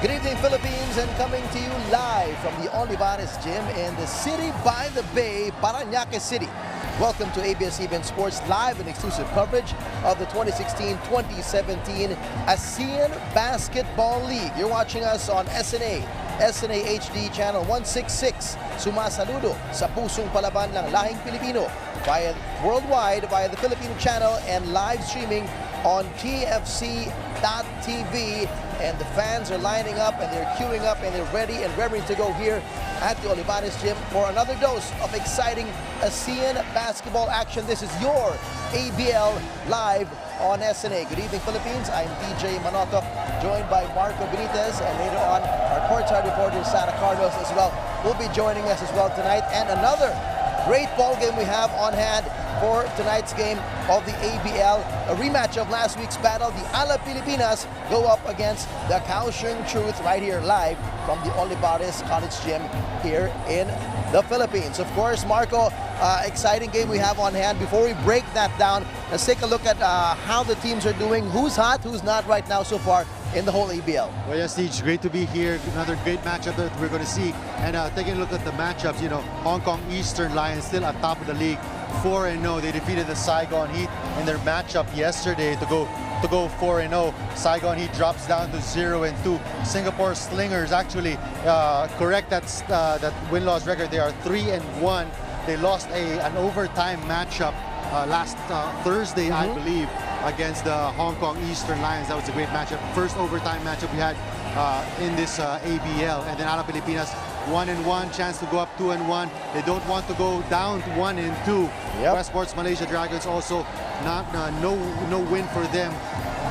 Good evening, Philippines, and coming to you live from the Olivares Gym in the city by the bay, Parañaque City. Welcome to ABS-CBN Sports live and exclusive coverage of the 2016-2017 ASEAN Basketball League. You're watching us on SNA HD Channel 166. Sumasaludo sa pusong palaban ng lahing Pilipino via worldwide via the Filipino channel and live streaming on TFC.TV. And the fans are lining up and they're queuing up and they're ready and raring to go here at the Olivares Gym for another dose of exciting ASEAN basketball action. This is your ABL live on SNA. Good evening, Philippines. I'm DJ Manotoc, joined by Marco Benitez, and later on our courtside reporter Sara Carlos as well will be joining us as well tonight. And another great ball game we have on hand for tonight's game of the ABL, a rematch of last week's battle. The Alab Pilipinas go up against the Kaohsiung Truth right here live from the Olivares College Gym here in the Philippines. Of course, Marco, exciting game we have on hand. Before we break that down, let's take a look at how the teams are doing, who's hot, who's not right now so far in the whole ABL. Well, yes, Steve, great to be here. Another great matchup that we're going to see. And taking a look at the matchups, you know, Hong Kong Eastern Lions still at top of the league, 4-0. They defeated the Saigon Heat in their matchup yesterday to go 4-0. Saigon Heat drops down to 0-2. Singapore Slingers actually correct that win-loss record. They are 3-1. They lost an overtime matchup last Thursday, I believe, against the Hong Kong Eastern Lions. That was a great matchup. First overtime matchup we had in this ABL. And then Alab Pilipinas 1-1, chance to go up 2-1. They don't want to go down to 1-2. Yep. Westports Malaysia Dragons also no win for them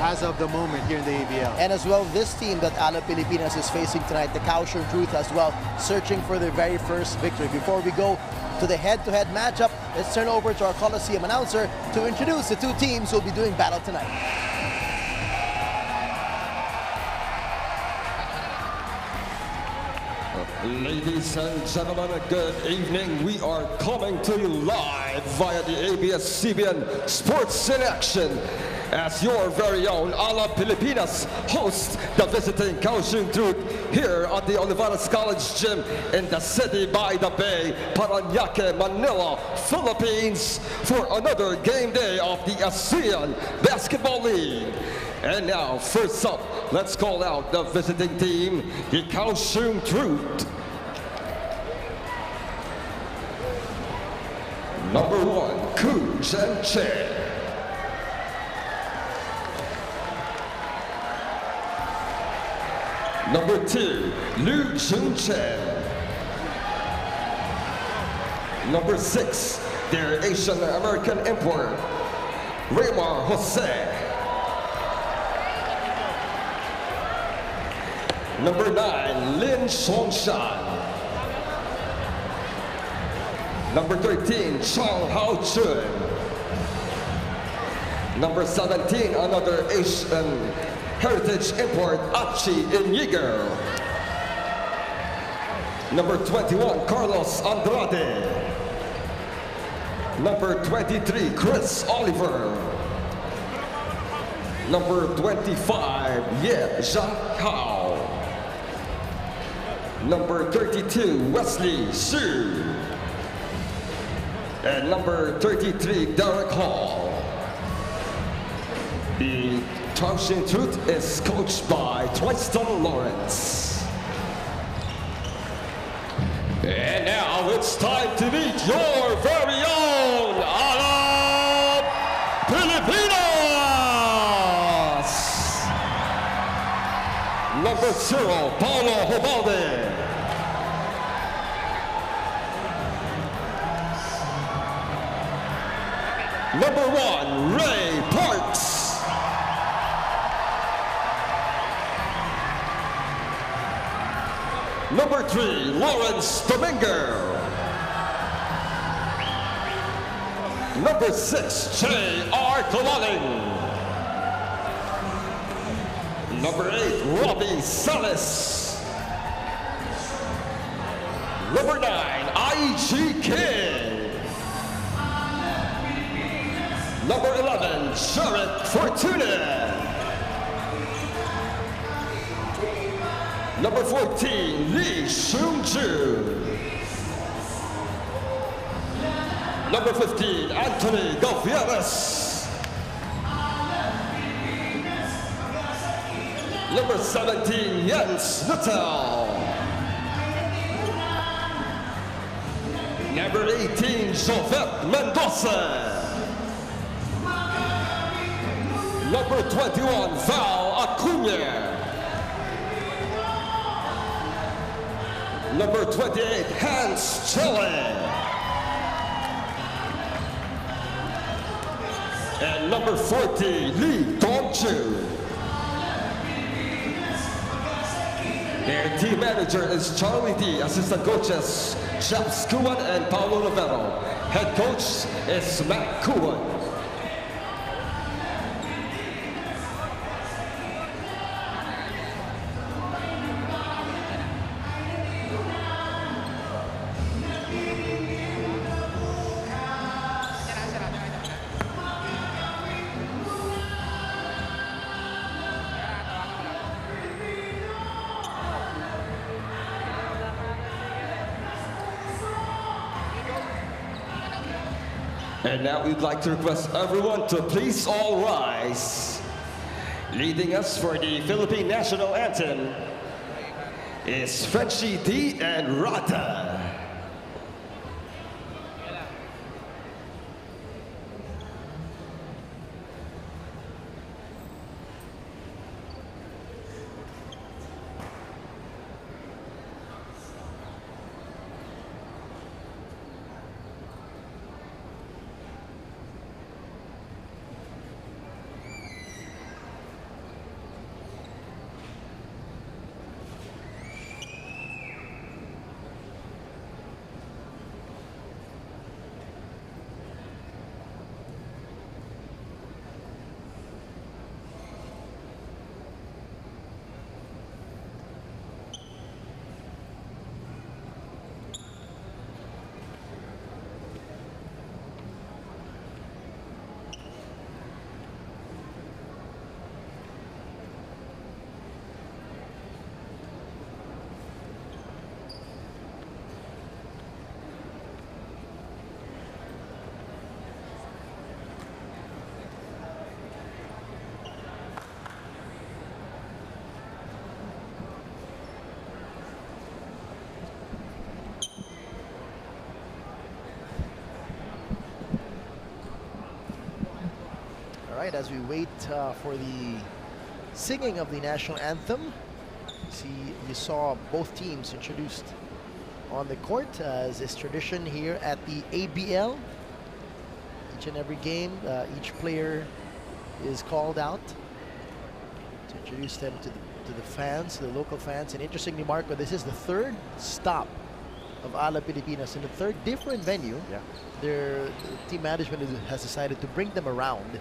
as of the moment here in the ABL. And as well, this team that Alab Pilipinas is facing tonight, the Kaohsiung Truth as well, searching for their very first victory. Before we go to the head-to-head matchup, let's turn over to our Coliseum announcer to introduce the two teams who will be doing battle tonight. Ladies and gentlemen, good evening. We are coming to you live via the ABS-CBN Sports in Action as your very own Alab Pilipinas hosts the visiting Kaohsiung Truth here at the Olivares College Gym in the city by the bay, Parañaque, Manila, Philippines, for another game day of the ASEAN Basketball League. And now, first up, let's call out the visiting team, the Kaohsiung Truth. Number 1, Ku Chen Chen. Number 2, Liu Chun Chen. Number 6, their Asian American import, Raymar Jose. Number 9, Lin Songshan. Number 13, Chang Hao Chun. Number 17, another Asian heritage import, Achi Inigo. Number 21, Carlos Andrade. Number 23, Chris Oliver. Number 25, Ye Zhao. Number 32, Wesley Su. And number 33, Derek Hall. The Kaohsiung Truth is coached by Tristan Lawrence. And now it's time to meet your very own Alab Pilipinas. Number 0, Paulo Hobalde. Number 1, Ray Parks. Number 3, Lawrence Domingo. Number 6, J.R. Kalaling. Number 8, Robbie Salas. Number 9, I.G. King. Number 11, Jared Fortuna. Number 14, Lee Seung-ju. Number 15, Anthony Gavieres. Number 17, Jens Nuttall. Number 18, Jovette Mendoza. Number 21, Val Acuna. Number 28, Hans Chile. And number 40, Lee Dong-ju. Their team manager is Charlie D. Assistant coaches, Chaps Kuan and Paulo Rivero. Head coach is Matt Kuan. And now we'd like to request everyone to please all rise. Leading us for the Philippine National Anthem is Frenchie D and Rata. Right, as we wait for the singing of the national anthem, you saw both teams introduced on the court, as is tradition here at the ABL. Each and every game, each player is called out to introduce them to the fans, to the local fans. And interestingly, Marco, this is the third stop of Alab Pilipinas in the third different venue. Yeah. Their team management has decided to bring them around.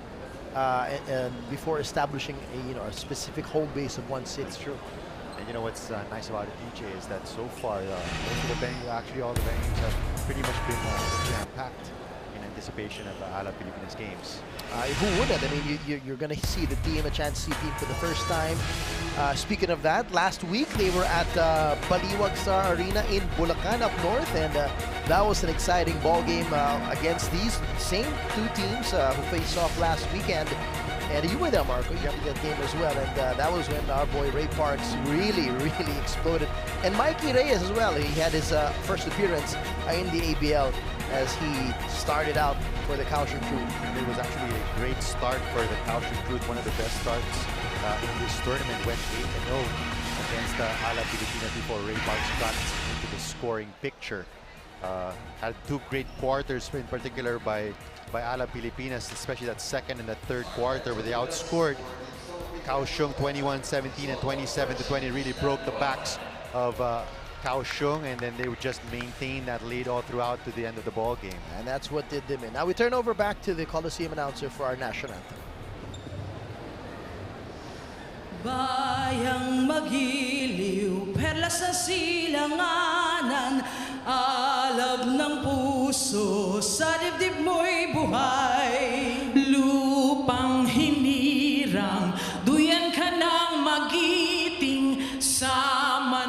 And before establishing a specific home base of one city. It's true. And you know what's nice about it, DJ, is that so far most of the venues, actually all the venues, have pretty much been jam-packed in anticipation of the Alab Pilipinas games. Who wouldn't? I mean, you're going to see the team, a chance to see team for the first time. Speaking of that, last week they were at Baliwag Star Arena in Bulacan up north, and that was an exciting ball game against these same two teams who faced off last weekend. And you were there, Marco. You did that game as well, and that was when our boy Ray Parks really exploded. And Mikey Reyes as well. He had his first appearance in the ABL as he started out for the Kaohsiung crew. And it was actually a great start for the Kaohsiung crew, one of the best starts in this tournament. Went 8-0 against Alab Pilipinas before Ray Parks got into the scoring picture. Had two great quarters, in particular by Alab Pilipinas, especially that second and the third quarter, where they outscored Kaohsiung 21-17 and 27-20. Really broke the backs of Kaohsiung, and then they would just maintain that lead all throughout to the end of the ball game. And that's what did them in. Now we turn over back to the Coliseum announcer for our national anthem. Bayang magiliw, perlas sa silanganan, alab ng puso, sa dibdib mo'y buhay. Lupang hinirang, duyan ka ng magiting, sama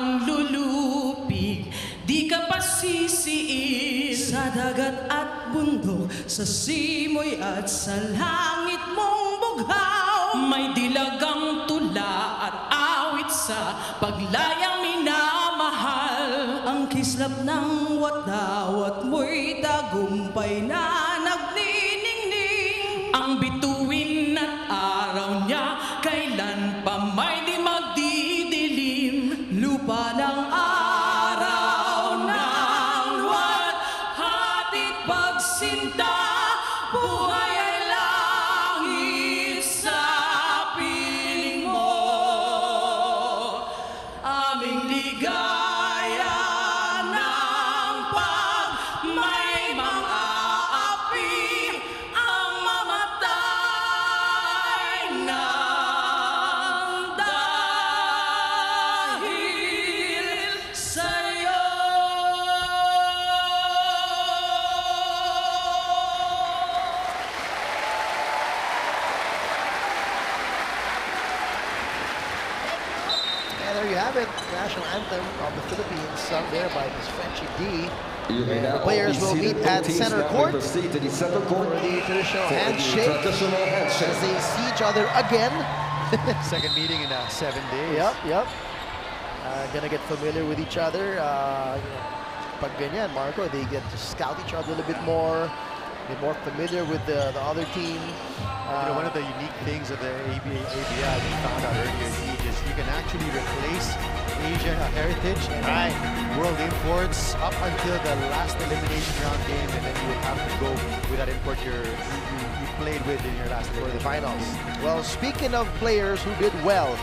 pagsisiil. Sa dagat at bundok, sa simoy at sa langit mong bughaw. May dilagang tula at awit sa paglayang minamahal. Ang kislap ng watawat mo'y tagumpay na nagniningning. Ang bituin at araw niya kailan pa may di magdidilim. Lupa ng araw ng luwat, hatid pagsinta, buhay ay langit sa piling mo. Aming ligaya ng pag may mga api ang mamatay ng dahil sa'yo. And there you have it, the national anthem of the Philippines, sung there by Miss Frenchie D. You may And now the players all be will seated. meet Both at teams center now court will proceed to the center for court the traditional for the handshake traditional handshake. as they see each other again. Second meeting in 7 days. Yep. Gonna get familiar with each other. Pag ganyan, Marco, they get to scout each other a little bit more, get more familiar with the other team. One of the unique things of the ABL we found out earlier is you can actually replace Asian heritage and world imports up until the last elimination round game, and then you would have to go with that import you played with in your last For the elimination finals. game. Well, speaking of players who did well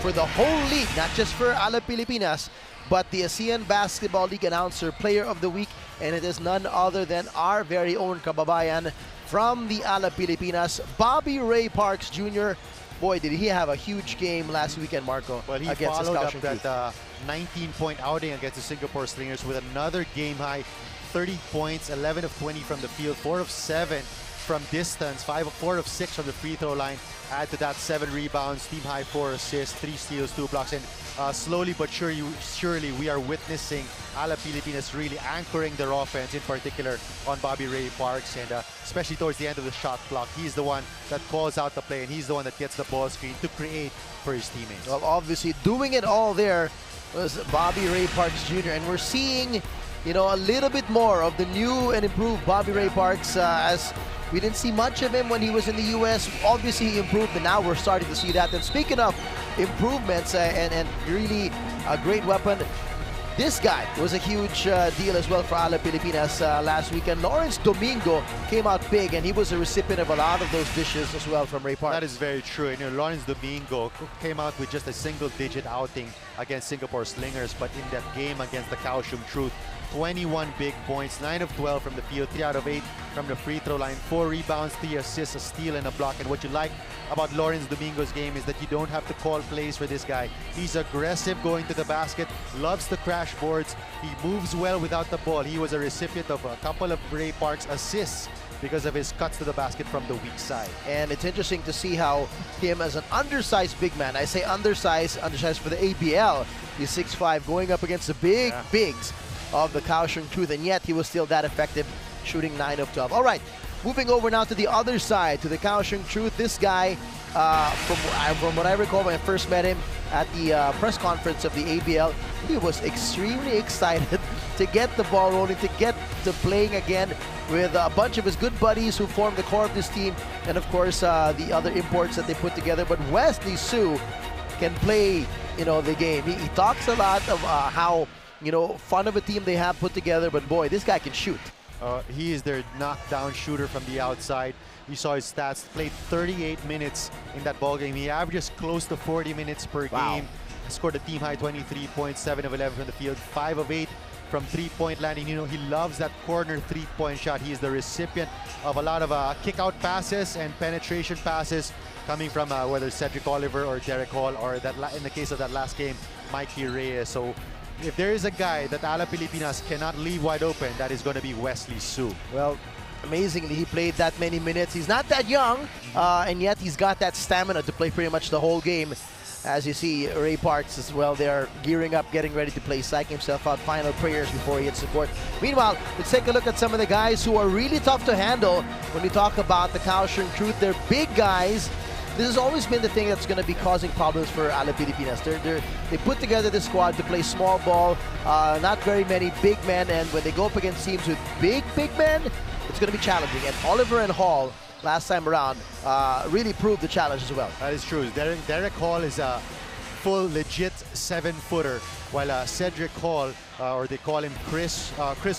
for the whole league, not just for Alab Pilipinas, but the ASEAN Basketball League announcer Player of the Week, and it is none other than our very own kababayan from the Alab Pilipinas, Bobby Ray Parks Jr. Boy, did he have a huge game last weekend, Marco, Well, he against the followed up Kaohsiung Youth. that 19-point outing against the Singapore Slingers with another game-high 30 points, 11 of 20 from the field, 4 of 7 from distance, 4 of 6 from the free throw line. Add to that 7 rebounds, team-high 4 assists, 3 steals, 2 blocks, and slowly but surely we are witnessing Alab Pilipinas really anchoring their offense, in particular on Bobby Ray Parks, and especially towards the end of the shot clock. He's the one that calls out the play, and he's the one that gets the ball screen to create for his teammates. Well, obviously, doing it all there was Bobby Ray Parks Jr., and we're seeing, a little bit more of the new and improved Bobby Ray Parks, as we didn't see much of him when he was in the U.S. Obviously, he improved, and now we're starting to see that. And speaking of improvements and really a great weapon, this guy was a huge deal as well for Alab Pilipinas last weekend. Lawrence Domingo came out big, and he was a recipient of a lot of those dishes as well from Ray Parks. That is very true. Lawrence Domingo came out with just a single-digit outing against Singapore Slingers, but in that game against the Kaohsiung Truth, 21 big points, 9 of 12 from the field, 3 out of 8 from the free throw line, 4 rebounds, 3 assists, a steal, and a block. And what you like about Lawrence Domingo's game is that you don't have to call plays for this guy. He's aggressive going to the basket, loves to crash boards, he moves well without the ball. He was a recipient of a couple of Ray Parks assists because of his cuts to the basket from the weak side. And it's interesting to see how him as an undersized big man, I say undersized for the ABL, he's 6'5", going up against the bigs of the Kaohsiung Truth, and yet he was still that effective, shooting 9 of 12. All right, moving over now to the other side, to the Kaohsiung Truth. This guy, from what I recall when I first met him at the press conference of the ABL, he was extremely excited to get the ball rolling, to get to playing again with a bunch of his good buddies who formed the core of this team, and of course the other imports that they put together. But Wesley Su can play, the game. He talks a lot of how fun of a team they have put together, but boy, this guy can shoot. He is their knockdown shooter from the outside. You saw his stats, played 38 minutes in that ball game. He averages close to 40 minutes per game. Scored a team high 23 points, 7 of 11 from the field, 5 of 8 from three-point landing. He loves that corner three-point shot. He is the recipient of a lot of kick-out passes and penetration passes coming from whether Cedric Oliver or Derek Hall, or in the case of that last game, Mikey Reyes. So if there is a guy that Alab Pilipinas cannot leave wide open, that is going to be Wesley Su. Well, amazingly, he played that many minutes. He's not that young, and yet he's got that stamina to play pretty much the whole game. As you see, Ray Parks as well, they're gearing up, getting ready to play, psyching himself out, final prayers before he hits the court. Meanwhile, let's take a look at some of the guys who are really tough to handle when we talk about the Kaohsiung Truth. They're big guys. This has always been the thing that's going to be causing problems for Alab Pilipinas. They put together this squad to play small ball, not very many big men, and when they go up against teams with big men, it's going to be challenging. And Oliver and Hall, last time around, really proved the challenge as well. That is true. Derek Hall is a full, legit 7-footer, while Cedric Hall, or they call him Chris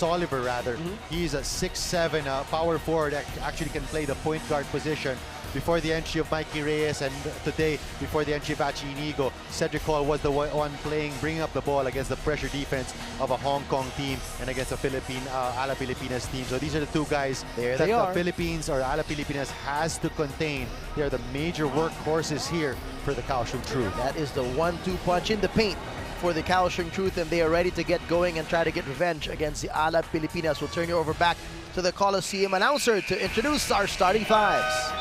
Oliver rather, he's a 6'7", power forward that actually can play the point guard position. Before the entry of Mikey Reyes and today, before the entry of Achi Inigo, Cedric Hall was the one bringing up the ball against the pressure defense of a Hong Kong team and against a Alab Pilipinas team. So these are the two guys that the Philippines or Alab Pilipinas has to contain. They are the major workhorses here for the Kaohsiung Truth. That is the 1-2 punch in the paint for the Kaohsiung Truth, and they are ready to get going and try to get revenge against the Alab Pilipinas. We'll turn you over back to the Coliseum announcer to introduce our starting fives.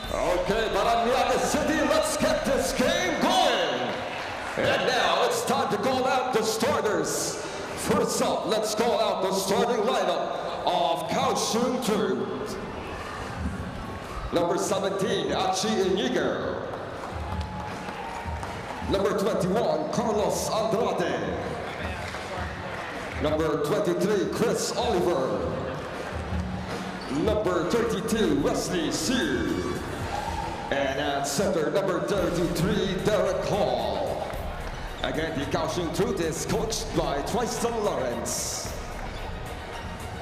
Okay, Paranaque City, let's get this game going. And now it's time to call out the starters. First up, let's call out the starting lineup of Kaohsiung Truth. Number 17, Achi Inigo. Number 21, Carlos Andrade. Number 23, Chris Oliver. Number 32, Wesley Sear. And at center, number 33, Derek Hall. Again, the Kaohsiung Truth is coached by Tristan Lawrence.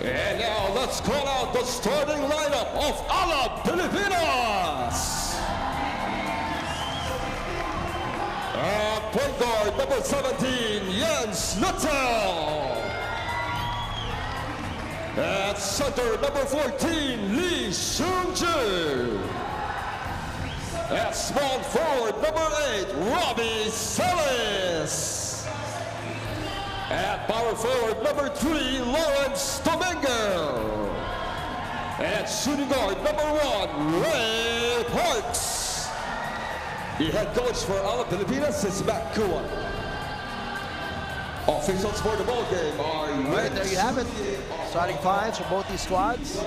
And now let's call out the starting lineup of Alab Pilipinas. Point guard, number 17, Jens Luttel. At center, number 14, Lee Seung-ju. At small forward, number 8, Robbie Celis. At power forward, number 3, Lawrence Domingo. At shooting guard, number 1, Ray Parks. The head coach for Alab Pilipinas is Mac Kuan. Officials for the ball game are right, there you have it. Starting fives for both these squads.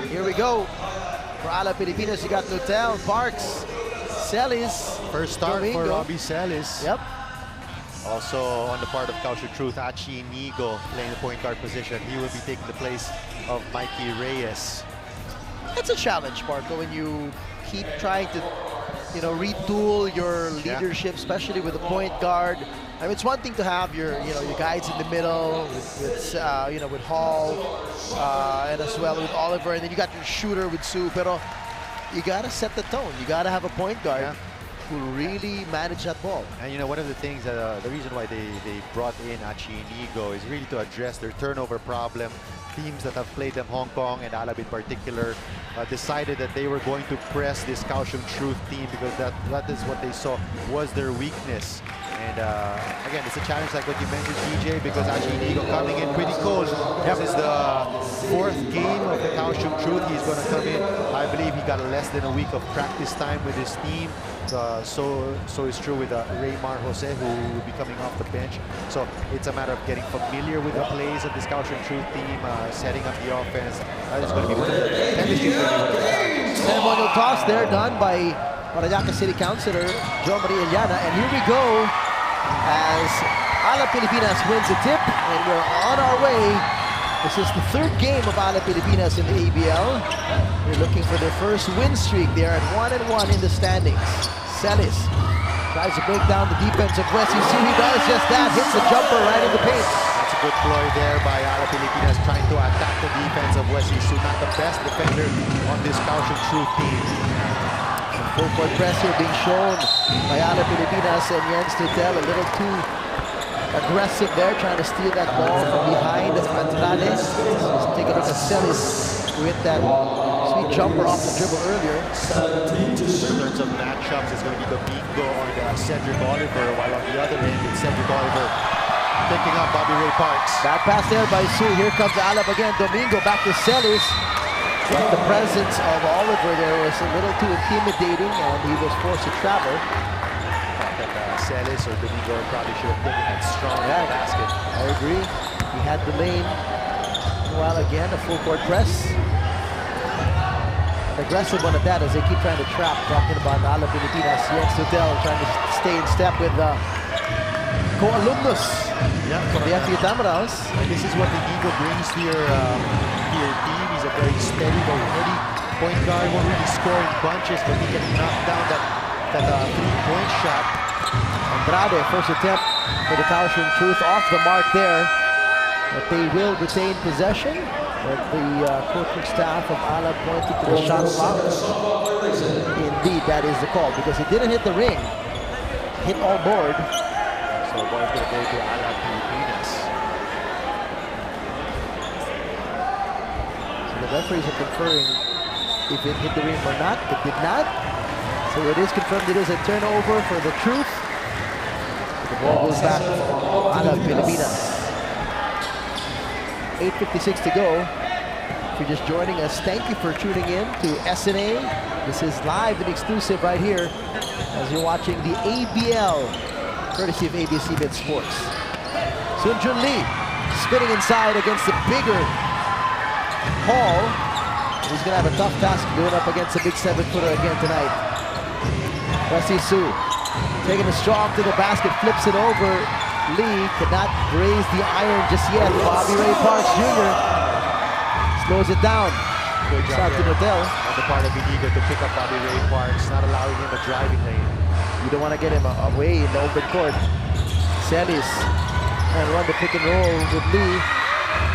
Here we go. For Alab Pilipinas, you got Luttel, Parks, Celis. First start Domingo. for Robbie Celis. Yep. Also on the part of Kaohsiung Truth, Achi Inigo playing the point guard position. He will be taking the place of Mikey Reyes. It's a challenge, Marco, when you keep trying to, retool your leadership, especially with the point guard. I mean, it's one thing to have your guys in the middle with Hall and as well with Oliver, and then you got your shooter with Sue. Pero you gotta set the tone. You gotta have a point guard who really manage that ball. And one of the things, the reason why they brought in Achi Inigo is really to address their turnover problem. Teams that have played them, Hong Kong and Alab in particular, decided that they were going to press this Kaohsiung Truth team because that is what they saw was their weakness. And again, it's a challenge like what you mentioned, DJ, because Achi Inigo coming in pretty cold. This is the 4th game of the Kaohsiung Truth. He's going to come in. I believe he got less than a week of practice time with his team. So is true with Raymar Jose, who will be coming off the bench. So it's a matter of getting familiar with the plays of this Kaohsiung Truth team, setting up the offense. That is going to be one of the chemistry. Ceremonial toss there done by Paranaque City Councilor Joe Marie Eliana. And here we go as Alab Pilipinas wins the tip, and we're on our way. This is the 3rd game of Alab Pilipinas in the ABL. They're looking for their first win streak. They are at 1-1 in the standings. Celis tries to break down the defense of Wesley Sue. He does just that, hits the jumper right in the paint. That's a good ploy there by Alab Pilipinas, trying to attack the defense of Wesley Sue, not the best defender on this Kaohsiung Truth team. Full court press here being shown by Alab Pilipinas, and Jens Luttel a little too aggressive there, trying to steal that ball from behind Andrade. Let's take a look at Celis with that sweet jumper off the dribble earlier. In terms of matchups, it's going to be Domingo on Cedric Oliver, while on the other end, it's Cedric Oliver picking up Bobby Ray Parks. Back pass there by Sue. Here comes Alab again. Domingo back to Celis. The presence of Oliver there was a little too intimidating, and he was forced to travel. Celis or Domingo probably should have taken that strong basket. I agree. He had the lane. Well, again, a full court press. An aggressive one at that as they keep trying to trap. Talking about Alab Pilipinas. Jens Tutel trying to stay in step with co-alumnus from the FU Tamaraos. And this is what the Eagle brings to your team. He's a very steady, very heady point guard. Won't really score in bunches, but he can knock down that three-point shot. Andrade, first attempt for the Kaohsiung Truth, off the mark there. But they will retain possession. But the coaching staff of Alab pointed to the shot clock. Indeed, that is the call because he didn't hit the ring. Hit all board. So the ball is going to go to Alab Pilipinas. So the referees are conferring if it hit the ring or not. It did not. So it is confirmed it is a turnover for the Truth. The ball goes back to Alab Pilipinas. 8:56 to go. If you're just joining us, thank you for tuning in to SNA. This is live and exclusive right here as you're watching the ABL, courtesy of ABS-CBN Sports. Sun Jun Lee spinning inside against the bigger Hall. He's going to have a tough task going up against a big 7-footer again tonight. Wesley Su taking a strong to the basket, flips it over. Lee cannot raise the iron just yet. Bobby Ray Parks Jr. slows it down. Good job to Notel. On the part of Inigo to pick up Bobby Ray Parks, not allowing him a driving lane. You don't want to get him away in the open court. Celis and run the pick and roll with Lee.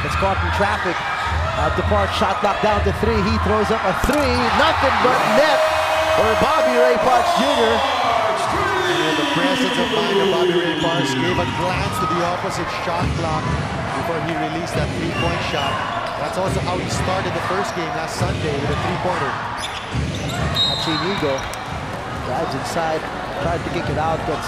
Gets caught in traffic. Out to Parks, shot block down to 3. He throws up a 3. Nothing but net for Bobby Ray Parks Jr. And the presence of mind of Bobby Ray Parks gave a glance to the opposite shot clock before he released that three-point shot. That's also how he started the first game last Sunday with a three-pointer. Inigo drives inside, tried to kick it out, but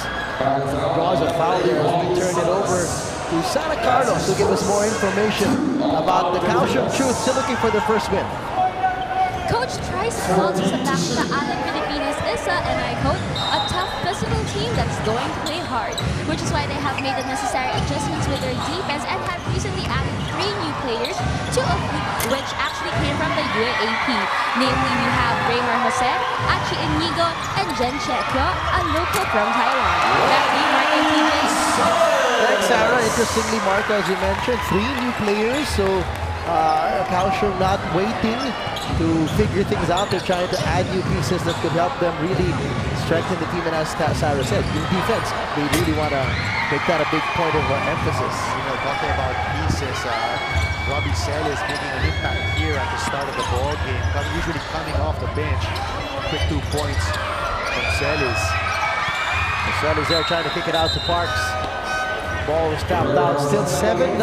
draws a foul there as we turn it over to Santa Carlos to give us more information about the Kaohsiung Truth, still looking for their first win. Coach tries to bounce us back to Alab Pilipinas is and I quote, a tough physical team that's going to play hard, which is why they have made the necessary adjustments with their defense and have recently added 3 new players, 2 of which actually came from the UAAP. Namely, we have Raymar Jose, Achi Inigo, and Jen Chekyo, a local from Taiwan. Back to you, Mark and TJ. Thanks, Sarah. Interestingly, Mark, as you mentioned, 3 new players, so Kaohsiung not waiting to figure things out. They're trying to add new pieces that could help them really strengthen the team. And as Sarah said, in defense, they really want to make that a big point of emphasis. You know, talking about pieces, Robbie Celis making an impact here at the start of the ball game, usually coming off the bench. Quick 2 points from Celis. Celis there trying to kick it out to Parks. Ball was tapped out, still 7-0.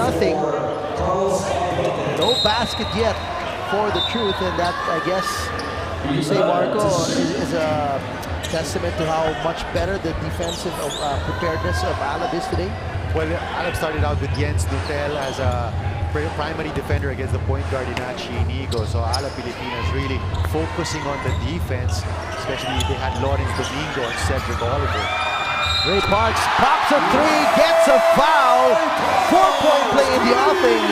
No basket yet for the Truth, and that, I guess, you say, Marco, is a testament to how much better the defensive preparedness of Alab is today. Well, Alab started out with Jens Tutel as a primary defender against the point guard Inachi Inigo. So Alab Pilipinas really focusing on the defense, especially they had Lawrence Domingo and Cedric Oliver. Ray Parks pops a 3, gets a foul. 4-point play in the offing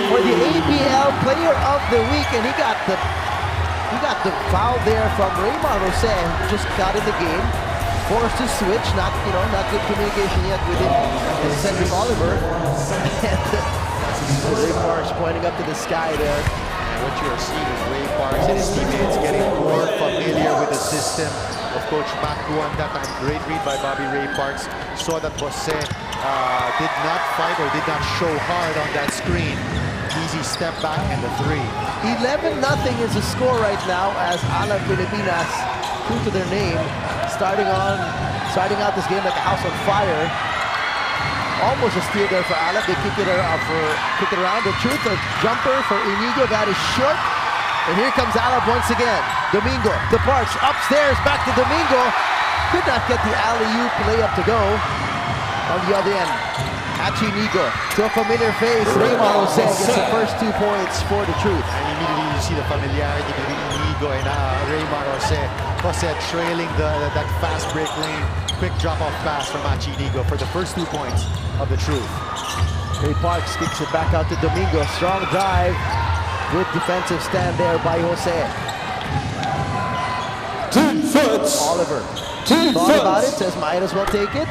for the ABL Player of the Week, and he got the foul there from Raymar Jose, who just got in the game, forced to switch. Not good communication yet with him and Cedric Oliver. Ray Parks pointing up to the sky there. And what you are seeing is Ray Parks and his teammates getting more familiar with the system of Coach Mac Duanda. A great read by Bobby Ray Parks. Saw that Jose did not fight or did not show hard on that screen. Easy step back and the 3. 11-0 is the score right now as Alab Pilipinas, true to their name, starting out this game like a house on fire. Almost a steal there for Alab. They kick it around. The Truth, a jumper for Inigo, that is short. And here comes Alab once again. Domingo, to Parks, upstairs, back to Domingo. Could not get the alley-oop layup to go. On the other end, Achinigo to a familiar face. Raymar Jose gets the first 2 points for the Truth. And immediately you see the familiarity between Inigo and Raymar Jose. Jose trailing that fast break lane. Quick drop-off pass from Achinigo for the first 2 points of the Truth. Ray Parks kicks it back out to Domingo. Strong drive. Good defensive stand there by Jose. Defense! Oliver Defense! thought about it, says might as well take it.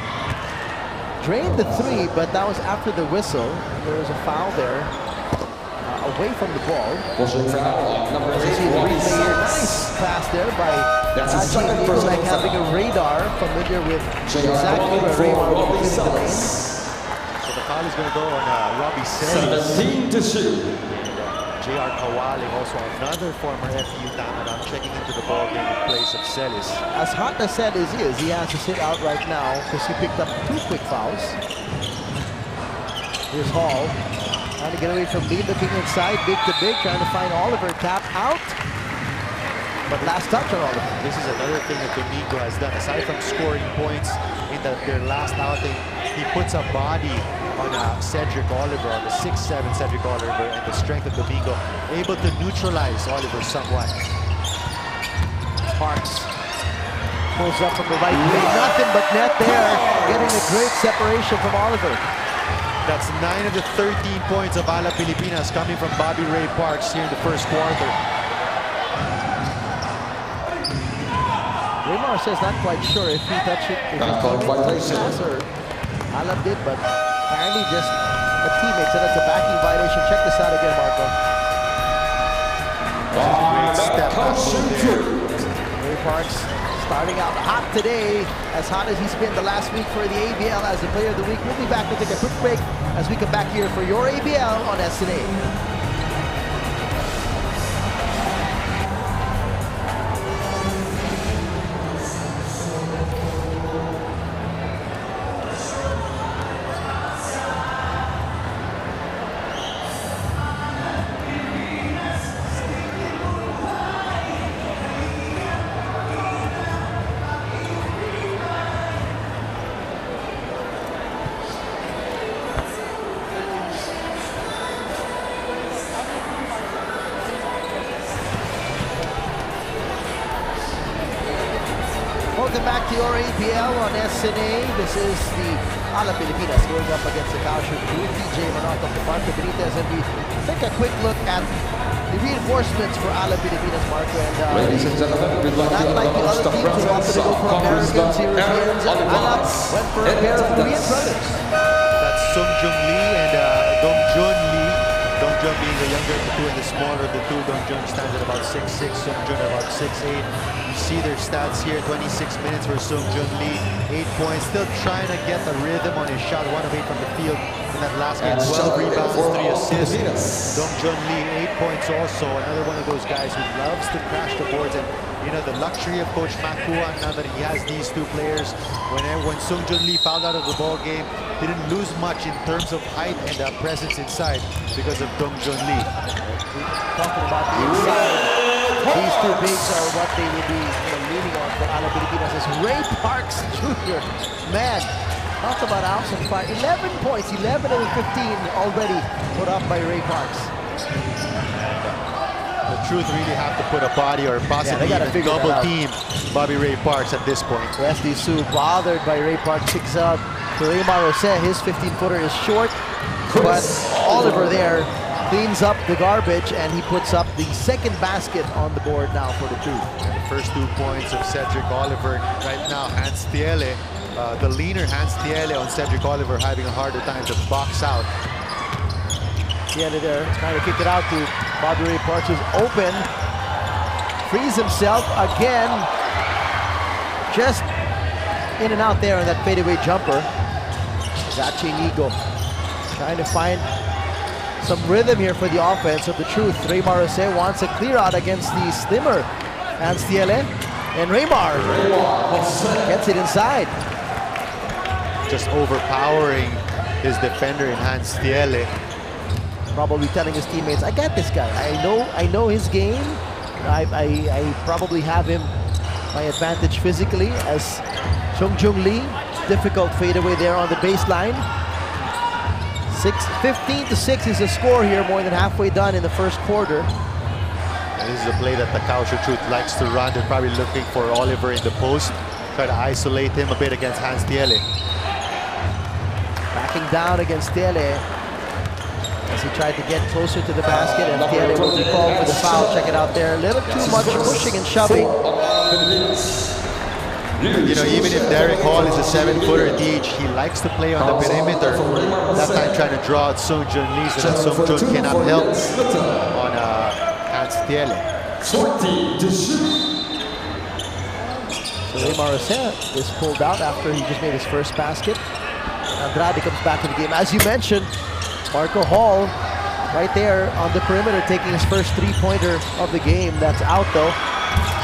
Drained the 3, but that was after the whistle. There was a foul there. Away from the ball. Pushing foul, number 8, You see the Robbie replay here. Silas. Nice pass there by That's his second Achinigo, personal like having foul. a radar familiar with exactly where for Raymar will Robbie be in the lane. Silas. So the foul is going to go on Robbie Celis. 17 to shoot. J.R. Kawaling, also another former FU Tamarang, checking into the ball game in place of Celis. As hot as Celis is, he has to sit out right now because he picked up 2 quick fouls. Here's Hall, trying to get away from Lee, looking inside, big to big, trying to find Oliver, tap out. But last touch on Oliver. This is another thing that Domingo has done. Aside from scoring points in their last outing, he puts a body on Cedric Oliver, on the 6'7" Cedric Oliver, and the strength of Domingo, able to neutralize Oliver somewhat. Parks pulls up from the right wing, nothing but net there, getting a great separation from Oliver. That's 9 of the 13 points of Alab Pilipinas coming from Bobby Ray Parks here in the first quarter. Raymar says not quite sure if he touched it, if he pass or Alab did, but apparently just a teammate, so that's a backing violation. Check this out again, Marco. Great step back move there. Ray Parks starting out hot today, as hot as he's been the last week for the ABL as the Player of the Week. We'll be back to take a quick break as we come back here for your ABL on SNA. Welcome back to your ABL on SNA. This is the Alab Pilipinas going up against the Kaohsiung Truth. DJ Manotoc, Marco Benitez, and we take a quick look at the reinforcements for Alab Pilipinas, Marco. And Ladies and gentlemen, we'd like not to like the announce other the teams who opted to go for Americans, Europeans, and Alab went for a pair of Korean brothers. That's Sung Jung Lee and Dong Jun Lee. Dong Jun being the younger of the two and the smaller of the two. Dong Jun stands at about 6'6", Sung Jun at about 6'8". You see their stats here, 26 minutes for Sung Jun Lee, 8 points. Still trying to get the rhythm on his shot, 1 of 8 from the field in that last game. 12 rebounds, 3 assists. Dong Jun Lee, 8 points also. Another one of those guys who loves to crash the boards. And you know, the luxury of Coach Makuan, now that he has these 2 players, when Sung Jun Lee fouled out of the ball game, he didn't lose much in terms of height and presence inside because of Dong Jun Lee. Talking about the inside. These 2 bigs are what they will be leaning on for Alab Pilipinas. Is Ray Parks Jr. Man, talk about house and fire. 11 points, 11 of the 15 already put up by Ray Parks. The Truth really have to put a body or possibly even double team Bobby Ray Parks at this point. Wesley Su bothered by Ray Parks, kicks out to Raymar Jose. His 15-footer is short, but Oliver there cleans up the garbage, and he puts up the second basket on the board now for the Truth. And the first 2 points of Cedric Oliver right now. Hans Tiele, the leaner Hans Tiele on Cedric Oliver, having a harder time to box out. Tiele there trying to kick it out to Bobby Ray Parks, who's open, frees himself again, just in and out there on that fadeaway jumper. Achinigo trying to find some rhythm here for the offense of the Truth. Raymar Jose wants a clear out against the slimmer Hans Tiele, and Raymar gets it inside. Just overpowering his defender in Hans Tiele. Probably telling his teammates, I got this guy. I know his game. I probably have him my advantage physically, as Sung Jung Lee. Difficult fadeaway there on the baseline. 15-6 is the score here, more than halfway done in the first quarter. And this is a play that the Kaohsiung Truth likes to run. They're probably looking for Oliver in the post, try to isolate him a bit against Hans Tiele. Backing down against Tiele as he tried to get closer to the basket, and Tiele will be called for the foul. Check it out there, a little too much pushing and shoving. You know, even if Derek Hall is a 7-footer at each, he likes to play on the perimeter. That time trying to draw out Sung Jun Lee so that Sung Jun cannot help on Hans Tiele. So Maricel is pulled out after he just made his first basket. Andrade comes back to the game. As you mentioned, Marco Hall right there on the perimeter taking his first three-pointer of the game. That's out though.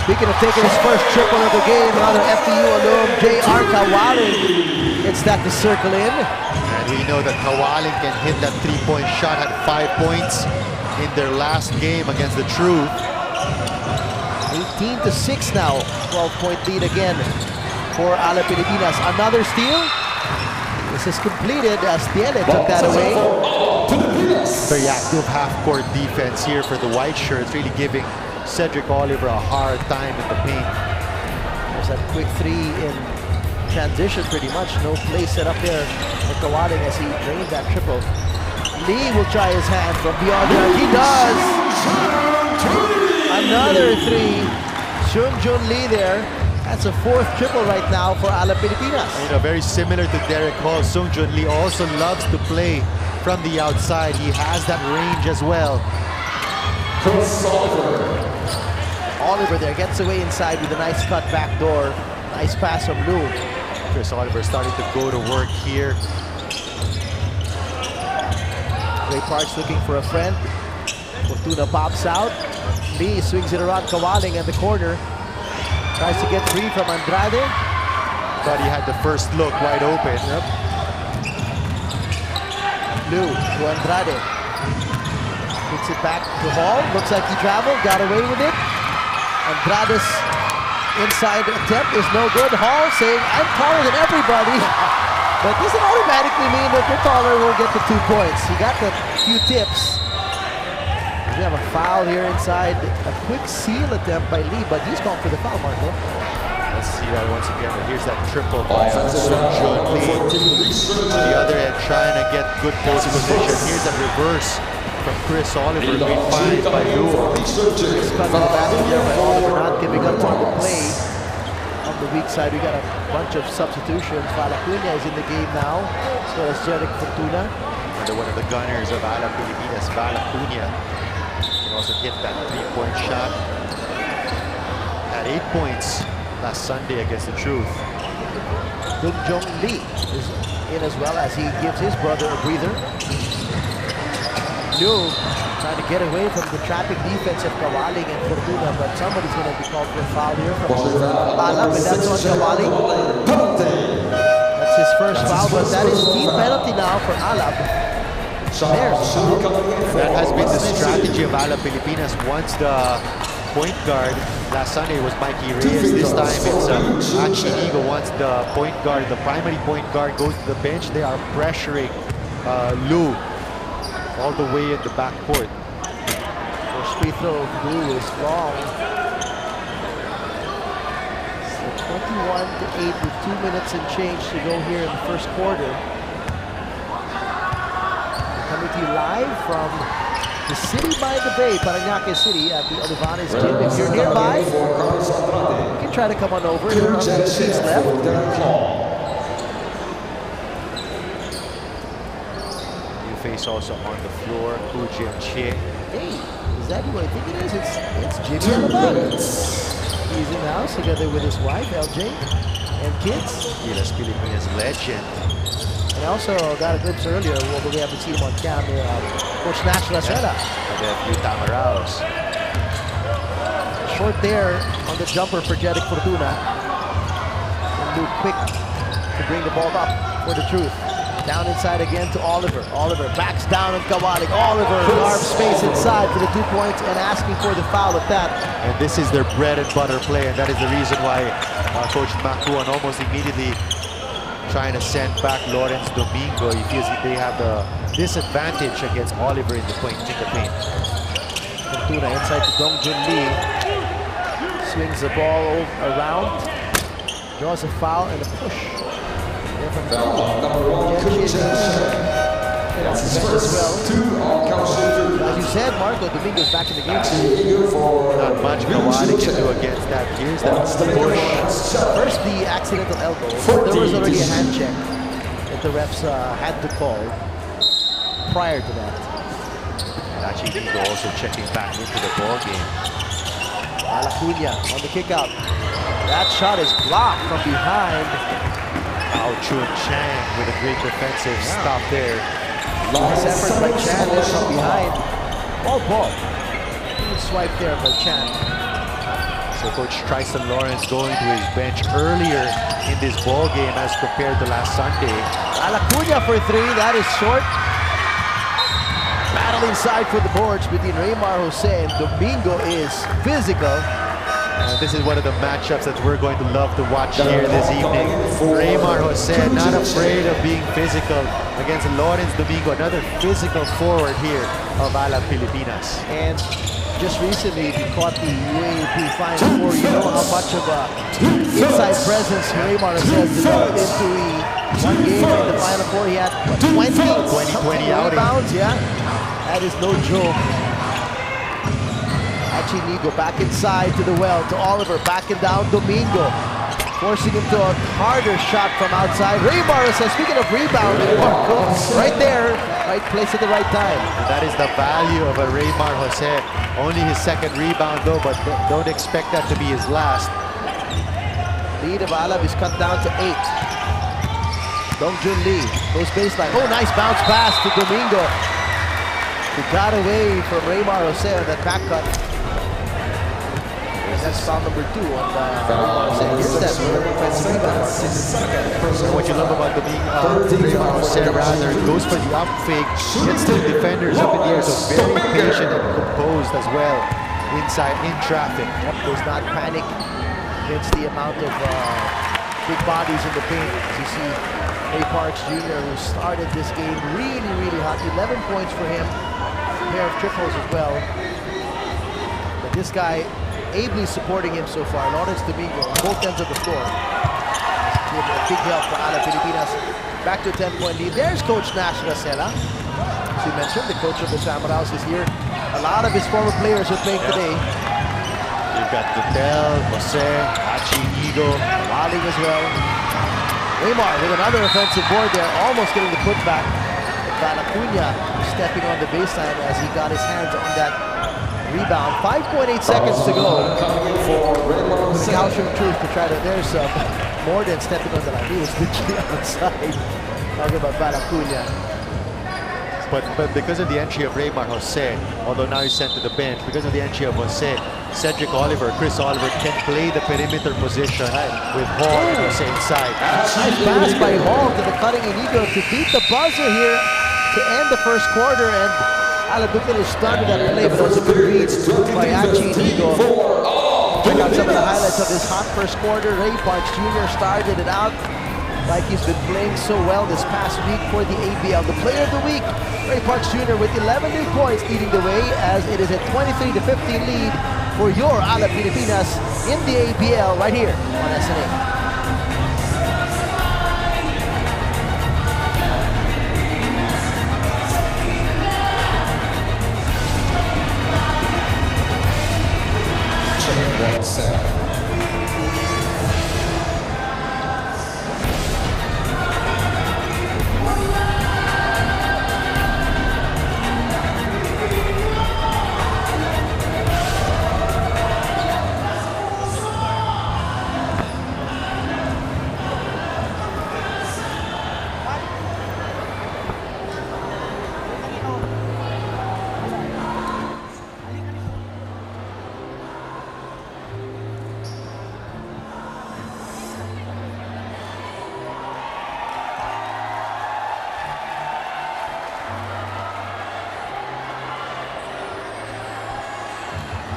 Speaking of taking his first triple of the game, another FPU alum, J.R. Kaohsiung gets that to circle in. And we know that Kaohsiung can hit that three-point shot, had 5 points in their last game against the Truth. 18-6 now, 12-point lead again for Alab Pilipinas. Another steal. This is completed as Tiele took that away. Very active half-court defense here for the white shirts, really giving Cedric Oliver a hard time in the paint. There's that quick three in transition pretty much. No play set up there for Kaohsiung as he drained that triple. Lee will try his hand from beyond there. He does! Another three. Sung Jun Lee there. That's a fourth triple right now for Alab Pilipinas. You know, very similar to Derek Hall, Sung Jun Lee also loves to play from the outside. He has that range as well. Oliver there gets away inside with a nice cut back door. Nice pass from Lou. Chris Oliver starting to go to work here. Ray Parks looking for a friend. Fortuna pops out. Lee swings it around Kaohsiung in the corner. Tries to get free from Andrade. Thought he had the first look wide open. Yep. Lou to Andrade. Puts it back to Hall. Looks like he traveled, got away with it. Andrade's inside attempt is no good. Hall saying, I'm taller than everybody. But doesn't automatically mean that you're taller will get the 2 points. He got the few tips. We have a foul here inside. A quick seal attempt by Lee, but he's gone for the foul, Marco. Let's see that once again. Here's that triple by Sung Jun Lee. On the other end, trying to get good post position. Here's that reverse from Chris Oliver, being fined by Lou. Nice cut to the basket here by Oliver, not giving up on the play. On the weak side, we got a bunch of substitutions. Valacuna is in the game now, as well as Jeric Fortuna. One of the gunners of Alab Pilipinas, Valacuna. Can also hit that three-point shot. Had 8 points last Sunday against the Truth. Dung Jong Lee is in as well as he gives his brother a breather. Liu trying to get away from the trapping defense of Kaohsiung and Fortuna, but somebody's going to be called for a foul here from Alab, and that's on Kaohsiung. That's his first foul, but that is team penalty now for Alab. That has been the strategy of Alab Pilipinas. Once the point guard, last Sunday was Mikey Reyes, this time it's Achinigo. Once the point guard, the primary point guard goes to the bench, they are pressuring Lou all the way in the backcourt. First free throw of Lou is long. So 21-8 with 2 minutes and change to go here in the first quarter. Coming to you live from the city by the bay, Parañaque City, at the Olivares Gym. If you're nearby, you can try to come on over. There are some seats left. Face also on the floor, Kuji and Che. Hey, is that who I think it is? It's Jimmy Alab. He's in the house together with his wife, LJ, and kids. Gilas Pilipinas legend. And also got a glimpse earlier, although we haven't seen him on camera, Coach Nash Lacela. And a few Tamaraos. Short there on the jumper for Jeric Fortuna. And Lou quick to bring the ball up for the Truth. Down inside again to Oliver. Oliver backs down on Kaohsiung. Oliver carves space inside for the 2 points and asking for the foul at that. And this is their bread and butter play, and that is the reason why Coach Makuan almost immediately trying to send back Lawrence Domingo. He feels they have a disadvantage against Oliver in the paint. Tuna inside to Dong Jun Lee. Swings the ball around. Draws a foul and a push. Number 1, That's his first as well. As you said, Marco, Domingo's back in the game. Not much Kawadi can do against that. Here's that push. First, the accidental elbow. There was already a hand check that the refs had to call prior to that. Nigo also checking back into the ball game. Alacuña on the kick out. That shot is blocked from behind. Chun Chang with a great defensive stop there. Nice effort by Chan from behind. Ball. Good swipe there by Chan. So Coach Tristan Lawrence going to his bench earlier in this ball game as compared to last Sunday. Alacuña for 3, that is short. Battle inside for the boards between Raymar Jose and Domingo is physical. This is one of the matchups that we're going to love to watch here this evening. Raymar Jose not afraid of being physical against Lawrence Domingo, another physical forward here of Alab Pilipinas. And just recently, if you caught the UAAP Final Four, you know how much of a inside presence Raymar Jose has developed into one game in the Final Four. He had 20 rebounds, yeah. That is no joke. Nigo back inside to the well, to Oliver, backing down Domingo, forcing him to a harder shot from outside. Raymar says, speaking of rebounding, right there, right place at the right time. And that is the value of a Raymar Jose. Only his second rebound though, but don't expect that to be his last. Lead of Alab is cut down to 8. Dong Jun Lee goes baseline. Oh, nice bounce pass to Domingo. He got away from Raymar Jose on that back cut. That's foul number 2 on Here's that offensive rebound. What you love about Raymar Jose, rather, goes for the up fake, gets the defenders up in the air, so very patient and composed as well inside in traffic. Yep, does not panic against the amount of big bodies in the paint. As you see, Ray Parks Jr., who started this game really hot. 11 points for him, a pair of triples as well. But this guy ably supporting him so far. Lawrence Domingo on both ends of the floor. Give a big help for Alab Pilipinas. Back to a 10-point lead. There's Coach Nash Racela. As you mentioned, the coach of the Samaraos is here. A lot of his former players are playing today. You've got Goodell, Jose, Nigo, Waling as well. Raymar with another offensive board there, almost getting the putback. Alacuña stepping on the baseline as he got his hands on that rebound. 5.8 seconds to go. The Kaohsiung truth to try to, there's more than stepping on the line. He was literally outside. Talking about Alacuña. But because of the entry of Raymar Jose, although now he's sent to the bench, because of the entry of Jose, Chris Oliver can play the perimeter position with Hall and Jose inside. Nice pass by Hall to the cutting Inigo to beat the buzzer here to end the first quarter, and Alab started that play, but it was a good read by Inigo. Check out some of the highlights of this hot first quarter. Ray Parks Jr. started it out like he's been playing so well this past week for the ABL. The player of the week, Ray Parks Jr. with 11 new points leading the way as it is a 23-15 lead for your Alab Pilipinas in the ABL right here on SNA.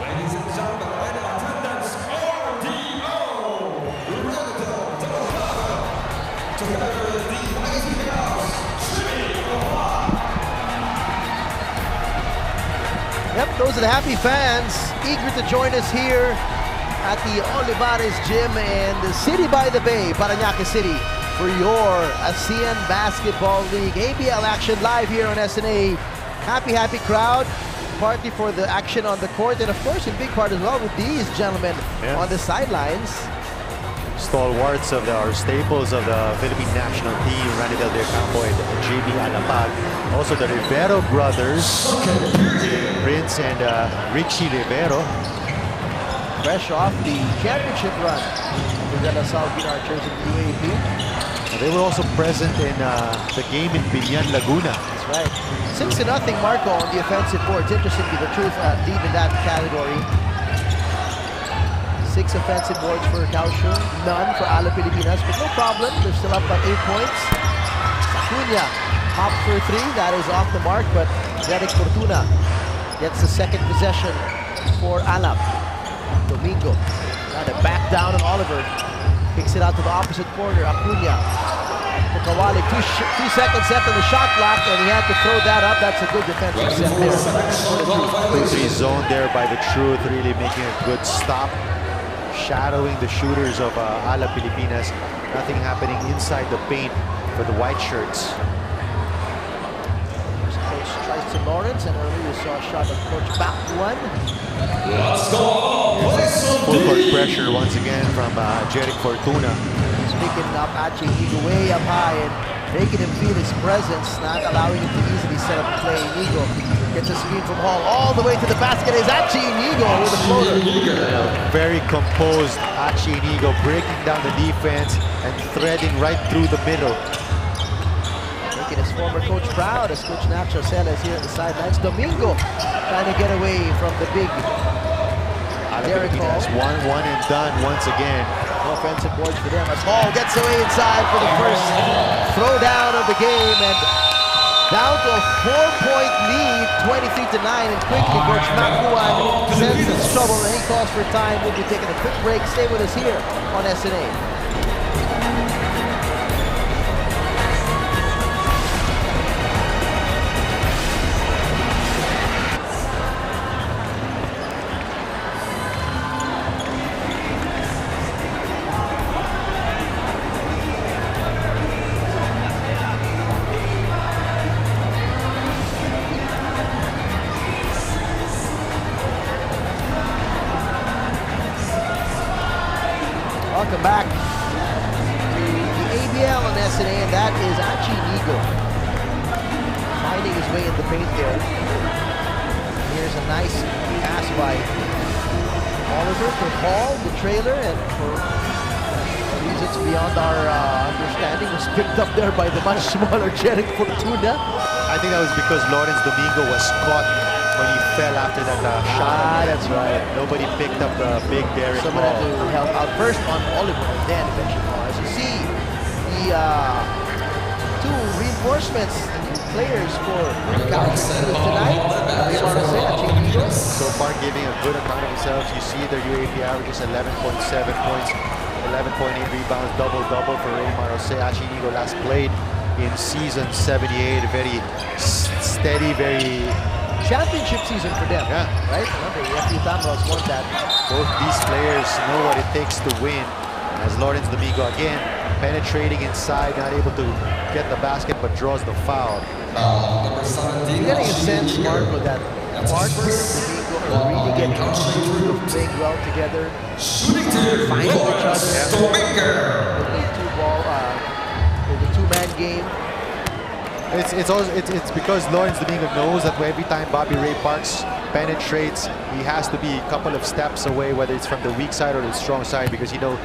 Ladies and gentlemen, in attendance, RDO, to those are the happy fans eager to join us here at the Olivares Gym in the City by the Bay, Parañaque City, for your ASEAN Basketball League ABL action live here on SNA. Happy crowd, partly for the action on the court, and of course in big part as well with these gentlemen on the sidelines. Stalwarts of our staples of the Philippine national team, Randy Del Campo and JB Alab. Also the Rivero brothers, Prince and Richie Rivero. Fresh off the championship run with the LaSalle Green Archers in the UAP. And they were also present in the game in Bilian, Laguna. That's right. 6-0 Marco on the offensive boards. Interesting to be the truth, lead in that category. 6 offensive boards for Kaohsiung, none for Alab Pilipinas, but no problem. They're still up by 8 points. Acuña hops for 3. That is off the mark, but Derek Fortuna gets the second possession for Alab. Domingo trying to back down on Oliver. Kicks it out to the opposite corner. Acuña. Kawali, 2 seconds left on the shot clock, and he had to throw that up. That's a good defensive set there. 3 zone there by the Truth, really making a good stop. Shadowing the shooters of Alab Pilipinas. Nothing happening inside the paint for the white shirts. Coach tries to Lawrence, and earlier we saw a shot of Coach back one. Full court pressure once again from Jeric Fortuna. He's picking up Achi Inigo way up high and making him feel his presence, not allowing him to easily set up a play. Inigo gets a screen from Hall all the way to the basket. Is Achi Inigo with a floater. Very composed Achi Inigo, breaking down the defense and threading right through the middle. Making his former coach proud as Coach Nacho Celes here at the sidelines. Domingo trying to get away from the big Derek Hall. One and done once again. No offensive boards for them as Hall gets away inside for the first throwdown of the game, and down to a 4-point lead, 23-9, and quickly Coach Makuan senses trouble and he calls for time. We'll be taking a quick break. Stay with us here on SNA. Welcome back to the ABL on SNA, and that is Achi Inigo finding his way in the paint there. Here's a nice pass by Oliver for Hall, the trailer, and for reasons beyond our understanding was picked up there by the much smaller Jeric Fortuna. I think that was because Lawrence Domingo was caught when he fell after that shot. That's right. Nobody picked up the big Derek Someone had to help out first on Oliver and then eventually Hall. As you see, the 2 reinforcements, the new players for Kaohsiung tonight. So far giving a good account of themselves. You see their UAP averages 11.7 points, 11.8 rebounds, double-double for Raymar Jose. Achi Inigo last played in season 78. Very steady, very championship season for them, right? Remember, FU Tamros won that. Both these players know what it takes to win. As Lawrence Domingo again penetrating inside, not able to get the basket, but draws the foul. You're getting a sense, Marco, that Parker and Domingo are really getting playing well together, finding each other. The 2-man game. It's because Lawrence Domingo knows that every time Bobby Ray Parks penetrates, he has to be a couple of steps away, whether it's from the weak side or the strong side, because he knows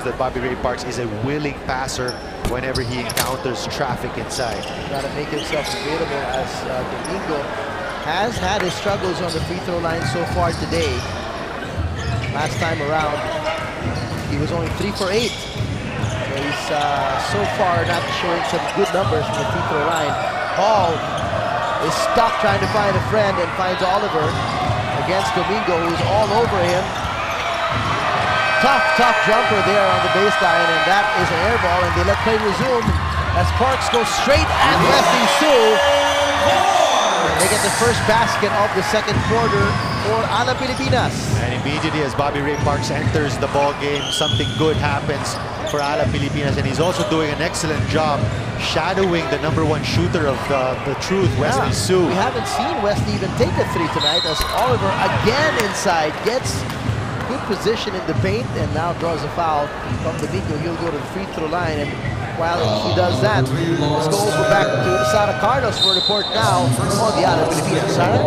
that Bobby Ray Parks is a willing passer whenever he encounters traffic inside. Got to make himself available, as Domingo has had his struggles on the free throw line so far today. Last time around, he was only 3 for 8. So he's so far not showing some good numbers from the free throw line. Hall is stuck trying to find a friend and finds Oliver against Domingo, who's all over him. Tough jumper there on the baseline, and that is an air ball, and they let play resume as Parks goes straight at Wesley Sue. They get the first basket of the second quarter for Alab Pilipinas. And immediately as Bobby Ray Parks enters the ball game, something good happens for Alab Pilipinas, and he's also doing an excellent job shadowing the #1 shooter of the truth, Wesley Su. We haven't seen Wesley even take a three tonight, as Oliver again inside gets good position in the paint and now draws a foul from the Domingo. He'll go to the free throw line, and while he does that, let's go over back to Sara Carlos for a report now on the Alab Pilipinas. Sara?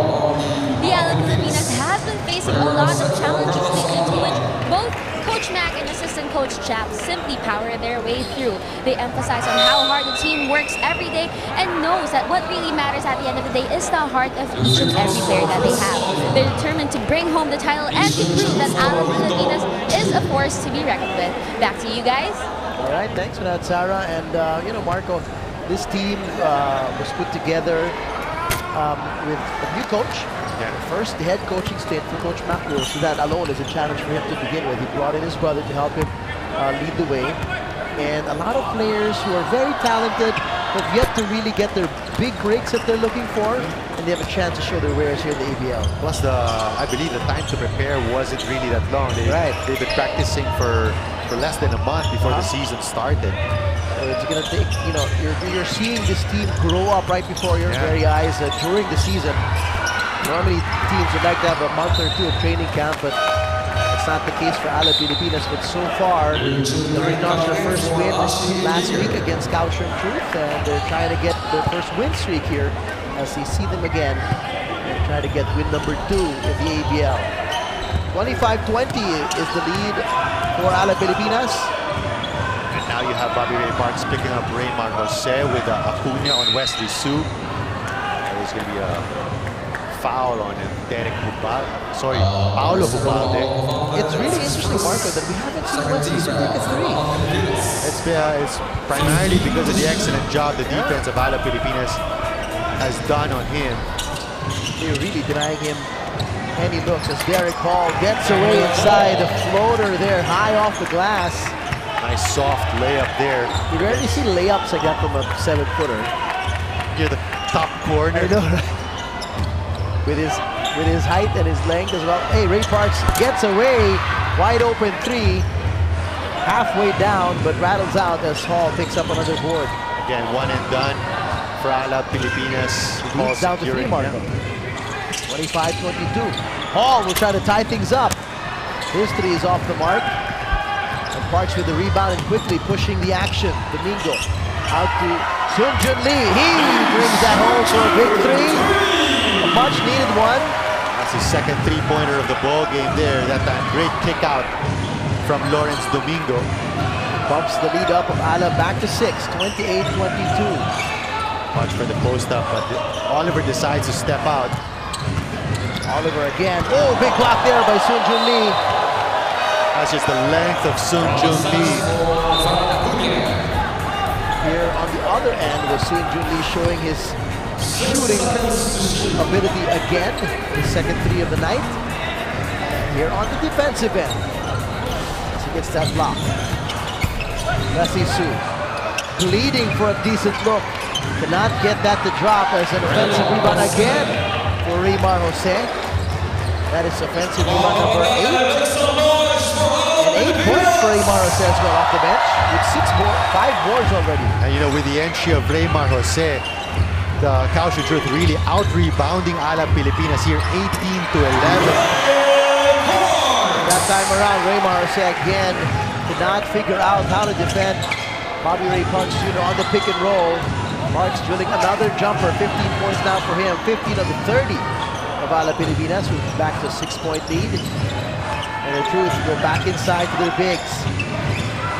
The Alab Pilipinas has been facing a lot of challenges lately, to which both Coach Mac and assistant coach Chap simply power their way through. They emphasize on how hard the team works every day and knows that what really matters at the end of the day is the heart of each and every player that they have. They're determined to bring home the title and to prove that Alab Pilipinas is a force to be reckoned with. Back to you guys. All right, thanks for that, Sarah. And, you know, Marco, this team was put together with a new coach. Yeah. The first head coaching stint for Coach Macro, so that alone is a challenge for him to begin with. He brought in his brother to help him lead the way. And a lot of players who are very talented have yet to really get their big breaks that they're looking for, and they have a chance to show their wares here in the ABL. Plus, I believe the time to prepare wasn't really that long. They've been practicing for less than a month before the season started. So it's going to take, you know, you're seeing this team grow up right before your very eyes during the season. Normally, teams would like to have a month or two of training camp, but it's not the case for Alab Pilipinas. But so far, they notched their first win last week against Kaohsiung Truth, and they're trying to get their first win streak here as they see them again and try to get win number 2 in the ABL. 25-20 is the lead for Alab Pilipinas. And now you have Bobby Ray Parks picking up Raymar Jose with Acuna on Wesley Su. There's going to be a foul on Derek Hubalde. Sorry, Paolo Hubalde. It's really interesting, Marco, that we haven't seen Wesley Su take a three. It's primarily because of the excellent job the defense of Alab Pilipinas has done on him. They're really denying him any looks as Derek Hall gets away inside. The floater there, high off the glass. Nice soft layup there. You rarely see layups like that from a 7-footer. Near the top corner. I know, right? With his height and his length as well. Hey, Ray Parks gets away, wide open three, halfway down, but rattles out as Hall picks up another board. Again, one and done for Alab Pilipinas. Leads down to 3, Marco. 25-22. Hall will try to tie things up. His 3 is off the mark. And Parks with the rebound and quickly pushing the action. Domingo out to Sun Jun Lee. He brings that home for a big 3. A much needed one. That's his second three-pointer of the ball game there. That time, great kick out from Lawrence Domingo. Bumps the lead up of Alab back to 6, 28-22. Watch for the post-up, but Oliver decides to step out. Oliver again. Oh, big block there by Sun Jun Lee. That's just the length of Sun Jun Lee. Here on the other end was Sun Jun Lee showing his shooting ability again. His second 3 of the night. And here on the defensive end, as he gets that block. Wesley Su pleading for a decent look. Cannot get that to drop as an offensive rebound again for Raymar Jose. That is offensive rebound number 8. And 8 points for Raymar Jose as well off the bench with 5 boards already. And you know, with the entry of Raymar Jose, the Kaohsiung Truth really out-rebounding Alab Pilipinas here, 18-11. That time around, Raymar Jose again did not figure out how to defend Bobby Ray Parks Jr. on the pick and roll. Parks drilling another jumper, 15 points now for him, 15 of the 30 of Alab Pilipinas, who's back to a 6-point lead. And the Truth go back inside to their bigs.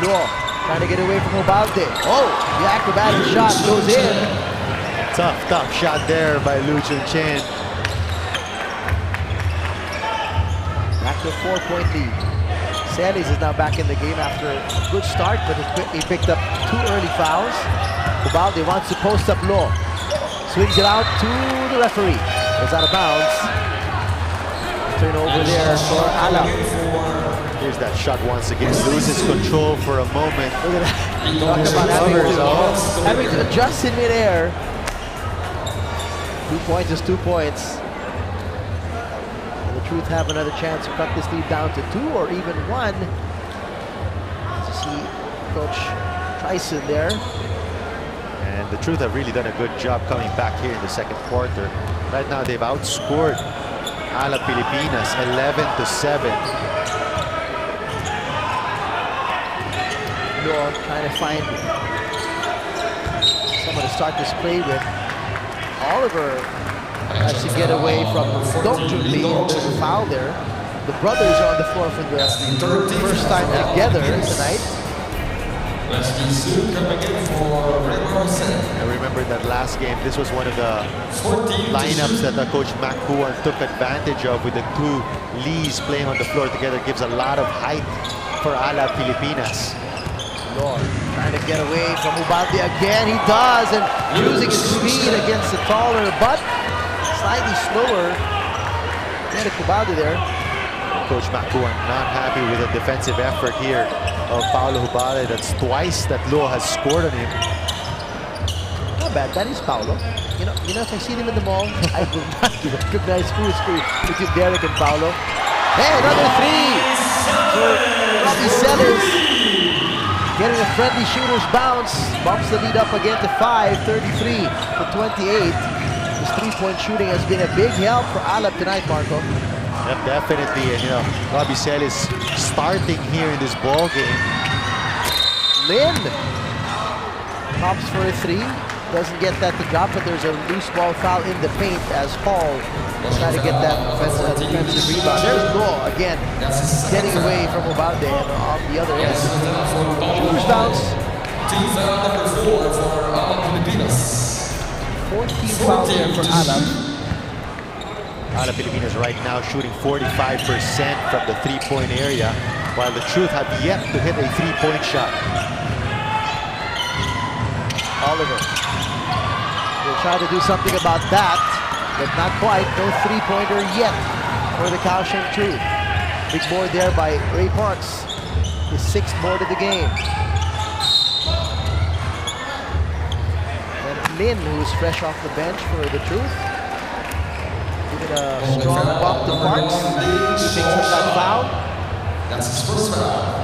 Luo trying to get away from Hubalde. Oh, the acrobatic shot goes in. Tough shot there by Lu Chun Chen. Back to a 4-point lead. Celis is now back in the game after a good start, but he picked up 2 early fouls. Hubalde wants to post up low. Swings it out to the referee. It's out of bounds. Turnover there for Alab. Here's that shot once again. Loses control for a moment. Look at that. Talk about having to adjust in midair. 2 points is 2 points. Will the Truth have another chance to cut this lead down to 2 or even 1? To see Coach Tyson there. And the Truth have really done a good job coming back here in the second quarter. Right now they've outscored Alab Pilipinas 11-7. Luo trying to find someone to start this play with. Oliver has to get away from Dong Jun Lee. There's a foul there. The brothers are on the floor for the first time together tonight. I remember that last game, this was one of the lineups that Coach Mac Huan took advantage of, with the two Lees playing on the floor together. Gives a lot of height for Alab Pilipinas. Lord trying to get away from Ubalde again. He does, and using his speed against the taller but slightly slower Derek Ubalde there. Coach Mac Huan not happy with the defensive effort here of Paulo Ubalde. That's twice that Luo has scored on him. Not bad, that is Paulo. You know, if I see them in the mall, I will not recognize who is who between Derek and Paulo. Hey, another 3 for Robbie Sellers. Getting a friendly shooter's bounce. Bumps the lead up again to 5, 33-28. This 3-point shooting has been a big help for Alab tonight, Marco. Yep, definitely. And you know, Robbie Sell is starting here in this ball game. Lin pops for a 3. Doesn't get that to drop, but there's a loose ball foul in the paint as Hall trying to get that defensive rebound. There's Luo again, getting away from Ubalde and on the other end. Shooter's bounce. Team foul number 4 for Alab Pilipinas. 14 fouls there for Alab. Alab Pilipinas right now shooting 45% from the 3-point area, while the Truth have yet to hit a 3-point shot. Oliver will try to do something about that, but not quite. No 3-pointer yet for the Kaohsiung Truth. Big board there by Ray Parks. His 6th board of the game. And Lin, who's fresh off the bench for the Truth. Giving a strong bump to Parks. He picks up that foul. That's his first foul.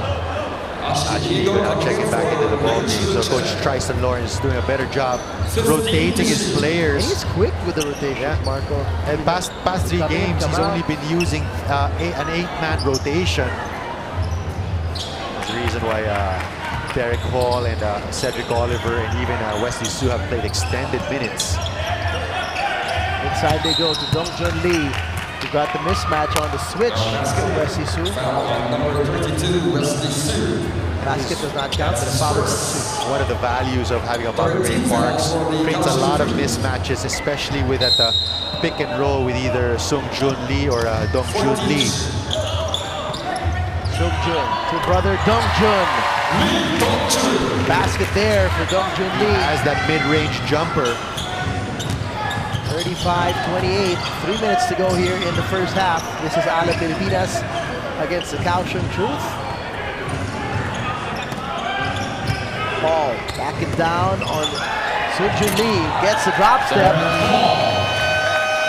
Actually, even now checking back into the ball game. So Coach Tristan Lawrence is doing a better job rotating his players. And he's quick with the rotation, Marco. And past 3 games, he's only been using an 8-man rotation. That's the reason why Derek Hall and Cedric Oliver and even Wesley Su have played extended minutes. Inside they go to Dong Jun Lee. Who got the mismatch on the switch. Wesley Su. Number 32, Wesley Su. Basket does not count, but a foul is Su. One of the values of having a Bobby Ray Parks, creates a lot of mismatches, especially with that pick and roll with either Sung Jun Lee or Dong Jun Lee. Sung Jun to brother Dong Jun. Basket there for Dong Jun Lee. As that mid-range jumper. 35-28, 3 minutes to go here in the first half. This is Alab Pilipinas against the Kaohsiung Truth. Ball backing down on Sung Jun Lee, gets the drop step.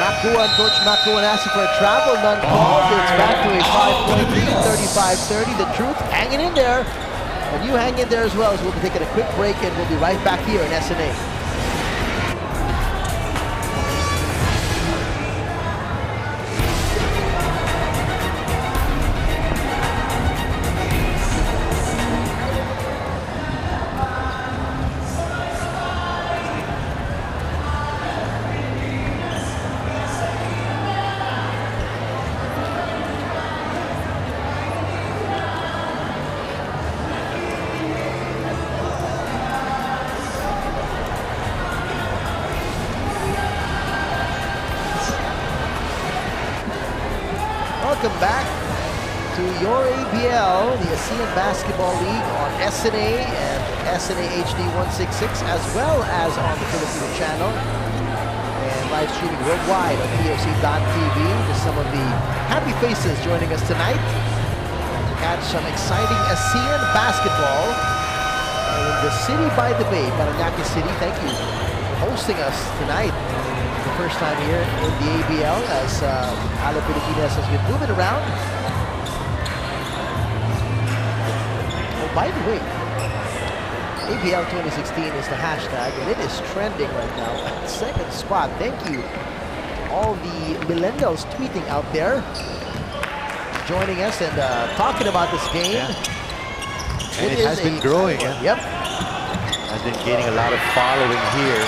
Mac Huan, Coach Mac Huan asking for a travel, none called. It's back to a 5-point lead, 35-30. The Truth hanging in there, and you hang in there as well. As we'll be taking a quick break, and we'll be right back here in SNA. Welcome back to your ABL, the ASEAN Basketball League on SNA and SNA HD 166, as well as on the Filipino channel, and live streaming worldwide on POC.TV. Just some of the happy faces joining us tonight to catch some exciting ASEAN basketball in the city by the bay, Paranaque City. Thank you for hosting us tonight. the first time here in the ABL as Alab Pilipinas has been moving around. Oh, by the way, ABL 2016 is the hashtag, and it is trending right now at second spot. Thank you to all the millennials tweeting out there, joining us and talking about this game. Yeah. And it has been growing. Yep. Has been gaining a lot of following here.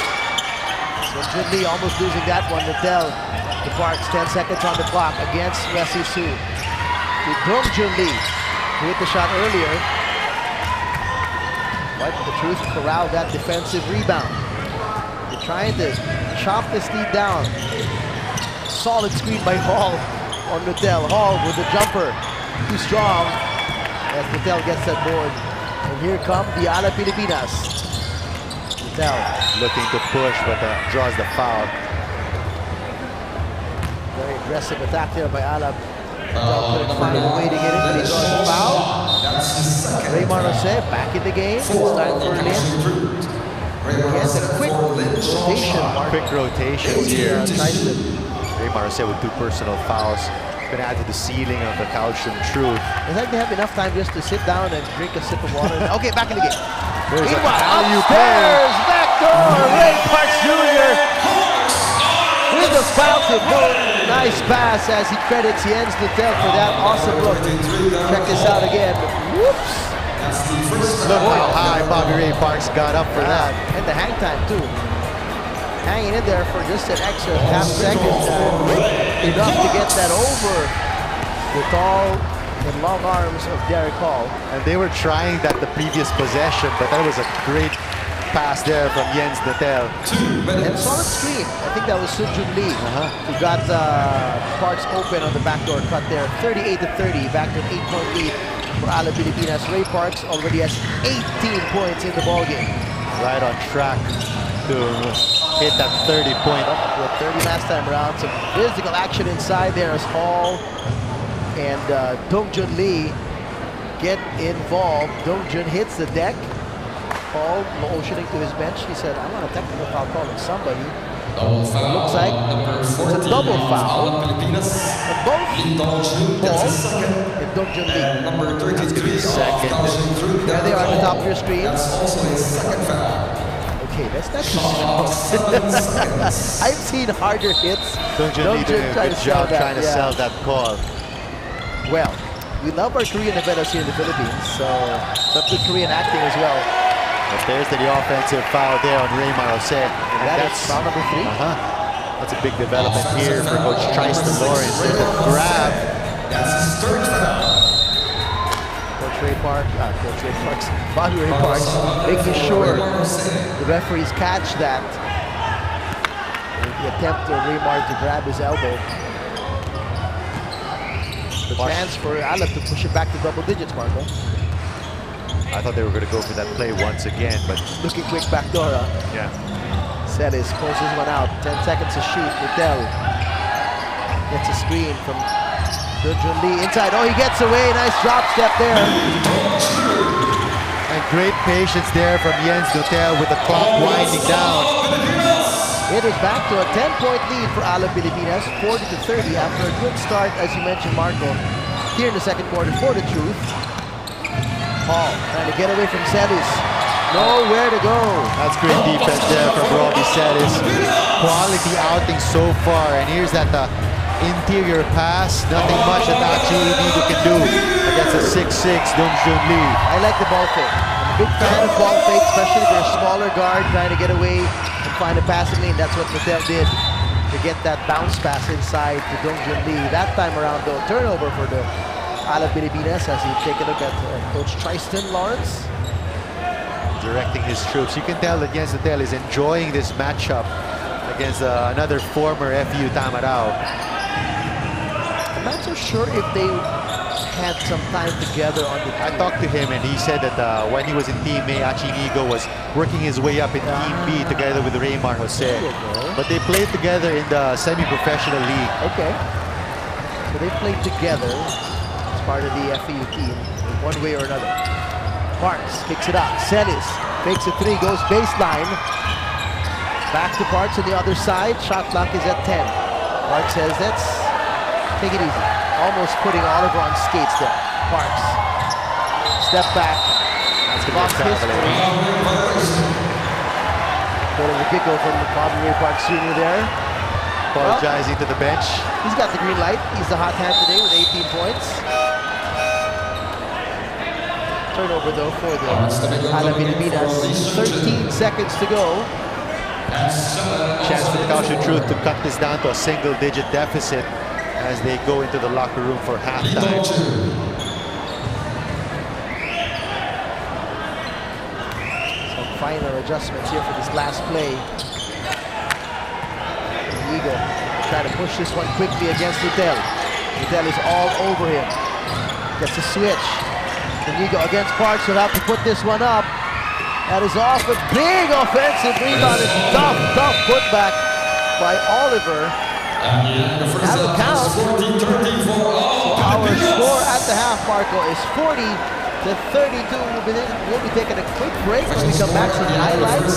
So Junli almost losing that one. Natel to Parks, 10 seconds on the clock against Wesley Su. To Dong Junli, who hit the shot earlier. But the truth corralled that defensive rebound. They're trying to chop this lead down. Solid screen by Hall on Natel. Hall with the jumper. Too strong as Natel gets that board. And here come the Alab Pilipinas. Looking to push, but draws the foul. Very aggressive attack there by Alab. Couldn't find a way to get it, but he draws the foul. Raymar Jose back in the game. It's time for Lin. Again, a quick rotation. Quick rotations here. Raymar Jose with 2 personal fouls. Gonna add to the ceiling of the Kaohsiung Truth. It's like they have enough time just to sit down and drink a sip of water. Okay, back in the game. There's a alley-oop backdoor, Ray Parks Jr. with the fountain. Nice pass as he credits Jens Natel for that awesome look. Check this out again. Whoops. Look how high Bobby Ray Parks got up for that. And the hang time too. Hanging in there for just an extra half second. Enough to get that over the tall and long arms of Derek Hall. And they were trying that the previous possession, but that was a great pass there from Jens Natel. And solid screen. I think that was Sun Jun Lee who got Parks open on the backdoor cut there. 38-30, back to an 8-point lead for Alab Pilipinas. Ray Parks already has 18 points in the ballgame. Right on track to hit that 30-point. With 30 last time around. Some physical action inside there as Hall and Dong Jun Lee get involved. Dong Jun hits the deck. Hall motioning to his bench. He said, I want a technical foul call on somebody. Looks like it's a double foul. But both Hall and Dong Jun Lee. Number 33, second. There they are on the top of your screens. Okay, that's not too I've seen harder hits. Dong Jun Lee doing a good job trying to sell that call. Well, we love our Korean novellas here in the Philippines, so some good Korean acting as well. But there's the offensive foul there on Raymar Jose. And that's foul number 3. That's a big development here for Coach Tristan Lawrence. There's a grab. Coach Ray Parks, Bobby Ray Parks, making sure the referees catch that. The attempt of Raymar to grab his elbow. The chance for Alab to push it back to double digits, Marco. I thought they were going to go for that play once again, but looking quick backdoor. Yeah. Celis closes one out. 10 seconds to shoot. Natel gets a screen from Dong Jun Lee inside. Oh, he gets away. Nice drop step there. And great patience there from Jens Natel with the clock winding down. It is back to a 10-point lead for Alab Pilipinas, 40-30 after a good start, as you mentioned, Marco, here in the second quarter for the Truth. Hall trying to get away from Celis. Nowhere to go. That's great defense there from Robbie Celis. Quality outing so far, and here's that interior pass. Nothing much that actually Inigo can do against a 6'6" Dong Jun Lee. I like the ball fake. I'm a big fan of ball fake, especially for a smaller guard trying to get away and find a passing lane. That's what Natel did to get that bounce pass inside to Dong Jun Lee. That time around, though, turnover for the Alab Pilipinas as he take a look at Coach Tristan Lawrence. Directing his troops. You can tell that Jens Natel is enjoying this matchup against another former FU Tamarao. I'm not so sure if they had some time together on the team. I talked to him and he said that when he was in Team A, Inigo was working his way up in Team B together with Raymar Jose. But they played together in the semi-professional league. Okay. So they played together as part of the FU team in one way or another. Parks kicks it out. Celis fakes a 3, goes baseline. Back to Parks on the other side. Shot clock is at 10. Parks says, let's take it easy. Almost putting Oliver on skates there. Parks. Step back. That's going to be a traveling. Bit of a giggle from Bobby Ray Parks Jr. there. Apologizing to the bench. He's got the green light. He's the hot hand today with 18 points. Turnover though for the Alab Pilipinas. 13 seconds to go. Chance for the Kaohsiung Truth to cut this down to a single-digit deficit as they go into the locker room for halftime. Some final adjustments here for this last play. Eagle trying to push this one quickly against Liddell. Liddell is all over him. Gets a switch. Inigo against Parks will have to put this one up. That is off a big offensive rebound. It's tough putback by Oliver. That'll count. So our score at the half, Marco, is 40-32. We'll be taking a quick break when we come back. Some highlights,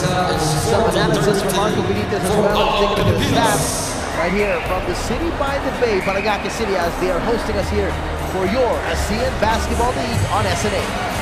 some analysis from Marco Benitez as well. And taking a look at the stats right here from the city by the bay, Paranaque City, as they are hosting us here for your ASEAN Basketball League on SNA.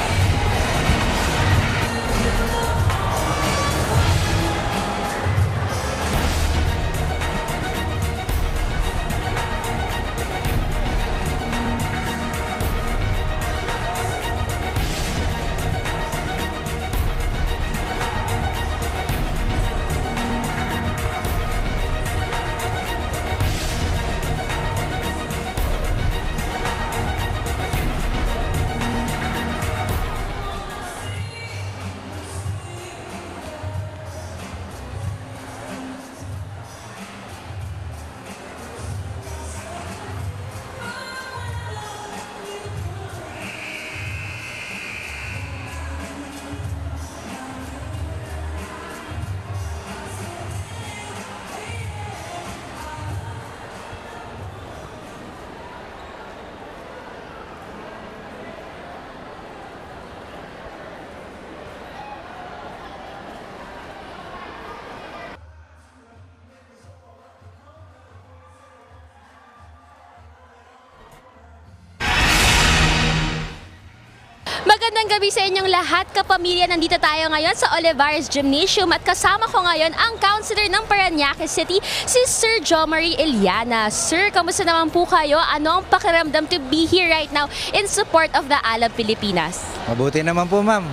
Magandang gabi sa inyong lahat, kapamilya. Nandito tayo ngayon sa Olivares Gymnasium at kasama ko ngayon ang Councilor ng Paranaque City, si Sir Jomari Eliana. Sir, kamusta naman po kayo? Ano ang pakiramdam to be here right now in support of the Alab Pilipinas? Mabuti naman po, ma'am.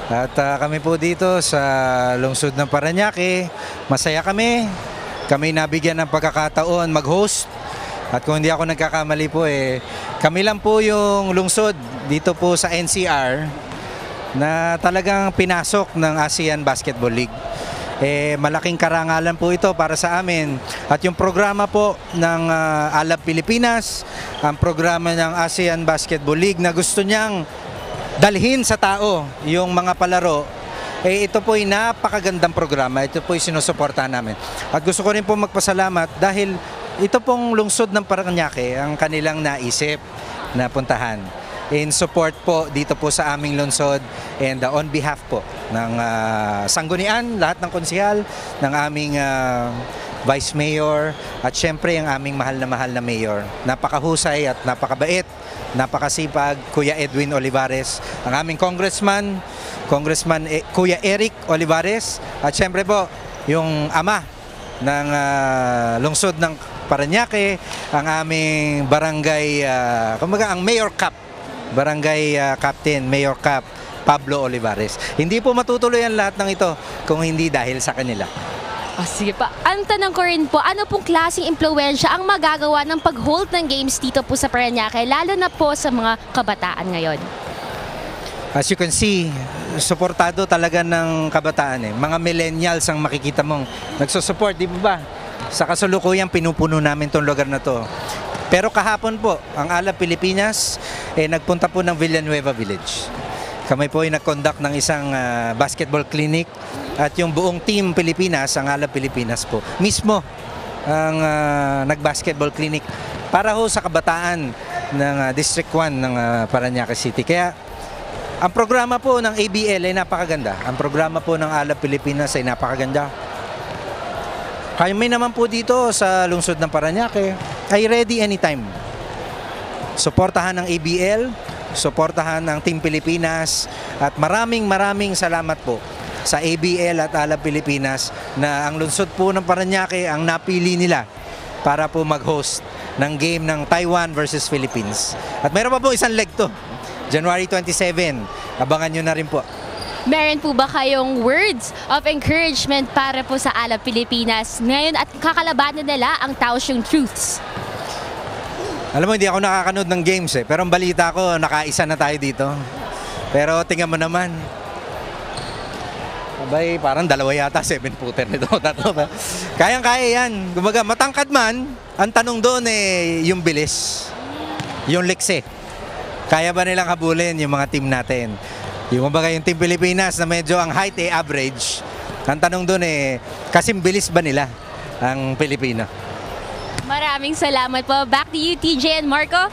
At kami po dito sa lungsod ng Paranaque, masaya kami. Kami nabigyan ng pagkakataon mag-host. At kung hindi ako nagkakamali po, kami lang po yung lungsod dito po sa NCR na talagang pinasok ng ASEAN Basketball League. Malaking karangalan po ito para sa amin. At yung programa po ng Alab Pilipinas, ang programa ng ASEAN Basketball League na gusto niyang dalhin sa tao yung mga palaro, ito po ay napakagandang programa. Ito po ay sinusuportahan namin. At gusto ko rin po magpasalamat dahil ito pong lungsod ng Paranaque ang kanilang naisip na puntahan in support po dito po sa aming lungsod and on behalf po ng sanggunian, lahat ng konsehal, ng aming Vice Mayor at syempre ang aming mahal na Mayor. Napakahusay at napakabait, napakasipag, Kuya Edwin Olivares, ang aming Congressman Kuya Eric Olivares at syempre po yung ama ng lungsod ng Paranaque, ang aming barangay, kumbaga ang Mayor Cup, Barangay Captain, Mayor Cup, Pablo Olivares. Hindi po matutuloy ang lahat ng ito kung hindi dahil sa kanila. Sige pa. Ang tanong ko rin po, ano pong klaseng impluwensya ang magagawa ng pag-hold ng games dito po sa Paranaque, lalo na po sa mga kabataan ngayon? As you can see, suportado talaga ng kabataan. Mga millennials ang makikita mong nagsusupport, di ba? Sa kasalukuyan, pinupuno namin itong lugar na to. Pero kahapon po, ang Alab Pilipinas nagpunta po ng Villanueva Village. Kami po ay nag-conduct ng isang basketball clinic at yung buong team Pilipinas, ang Alab Pilipinas po, mismo ang nag-basketball clinic para ho sa kabataan ng District 1 ng Paranaque City. Kaya ang programa po ng ABL ay napakaganda. Ang programa po ng Alab Pilipinas ay napakaganda. Kami naman po dito sa lungsod ng Parañaque ay ready anytime. Suportahan ng ABL, suportahan ng Team Pilipinas at maraming salamat po sa ABL at Alab Pilipinas na ang lungsod po ng Parañaque ang napili nila para po mag-host ng game ng Taiwan versus Philippines. At meron pa po isang leg to, January 27. Abangan nyo na rin po. Meron po ba kayong words of encouragement para po sa Alab Pilipinas ngayon at kakalabanan nila ang Kaohsiung Truths? Alam mo, hindi ako nakakanood ng games pero ang balita ko, nakaisa na tayo dito. Pero tingnan mo naman, abay, parang dalawa yata, 7-footer nito. Kayang-kaya yan. Kumbaga, matangkad man, ang tanong doon yung bilis, yung likse. Kaya ba nilang habulin yung mga team natin? Yung kumbaga yung Team Pilipinas na medyo ang height average. Ang tanong doon kasing bilis ba nila ang Pilipino? Maraming salamat po. Back to you, TJ and Marco.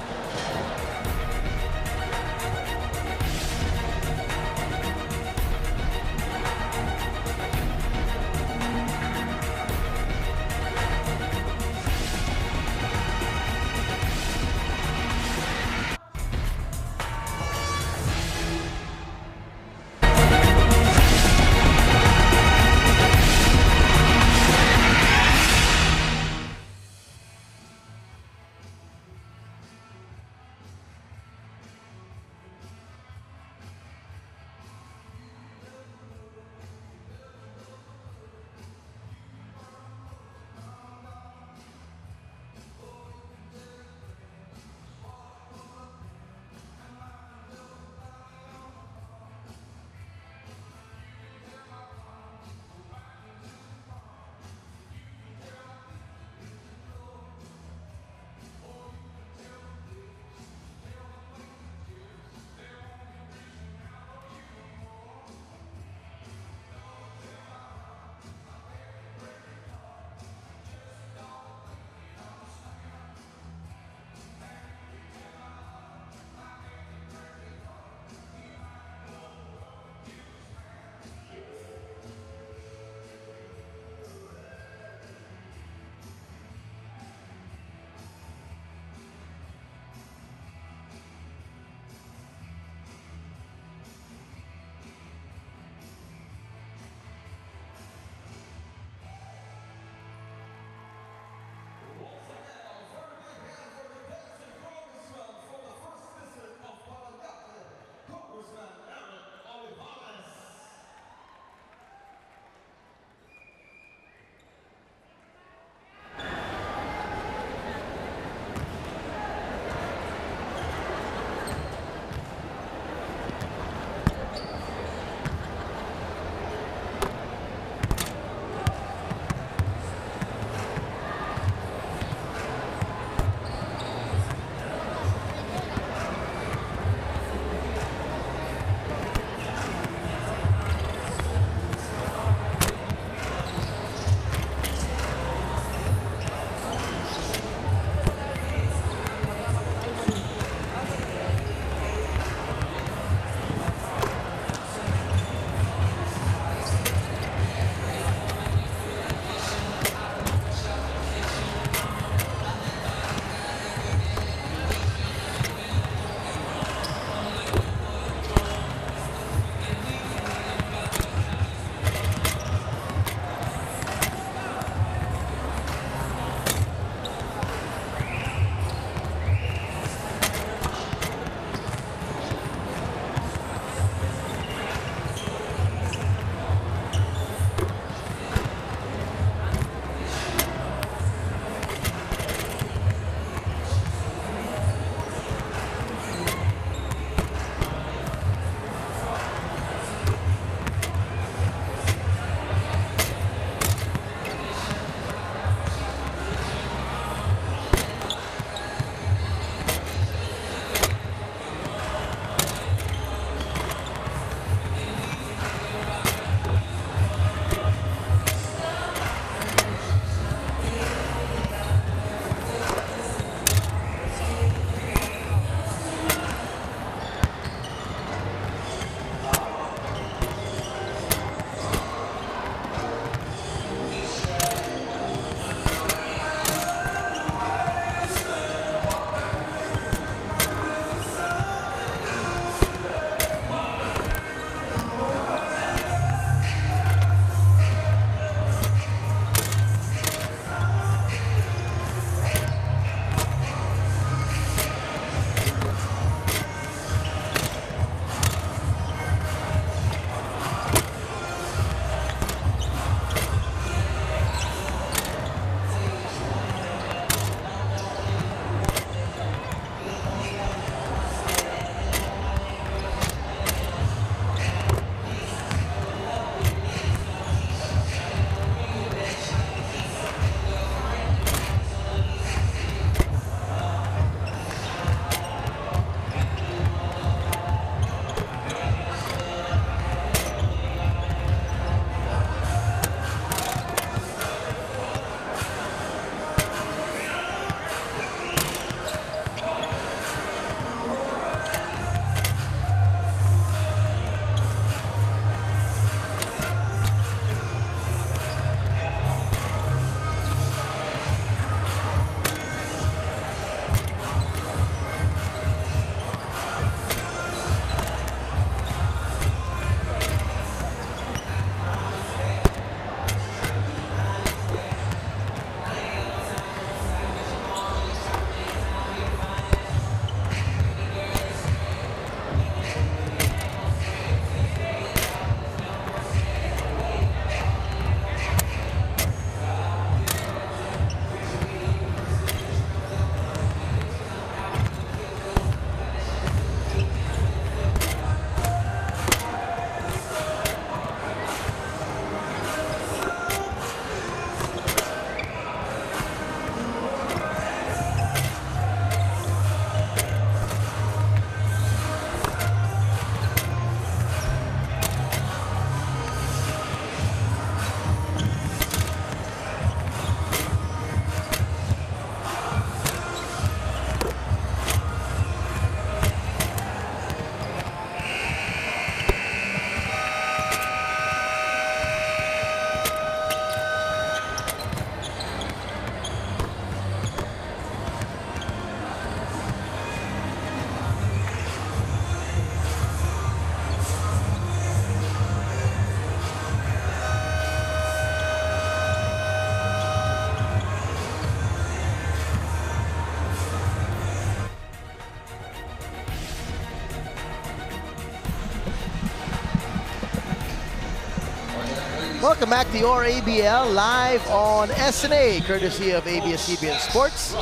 Welcome back to your ABL live on SNA, courtesy of ABS-CBN Sports.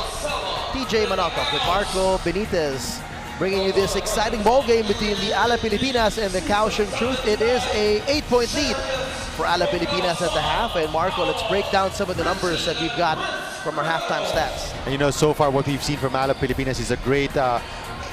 DJ Manotok with Marco Benitez bringing you this exciting ball game between the Alab Pilipinas and the Kaohsiung Truth. It is a 8-point lead for Alab Pilipinas at the half. And Marco, let's break down some of the numbers that we've got from our halftime stats. And you know, so far what we've seen from Alab Pilipinas is a great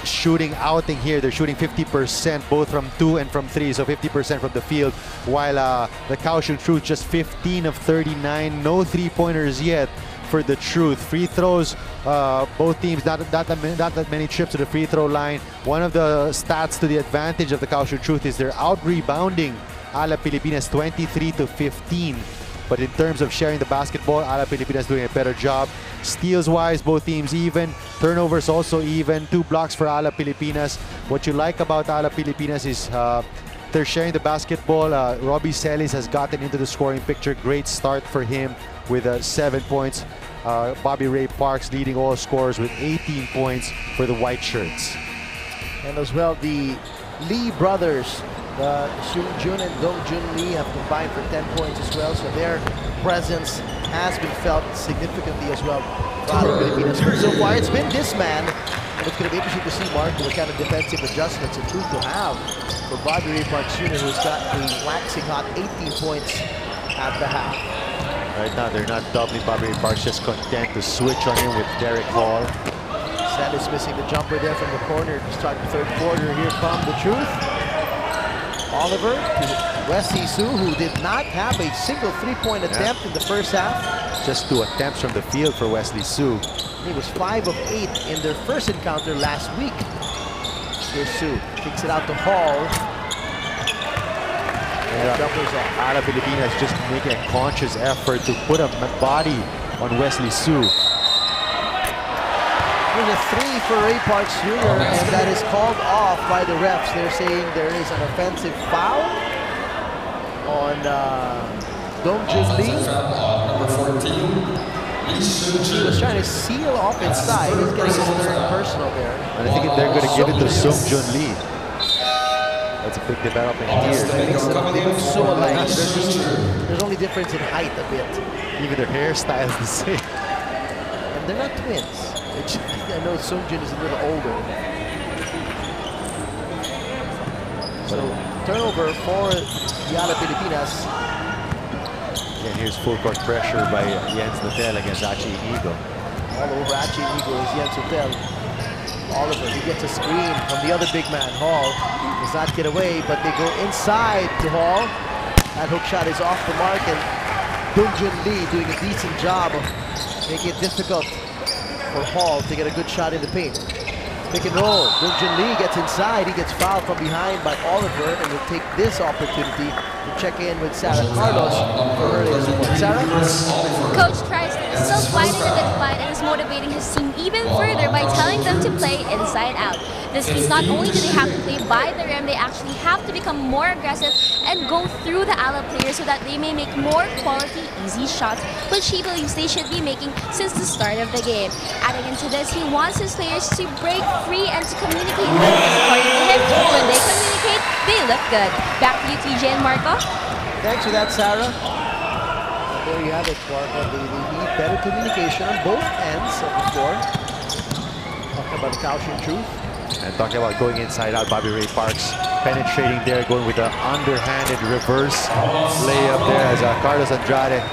shooting outing here. They're shooting 50% both from 2 and from 3, so 50% from the field, while the Kaohsiung Truth just 15 of 39, no three-pointers yet for the Truth. Free throws, both teams not that many trips to the free throw line. One of the stats to the advantage of the Kaohsiung Truth is they're out-rebounding Alab Pilipinas 23 to 15. But in terms of sharing the basketball, Alab Pilipinas doing a better job. Steals-wise, both teams even. Turnovers also even. 2 blocks for Alab Pilipinas. What you like about Alab Pilipinas is they're sharing the basketball. Robbie Celis has gotten into the scoring picture. Great start for him with 7 points. Bobby Ray Parks leading all scorers with 18 points for the white shirts. And as well, the Lee brothers, Seung Jun and Dong Jun Lee, have combined for 10 points as well. So their presence has been felt significantly as well for Alab Pilipinas. So far, it's been this man. And it's going to be interesting to see, Mark, what kind of defensive adjustments and Truth will have for Bobby Ray Parks Jr., who's got a waxing hot 18 points at the half. Right now, they're not doubling Bobby Ray Parks, just content to switch on him with Derek Hall. Celis missing the jumper there from the corner to start the third quarter. Here come the Truth. Oliver to Wesley Su, who did not have a single three-point attempt in the first half. Just 2 attempts from the field for Wesley Su. He was 5 of 8 in their first encounter last week. Here's Su, kicks it out to Hall. Jumpers off. Alab Pilipinas just making a conscious effort to put a body on Wesley Su. There's a 3 for Ray Parks Jr. and that is called off by the refs. They're saying there is an offensive foul on Dong Jun Lee. Number 14. He was trying to seal off inside. He's getting his third personal there. And I think they're going to give it to Seung Jun Lee. That's a big development here. They look so alike. There's only difference in height a bit. Even their hairstyle is the same. And they're not twins. I know Seung Jun is a little older. So turnover for the Alab Pilipinas. And here's full court pressure by Jens Notel against Achi Inigo. All over Achi Inigo is Jens Notel. Oliver, he gets a screen from the other big man, Hall. Does not get away, but they go inside to Hall. That hook shot is off the mark, and Dong Jun Lee doing a decent job of making it difficult for Hall to get a good shot in the paint. Pick and roll. Dong Jun Lee gets inside. He gets fouled from behind by Oliver, and will take this opportunity to check in with Sarah Carlos for earlier support. Sarah? Coach tries to still fight in a good fight and is motivating his team even further by telling them to play inside out. This means not only do they have to play by the rim, they actually have to become more aggressive and go through the Alab players so that they may make more quality, easy shots, which he believes they should be making since the start of the game. Adding into this, he wants his players to break free and to communicate with us. According to him, when they communicate, they look good. Back to you, TJ and Marco. Thanks for that, Sarah. There you have it, Marco. They need better communication on both ends of the floor. Talking about the Kaohsiung Truth. And talking about going inside out, Bobby Ray Parks penetrating there, going with an underhanded reverse layup there as Carlos Andrade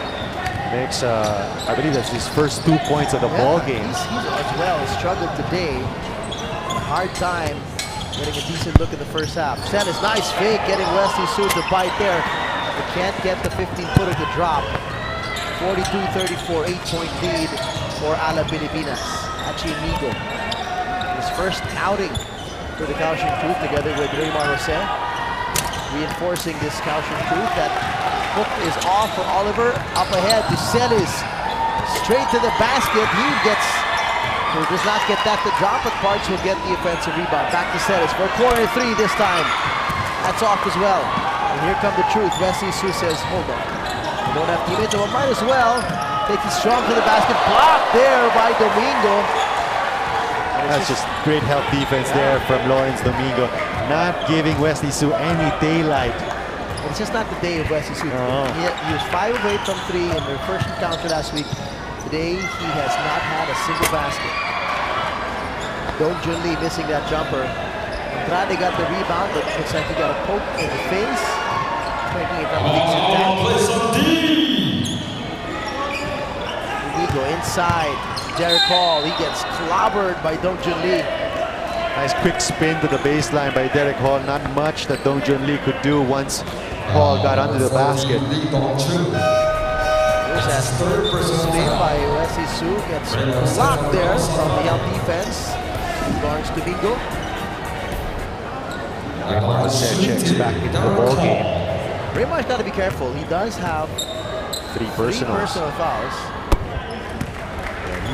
makes, I believe that's his first 2 points of the ball game. He's as well struggled today. Hard time getting a decent look in the first half. Celis, nice fake, getting Wesley Su to bite there. They can't get the 15-footer to drop. 42-34, 8-point lead for Alab Pilipinas. Achi Inigo. His first outing for the Kaohsiung Truth together with Raymar Jose. Reinforcing this Kaohsiung Truth. That hook is off for Oliver. Up ahead to Celis. Straight to the basket. He does not get that to drop, but Parks will get the offensive rebound. Back to Celis for a corner 3 this time. That's off as well. And here come the Truth. Wesley Su says, hold on. We don't have teammates, so we might as well take it strong to the basket. Blocked there by Domingo. That's just great help defense there from Lawrence Domingo. Not giving Wesley Su any daylight It's just not the day of Wesley Su. He was 5 of 8 from 3 in their first encounter last week. Today, he has not had a single basket. Dong Jun Lee missing that jumper. Andrade got the rebound, but looks like he got a poke in the face, making it from we go inside. Derek Hall, he gets clobbered by Dong Jun Lee. Nice quick spin to the baseline by Derek Hall. Not much that Dong Jun Lee could do once Hall got under the basket. Here's that third spin by Wesley Su. Gets blocked there from the help defense. Lawrence Domingo. Raymar Jose checks back into the ball game. Raymar's got to be careful. He does have 3 personal fouls.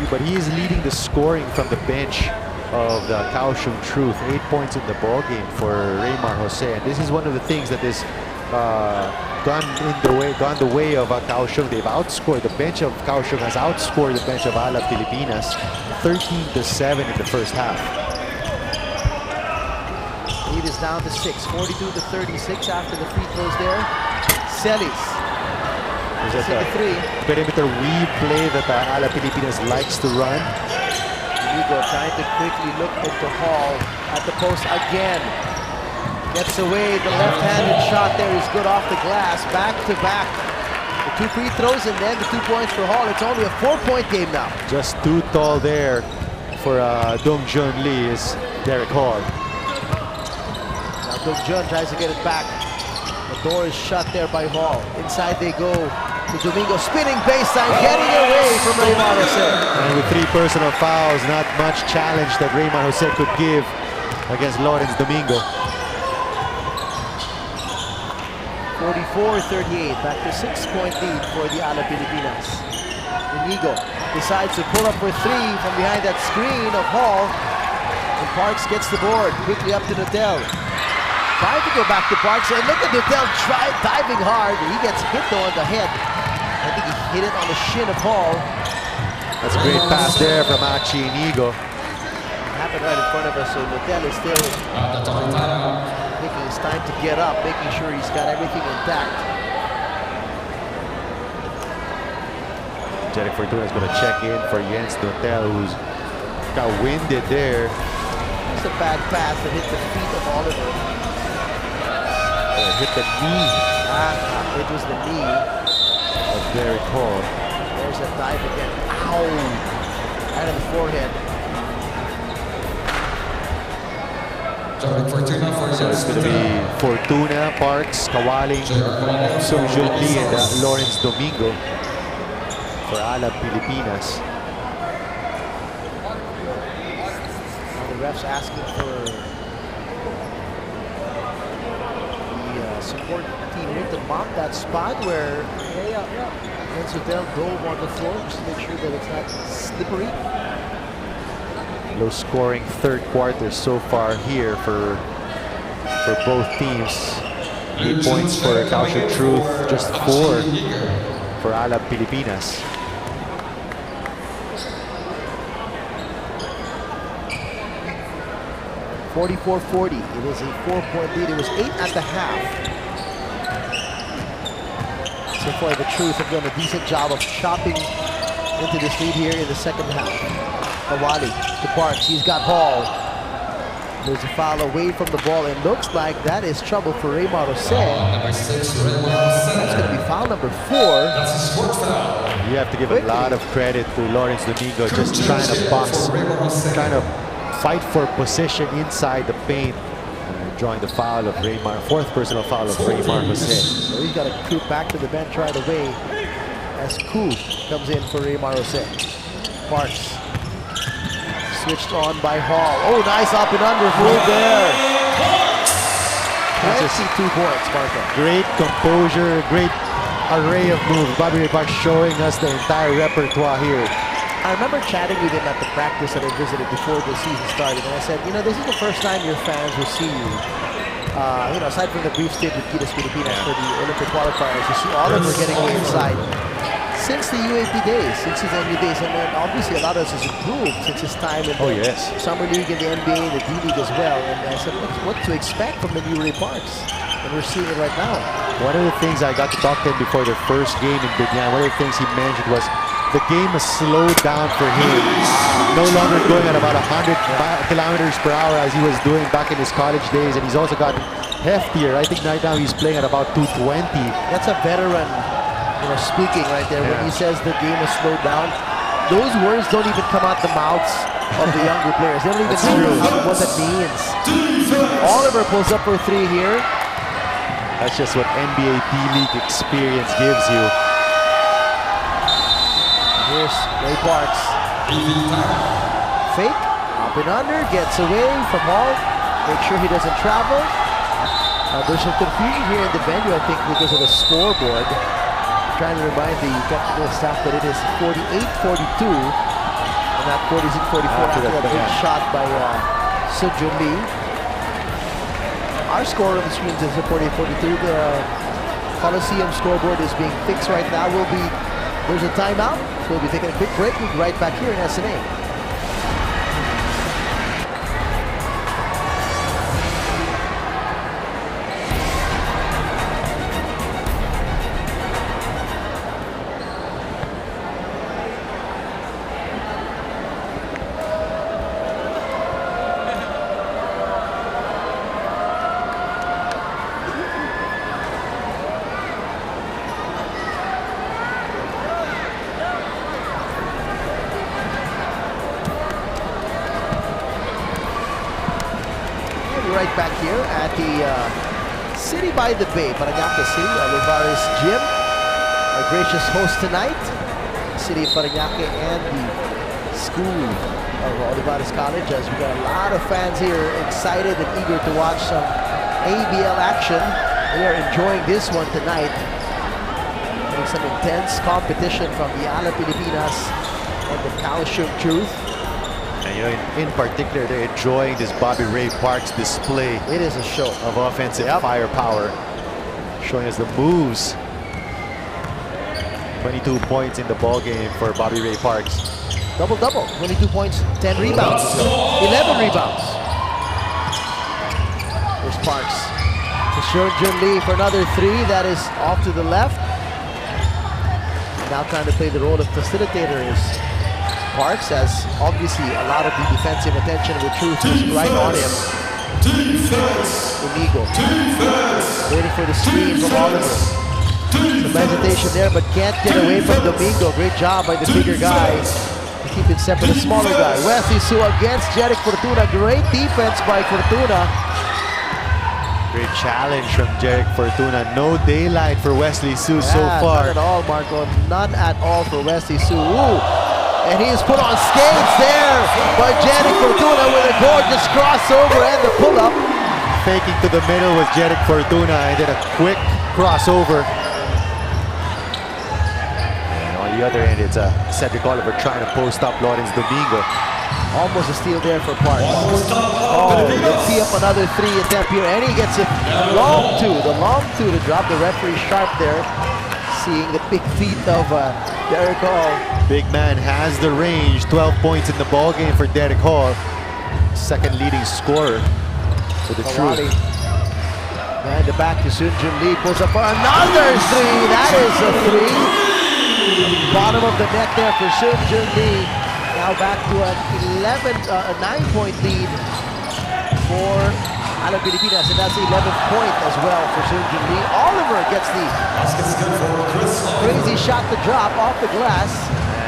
But he is leading the scoring from the bench of the Kaohsiung Truth. 8 points in the ball game for Raymar Jose, and this is one of the things that is gone the way of Kaohsiung. They've outscored, the bench of Kaohsiung has outscored the bench of Alab Pilipinas 13-7 in the first half. Lead is down to 6, 42-36 after the free throws there. Celis. There's a perimeter weave play that Alab Pilipinas likes to run. Hugo trying to quickly look into Hall at the post again. Gets away, the left-handed shot there is good off the glass, back to back. The 2 free throws and then the 2 points for Hall. It's only a 4-point game now. Just too tall there for Dong Jun Lee is Derek Hall. Now Dong Jun tries to get it back. The door is shut there by Hall. Inside they go. To Domingo, spinning baseline, getting away from Raymar Jose. And with 3 personal fouls, not much challenge that Raymar Jose could give against Lawrence Domingo. 44-38, back to 6-point lead for the Alab Pilipinas. Inigo decides to pull up for 3 from behind that screen of Hall. And Parks gets the board, quickly up to Notel. Trying to go back to Parks, and look at Notel diving hard. He gets hit though on the head. I think he hit it on the shin of Hall. That's a great pass there from Achi Inigo. It happened right in front of us, so Notel is still taking his time to get up, making sure he's got everything intact. Jeric Fortuna is going to check in for Jens Notel, who's got winded there. It's a bad pass that hit the feet of Oliver. Hit the knee. It was the knee of Derek Hall. There's a dive again. Ow! Right on the forehead. So it's going to be Fortuna, Parks, Kawaling, Sung Jun Lee, and Lawrence Domingo for Alab Pilipinas. Now the refs asking for support team to mop that spot where Jens Notel dove on the floor just to make sure that it's not slippery. Low scoring third quarter so far here for both teams. 8 points for Kaohsiung Truth, just 4 for Alab Pilipinas. .40. It is a 4-point lead. It was 8 at the half. So far, the Truth have done a decent job of chopping into this lead here in the second half. Awali to Parks. He's got Hall. There's a foul away from the ball, and looks like that is trouble for Raymar Jose. That's going to be foul number 4. You have to give a lot of credit to Lawrence Domingo, just trying to box, trying to fight for position inside the paint. Drawing the foul of Raymar, 4th personal foul of Raymar Jose. So he's got to creep back to the bench right away as Koo comes in for Raymar Jose. Parks. Switched on by Hall. Oh, nice up and under move there. 22 points, Marco. Great composure, great array of moves. Bobby Ray Parks showing us the entire repertoire here. I remember chatting with him at the practice that I visited before the season started, and I said, you know, this is the first time your fans will see you. You know, aside from the brief stint with Gilas Pilipinas for the Olympic qualifiers, you see Oliver getting away inside. Since the UAP days, since his NBA days, and then obviously a lot of us has improved since his time in the Summer League and the NBA, the D League as well. And I said, what to expect from the new Ray Parks? And we're seeing it right now. One of the things I got to talk to him before their first game in Binyan, one of the things he mentioned was the game has slowed down for him. No longer going at about 100 kilometers per hour as he was doing back in his college days, and he's also gotten heftier. I think right now he's playing at about 220. That's a veteran, speaking right there. When he says the game has slowed down, those words don't even come out the mouths of the younger players. They don't even know what that means. Oliver pulls up for 3 here. That's just what NBA D-League experience gives you. Here's Ray Parks. Fake, up and under, gets away from Hall. Make sure he doesn't travel. There's some confusion here in the venue, I think, because of the scoreboard. I'm trying to remind the technical staff that it is 48-42 and not 46-44 after that big shot by Sun Jun Lee. Our score on the screens is 48-42. The Kaohsiung scoreboard is being fixed right now. There's a timeout. So we'll be taking a quick break. We'll be right back here in SNA. Right back here at the City by the Bay, Parañaque City, Olivares Gym. Our gracious host tonight, City of Parañaque and the School of Olivares College, as we got a lot of fans here excited and eager to watch some ABL action. They are enjoying this one tonight. Getting some intense competition from the Alab Pilipinas and the Kaohsiung Truth. And in particular, they're enjoying this Bobby Ray Parks display. It is a show of offensive firepower, showing us the moves. 22 points in the ball game for Bobby Ray Parks. Double-double, 22 points, 10 rebounds, 11 rebounds. There's Parks. To Sun Jun Lee for another 3. That is off to the left. Now trying to play the role of facilitator is Parks, has obviously a lot of the defensive attention with Truth is right on him. Amigo. Waiting for the screen from Oliver. Some hesitation there, but can't get away from Domingo. Great job by the bigger guy to keep it separate, the smaller guy. Wesley Su against Jeric Fortuna. Great defense by Fortuna. Great challenge from Jeric Fortuna. No daylight for Wesley Su so far. None at all, Marco. None at all for Wesley Su. Ooh. And he is put on skates there by Jeric Fortuna with a gorgeous crossover and the pull-up. Faking to the middle was Jeric Fortuna and then a quick crossover. And on the other end, it's Cedric Oliver trying to post up Lawrence Domingo. Almost a steal there for Parks. Oh, he'll tee up another 3 attempt here, and he gets it long 2. The long 2 to drop the referee sharp there. Seeing the big feet of Derek Hall. Big man has the range. 12 points in the ball game for Derek Hall. Second leading scorer for the Truth. And the back to Sun Jun Lee. Pulls up for another 3. That is a 3. Bottom of the net there for Sun Jun Lee. Now back to a 9-point lead for Alab Pilipinas, and that's the 11th point as well for Sun Jun Lee. Oliver gets the crazy shot to drop off the glass.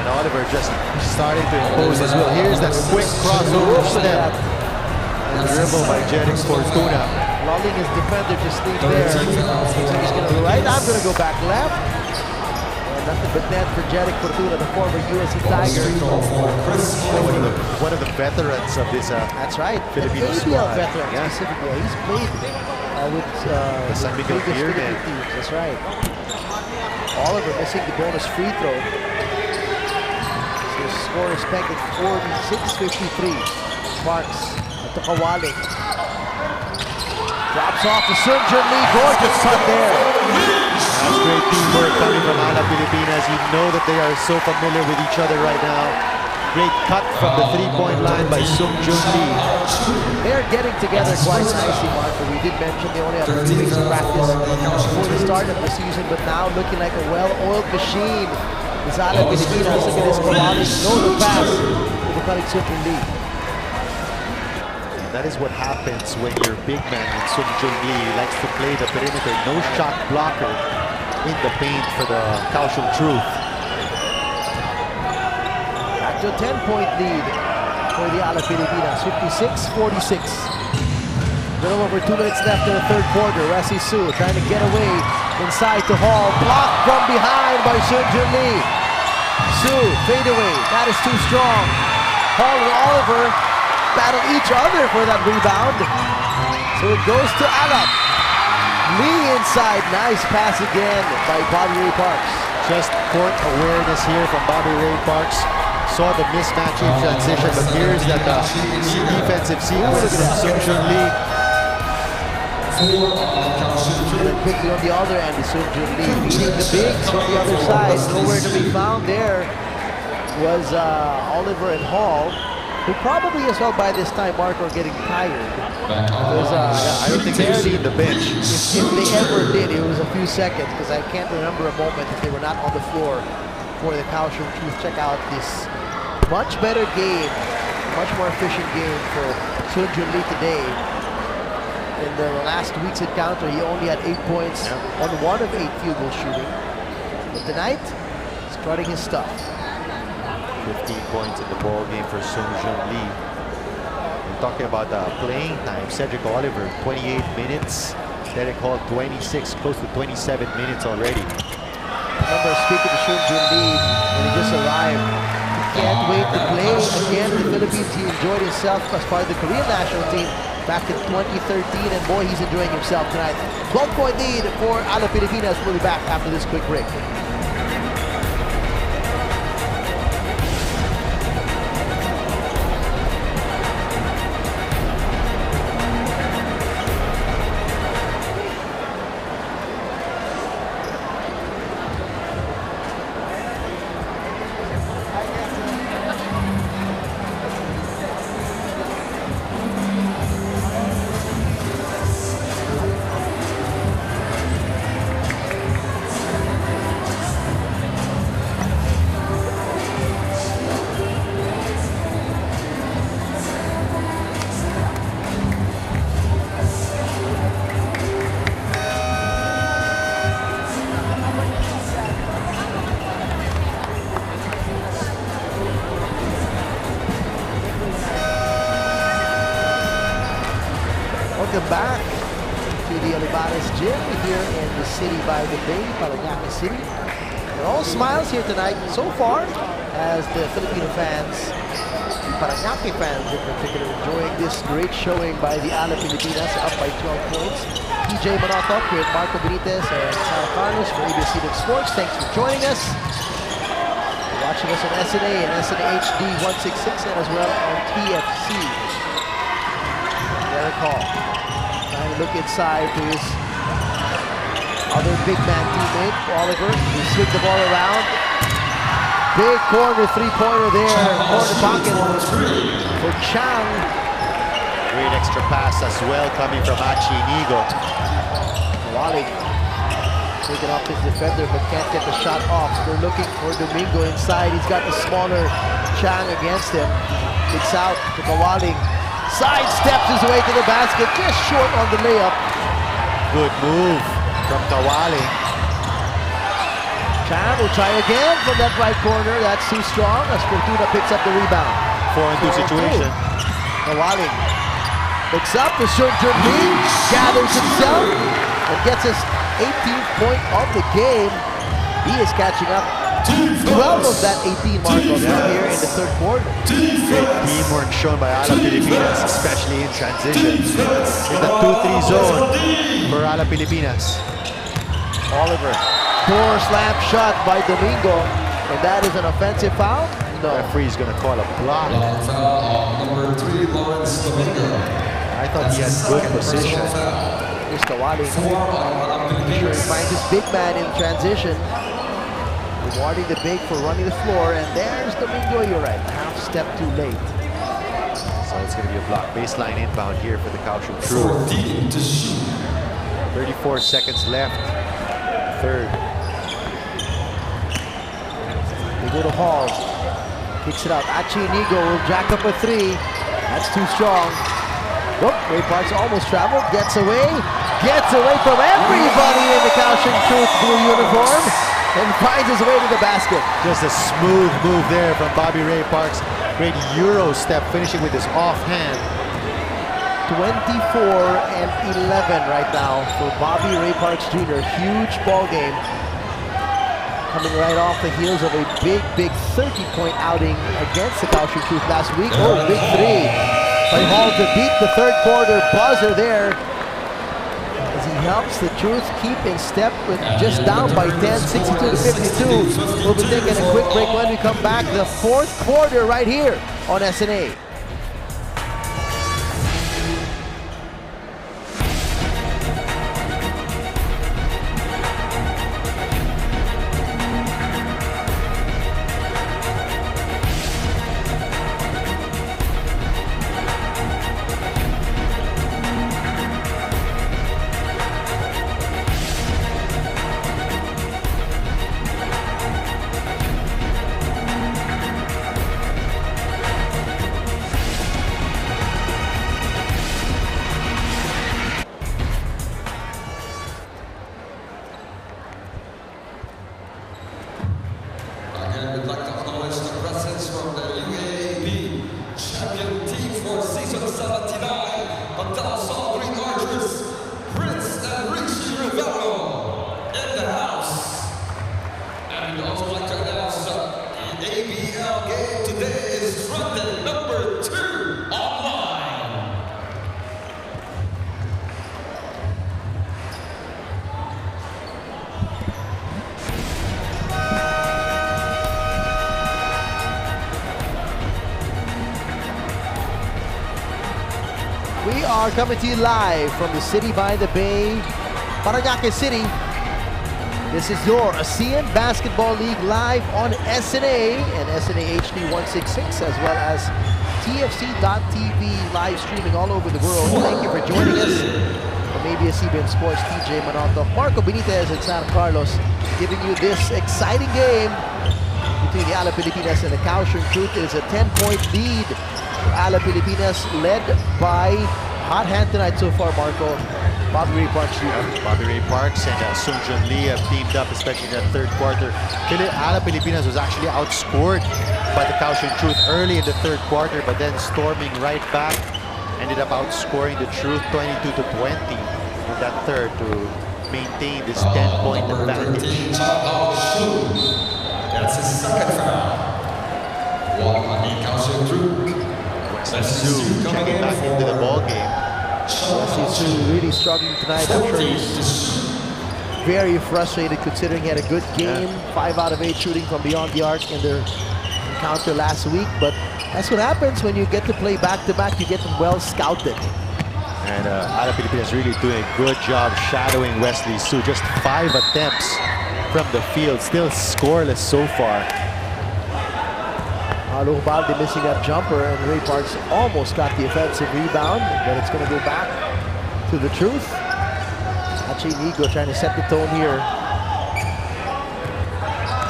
And Oliver just starting to impose as well. Here's that quick crossover step. And dribble by Jeric Fortuna. Lulling his defender to sleep there. So he's going to go right. I'm going to go back left. And nothing but net for Jeric Fortuna, the former USC Tiger. One of the veterans of this that's right. Filipino ABL squad. veteran specifically. He's played with the San Miguel Philippine teams. That's right. Oliver missing the bonus free throw. So the score is pegged at 46-53. Parks at the Kawaling. Drops off to Sun Jun Lee. Gorgeous cut there. That's great teamwork coming from Alab Pilipinas. You know that they are so familiar with each other right now. Great cut from the three-point line by Sung Jun Lee. They're getting together quite nicely, Marco. We did mention they only have 3 weeks of practice before the start of the season, but now looking like a well-oiled machine. This Alab Pilipinas, look at this Kaohsiung, no pass to the Kaohsiung Lee. That is what happens when your big man in Sung Jun Lee likes to play the perimeter. No shot blocker in the paint for the Kaohsiung Truth. Back to a 10-point lead for the Alab Pilipinas, 56-46. Little over 2 minutes left in the third quarter. Resi Su trying to get away inside to Hall. Blocked from behind by Sung Jun Lee. Su, fade away. That is too strong. Hall and Oliver battle each other for that rebound. So it goes to Alab. Lee inside. Nice pass again by Bobby Ray Parks. Just court awareness here from Bobby Ray Parks. Saw the mismatch in transition, but here's that defensive sequence from Sung Jun Lee. And then quickly on the other end is Sung Jun Lee beating the bigs from the other side. Nowhere to be found there was Oliver and Hall, who probably as well by this time, Mark, are getting tired. I don't think they've seen the bench. If they ever did, it was a few seconds, because I can't remember a moment if they were not on the floor for the Kaohsiung Truth. Check out this much better game, much more efficient game for Sung Jun Lee today. In the last week's encounter, he only had 8 points on 1 of 8 field goal shooting. But tonight, starting his stuff. 15 points in the ball game for Sung Jun Lee. We're talking about playing time. Cedric Oliver, 28 minutes. Derek Hall, 26, close to 27 minutes already. I remember speaking to Sung Jun Lee when he just arrived. He can't wait to play again in the Philippines. He enjoyed himself as part of the Korean national team back in 2013, and boy, he's enjoying himself tonight. 12-point lead for Alab Pilipinas. We'll be back after this quick break. Welcome back to the Olivares Gym here in the city by the bay, Parañaque City. They're all smiles here tonight so far as the Filipino fans, the Parañaque fans in particular, enjoying this great showing by the Alab Pilipinas, up by 12 points. PJ Manotok with Marco Benitez and Sara Carlos for ABS-CBN Sports. Thanks for joining us. You're watching us on SNA and SNA HD 166 and as well on TFC. Derek Hall trying to look inside to his other big man teammate, Oliver. He swings the ball around. Big corner three-pointer there, corner pocket for Chang. Great extra pass as well coming from Achi Inigo. Walling taking off his defender but can't get the shot off. They're looking for Domingo inside. He's got the smaller Chang against him. Kicks out to Kawaling. Sidesteps his way to the basket, just short on the layup. Good move from Kawaling. Chan will try again from that right corner. That's too strong as Fortuna picks up the rebound. 4-on-2 situation. Kawaling picks up the Sung Jun Lee, gathers himself, and gets his 18th point of the game. He is catching up. 12 of that 18 mark of here in the third quarter. Great teamwork shown by Alab Pilipinas, especially in transition. In the 2-3 zone for Alab Pilipinas. Oliver, door slam shot by Domingo, and that is an offensive foul? No. The referee is going to call a block. Number 3, Lawrence Domingo. I thought he had good position. Here's Kawaling. Sure, he finds his big man in transition. rewarding the big for running the floor, and there's Domingo, you're right, half step too late. So it's going to be a block baseline inbound here for the Kaohsiung crew. 34 seconds left. Third. They go to Hall. Kicks it out. Inigo will jack up a three. That's too strong. Nope, Ray Parks almost traveled. Gets away. Gets away from everybody in the Kaohsiung Truth blue uniform. And finds his way to the basket. Just a smooth move there from Bobby Ray Parks. Great Euro step, finishing with his offhand. 24-11 right now for Bobby Ray Parks Jr. Huge ball game. Coming right off the heels of a big 30-point outing against the Kaohsiung Truth last week. Oh, big three by Hall to beat the third quarter buzzer there. As he helps the Truth keep in step with just down by 10, 62-52. We'll be taking a quick break. When we come back, the fourth quarter right here on SNA. We'd like to acknowledge the presence from the UAAP champion team for season 79, the Kaohsiung Green Archers, Prince and Richie Rivero in the house. And we'd also like to announce that the ABL game today is Sunday number 2 online. We are coming to you live from the city by the bay, Parañaque City. This is your ASEAN Basketball League live on SNA and SNA HD 166, as well as TFC.TV live streaming all over the world. Thank you for joining us. From ABS-CBN Sports, TJ Manotoc, Marco Benitez in San Carlos, giving you this exciting game between the Alab Pilipinas and the Kaohsiung Truth. It is a 10-point lead. Alab Pilipinas led by hot hand tonight so far, Marco. Bobby Ray Parks Jr. Bobby Ray Parks and Sung Jun Lee have teamed up, especially in that third quarter. Alab Pilipinas was actually outscored by the Kaohsiung Truth early in the third quarter, but then storming right back, ended up outscoring the Truth 22-20 in that third to maintain this 10-point advantage. That's his second foul. One on the Kaohsiung Truth. Su checking back into the ball game. Su really struggling tonight. I'm sure he's very frustrated considering he had a good game. 5 out of 8 shooting from beyond the arc in their encounter last week. But that's what happens when you get to play back-to-back. You get them well scouted. And Alab Pilipinas really doing a good job shadowing Wesley Su. Just 5 attempts from the field. Still scoreless so far. Balde missing that jumper, and Ray Parks almost got the offensive rebound, but it's going to go back to the Truth. Inigo trying to set the tone here.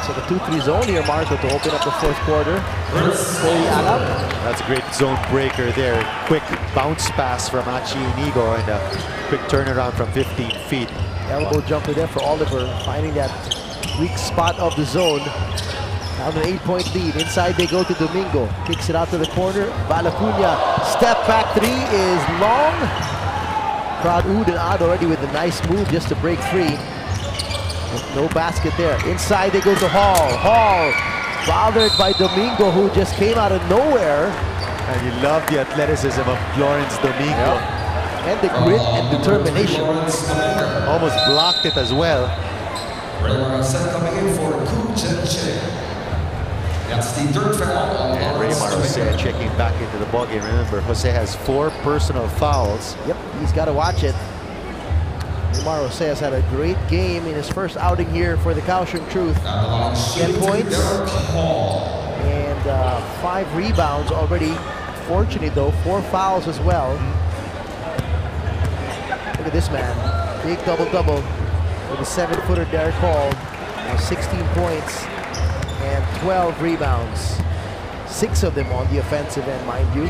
So the 2-3 zone here, Marco, to open up the fourth quarter for the Alab. That's a great zone breaker there. Quick bounce pass from Inigo and a quick turnaround from 15 feet. Elbow jumper there for Oliver, finding that weak spot of the zone. Now an 8-point lead. Inside they go to Domingo. Kicks it out to the corner. Balacuna. Step back three is long. Crowd oohed and out already with a nice move just to break free. But no basket there. Inside they go to Hall. Hall bothered by Domingo, who just came out of nowhere. And you love the athleticism of Lawrence Domingo. Yep. And the grit and determination. Almost blocked it as well. Coming in for that's the third foul. And Raymar Jose checking back into the ballgame. Remember, Jose has 4 personal fouls. Yep, he's got to watch it. Raymar Jose has had a great game in his first outing here for the Kaohsiung Truth. 10 points and 5 rebounds already. Fortunately though, 4 fouls as well. Look at this man, big double-double with a 7-footer Derek Hall. Now 16 points and 12 rebounds. 6 of them on the offensive end, mind you.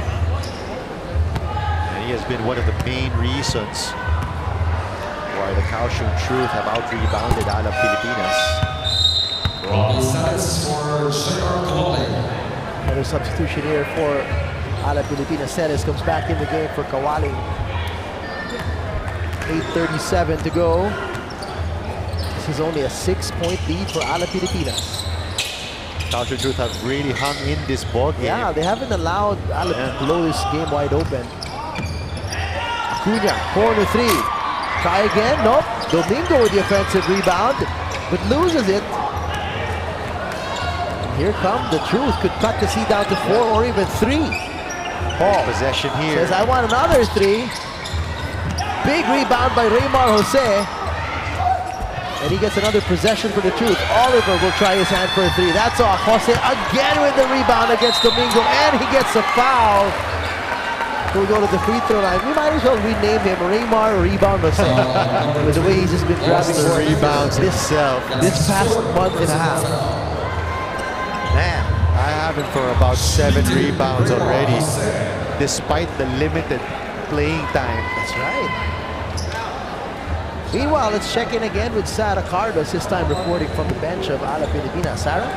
And he has been one of the main reasons why the Kaohsiung Truth have out-rebounded Alab Pilipinas. Another substitution here for Alab Pilipinas. Ceres comes back in the game for Kawaling. 8:37 to go. This is only a 6-point lead for Alab Pilipinas. Kaohsiung Truth have really hung in this ball game. Yeah, they haven't allowed Alab to blow this game wide open. Cunha, corner 3. Try again, nope. Domingo with the offensive rebound, but loses it. And here come the Truth, could cut the seed down to 4 or even 3. Paul Possession here. says, I want another 3. Big rebound by Raymar Jose. And he gets another possession for the Truth. Oliver will try his hand for a 3. That's off. Jose again with the rebound against Domingo, and he gets a foul. We'll go to the free throw line. We might as well rename him Raymar Rebound Jose. With the way he's just been grabbing the rebounds himself. This past month and a half. Man, I have him for about 7 rebounds already, despite the limited playing time. That's right. Meanwhile, let's check in again with Sarah Cardos, this time reporting from the bench of Alab Pilipinas. Sarah?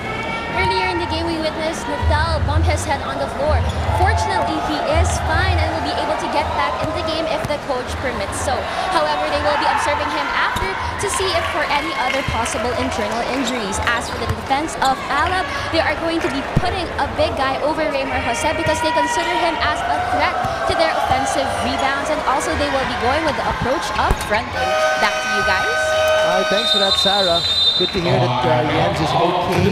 Earlier in the game, we witnessed Nadal bump his head on the floor. Fortunately, he is fine and will be able to get back in the game if the coach permits so. However, they will be observing him after to see if for any other possible internal injuries. As for the defense of Alab, they are going to be putting a big guy over Raymar Jose because they consider him as a threat to their offensive rebounds, and also they will be going with the approach of fronting. Back to you guys. All right, thanks for that, Sarah. Good to hear that Jens is okay.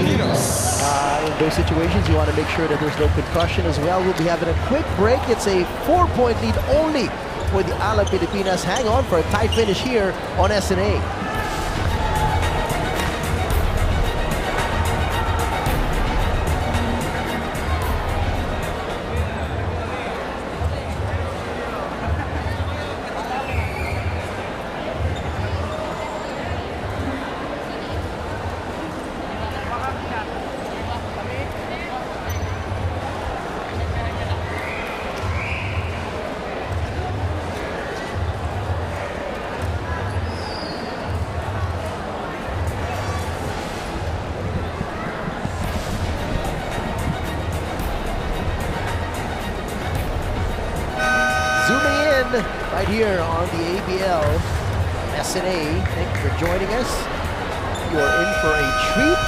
In those situations, you want to make sure that there's no concussion as well. We'll be having a quick break. It's a 4-point lead only for the Alab Pilipinas. Hang on for a tight finish here on SNA. Right here on the ABL SNA. Thank you for joining us. You are in for a treat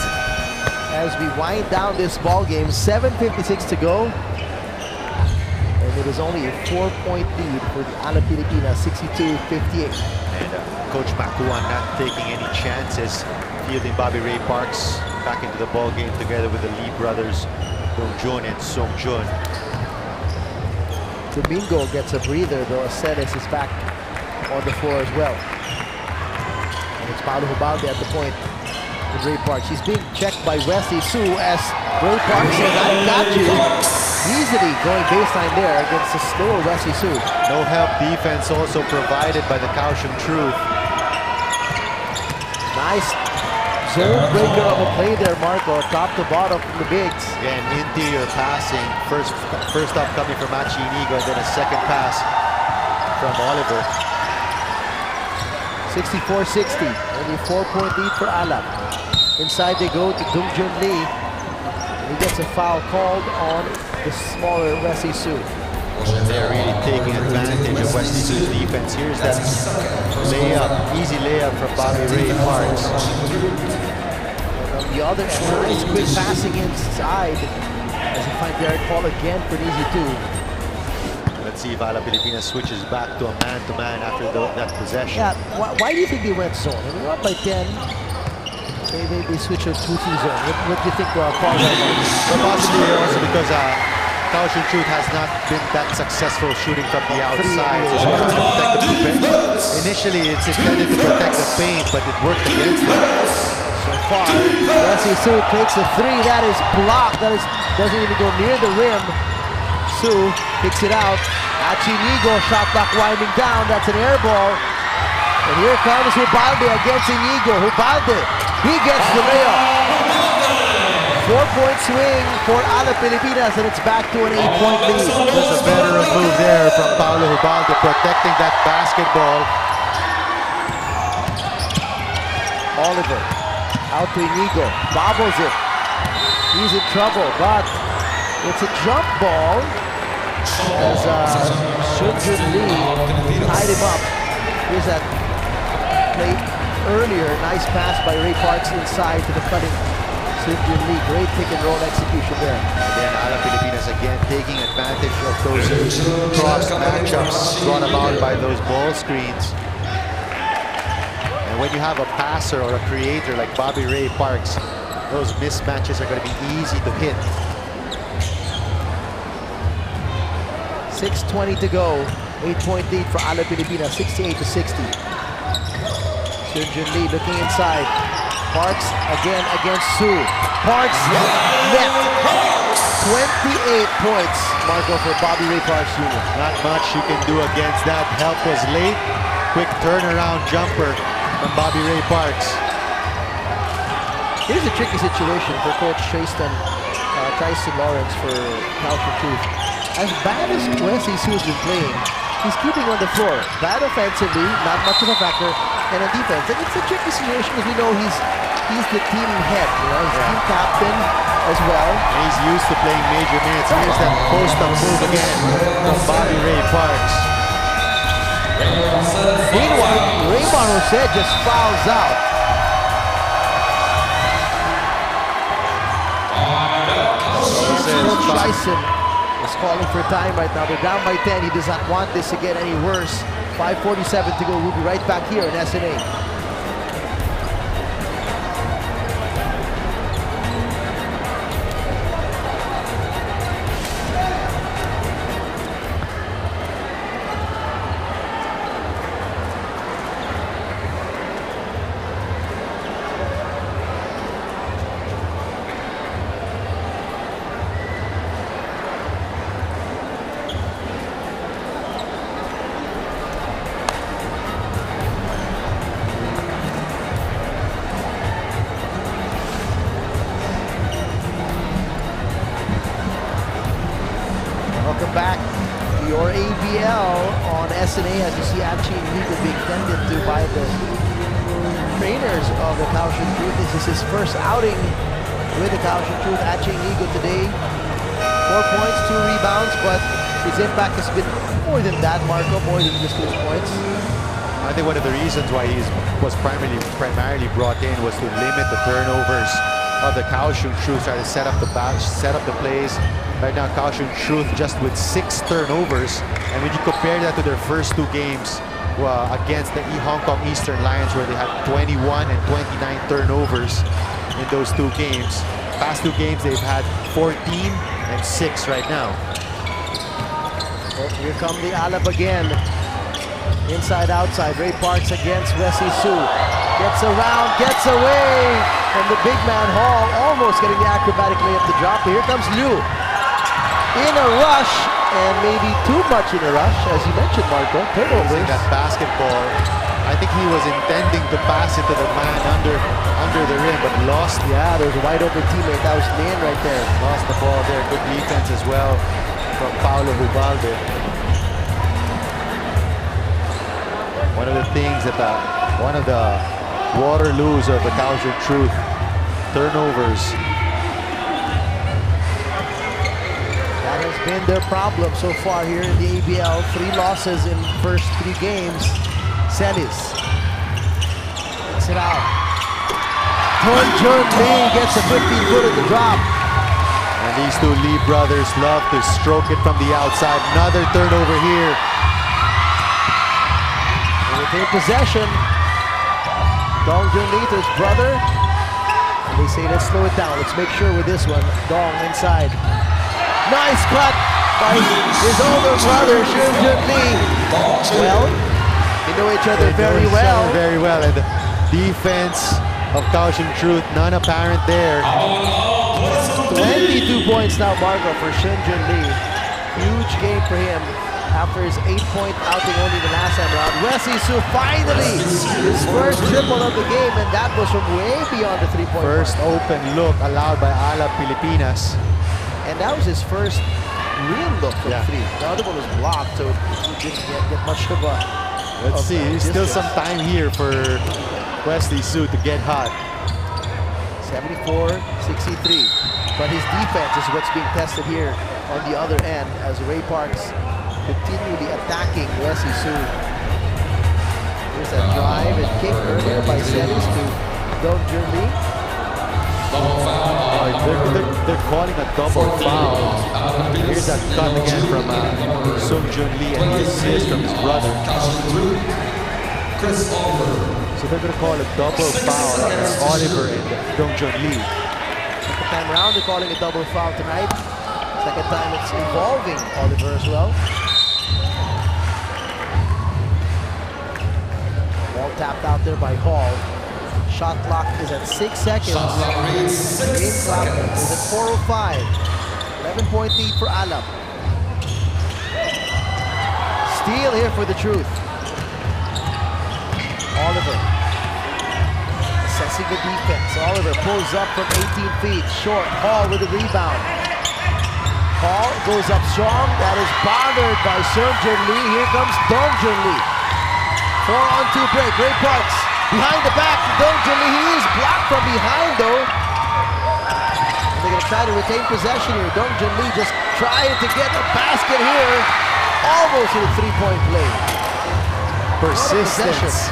as we wind down this ball game. 7:56 to go, and it is only a 4-point lead for the Alab Pilipinas, 62-58. And Coach Makuan not taking any chances, fielding Bobby Ray Parks back into the ball game together with the Lee brothers, Dong Jun and Song Jun. Domingo gets a breather, though Acedes is back on the floor as well. And it's Paulo Hubalde at the point with Ray Parks. He's being checked by Wesley Su as Ray Parks says, I got you. Easily going baseline there against the slower Wesley Su. No help defense also provided by the Kaohsiung Truth. Nice zone breaker of a play there, Marco, top to bottom from the bigs. Again, interior passing. First up coming from Machi Inigo, and then a second pass from Oliver. 64-60, only a 4-point lead for Alab. Inside they go to Dong Jun Lee. And he gets a foul called on the smaller Wesley Su. They're really taking advantage of Wesley Su's defense. Here's that layup, easy layup from Bobby Ray Parks. And on the other end, nice quick passing inside as he finds Derek Hall again for an easy 2. Let's see if Alab Pilipinas switches back to a man-to-man after that possession. Yeah, why do you think they went zone? I mean, they're up by 10. They switch to 2-3 zone. What do you think, Paul? But possibly also because Kaohsiung Truth has not been that successful shooting from the outside. So she has to protect the paint. Initially, it's intended to protect the paint, but it worked against them. So far, Wesley Su takes a three. That is blocked. That doesn't even go near the rim. Su kicks it out. Inigo, shot clock winding down. That's an air ball. And here comes Hubalde against Inigo. Hubalde, he gets the layup. 4-point swing for Alab Pilipinas, and it's back to an 8-point lead. There's a veteran move there from Paulo Hubalde, protecting that basketball. Oliver, out to Inigo, bobbles it. He's in trouble, but it's a jump ball as Shunjun Lee tied him up. Here's that play earlier. Nice pass by Ray Parks inside to the cutting Shunjun Lee. Great pick and roll execution there. Again, Alab Pilipinas again taking advantage of those cross matchups brought about by those ball screens. And when you have a passer or a creator like Bobby Ray Parks, those mismatches are going to be easy to hit. 6:20 to go. 8-point lead for Alab Pilipinas, 68-60. Shunjun Lee looking inside. Parks again against Su. Parks net. 28 points, Marco, for Bobby Ray Parks Jr. Not much you can do against that. Help was late. Quick turnaround jumper from Bobby Ray Parks. Here's a tricky situation for Coach Tyson Lawrence for Kaohsiung Truth. As bad as Wesley Su has been playing, he's keeping on the floor. Bad offensively, not much of a factor, and on defense. And it's a tricky situation because we know he's the team head, you know, he's team captain as well. And he's used to playing major minutes. Here's that post-up move again from Bobby Ray Parks. Meanwhile, Raymond Jose just fouls out. Coach Tyson is calling for time right now. They're down by 10. He does not want this to get any worse. 5:47 to go. We'll be right back here in SNA. Welcome back to your ABL on SNA as you see Inigo being tended to by the trainers of the Kaohsiung Truth. This is his first outing with the Kaohsiung Truth. Inigo today, 4 points, 2 rebounds, but his impact has been more than that, Marco, more than just those points. I think one of the reasons why he was primarily brought in was to limit the turnovers of the Kaohsiung Truth, try to set up the plays. Right now, Kaohsiung Truth just with 6 turnovers, and when you compare that to their first 2 games against the Hong Kong Eastern Lions, where they had 21 and 29 turnovers in those 2 games. Past 2 games, they've had 14 and 6 right now. Well, here come the Alab again. Inside, outside. Ray Parks against Wesley Su. Gets around, gets away from the big man Hall, almost getting the acrobatic layup to drop. Here comes Liu. In a rush, and maybe too much in a rush, as you mentioned, Marco. Turnovers. That basketball, I think he was intending to pass it to the man under the rim, but lost. Yeah, there's a wide open teammate. That was Lin right there. Lost the ball there. Good defense as well from Paulo Hubalde. One of the things that one of the Waterloos of the Kaohsiung Truth, turnovers. That has been their problem so far here in the ABL. 3 losses in first 3 games. Celis gets it out. Shunjun Lee gets a 15-footer to drop. And these 2 Lee brothers love to stroke it from the outside. Another turnover here. And retain possession. Dongjun Lee to his brother. And they say, let's slow it down. Let's make sure with this one. Dong inside. Nice cut by his older brother, Shun Lee. Well, they know each other very well. Very well. And the defense of Kaohsiung Truth, none apparent there. 22 points now, Marco, for Shun Lee. Huge game for him after his 8-point outing only the last time around. Wesley Su finally his first triple of the game, and that was from way beyond the 3-point First mark. open look allowed by Alab Pilipinas. And that was his first real look from three. The other one was blocked, so he didn't get much of a... Let's see, there's still some time here for Wesley Su to get hot. 74-63. But his defense is what's being tested here on the other end as Ray Parks continually attacking Wesley Su. Here's that drive and kick earlier by Celis to Dong Jun Lee. They're calling a double foul. Here's that cut again from Sung Jun Lee and the assist from his brother. So they're going to call a double foul on Oliver and Dong Jun Lee. Second time around, they're calling a double foul tonight. Second time it's involving Oliver as well. Ball tapped out there by Hall. Shot clock is at 6 seconds. Game clock is at 4:05. 11-point lead for Alab. Steal here for the Truth. Oliver assessing the defense. Oliver pulls up from 18 feet. Short. Hall with the rebound. Hall goes up strong. That is bothered by Sung Jun Lee. Here comes Dong Jun Lee. 4-on-2 break. Ray Parks behind the back. Dong Jun Lee. He is blocked from behind though. They're going to try to retain possession here. Dong Jun Lee just trying to get a basket here. Almost to the 3-point play. Persistence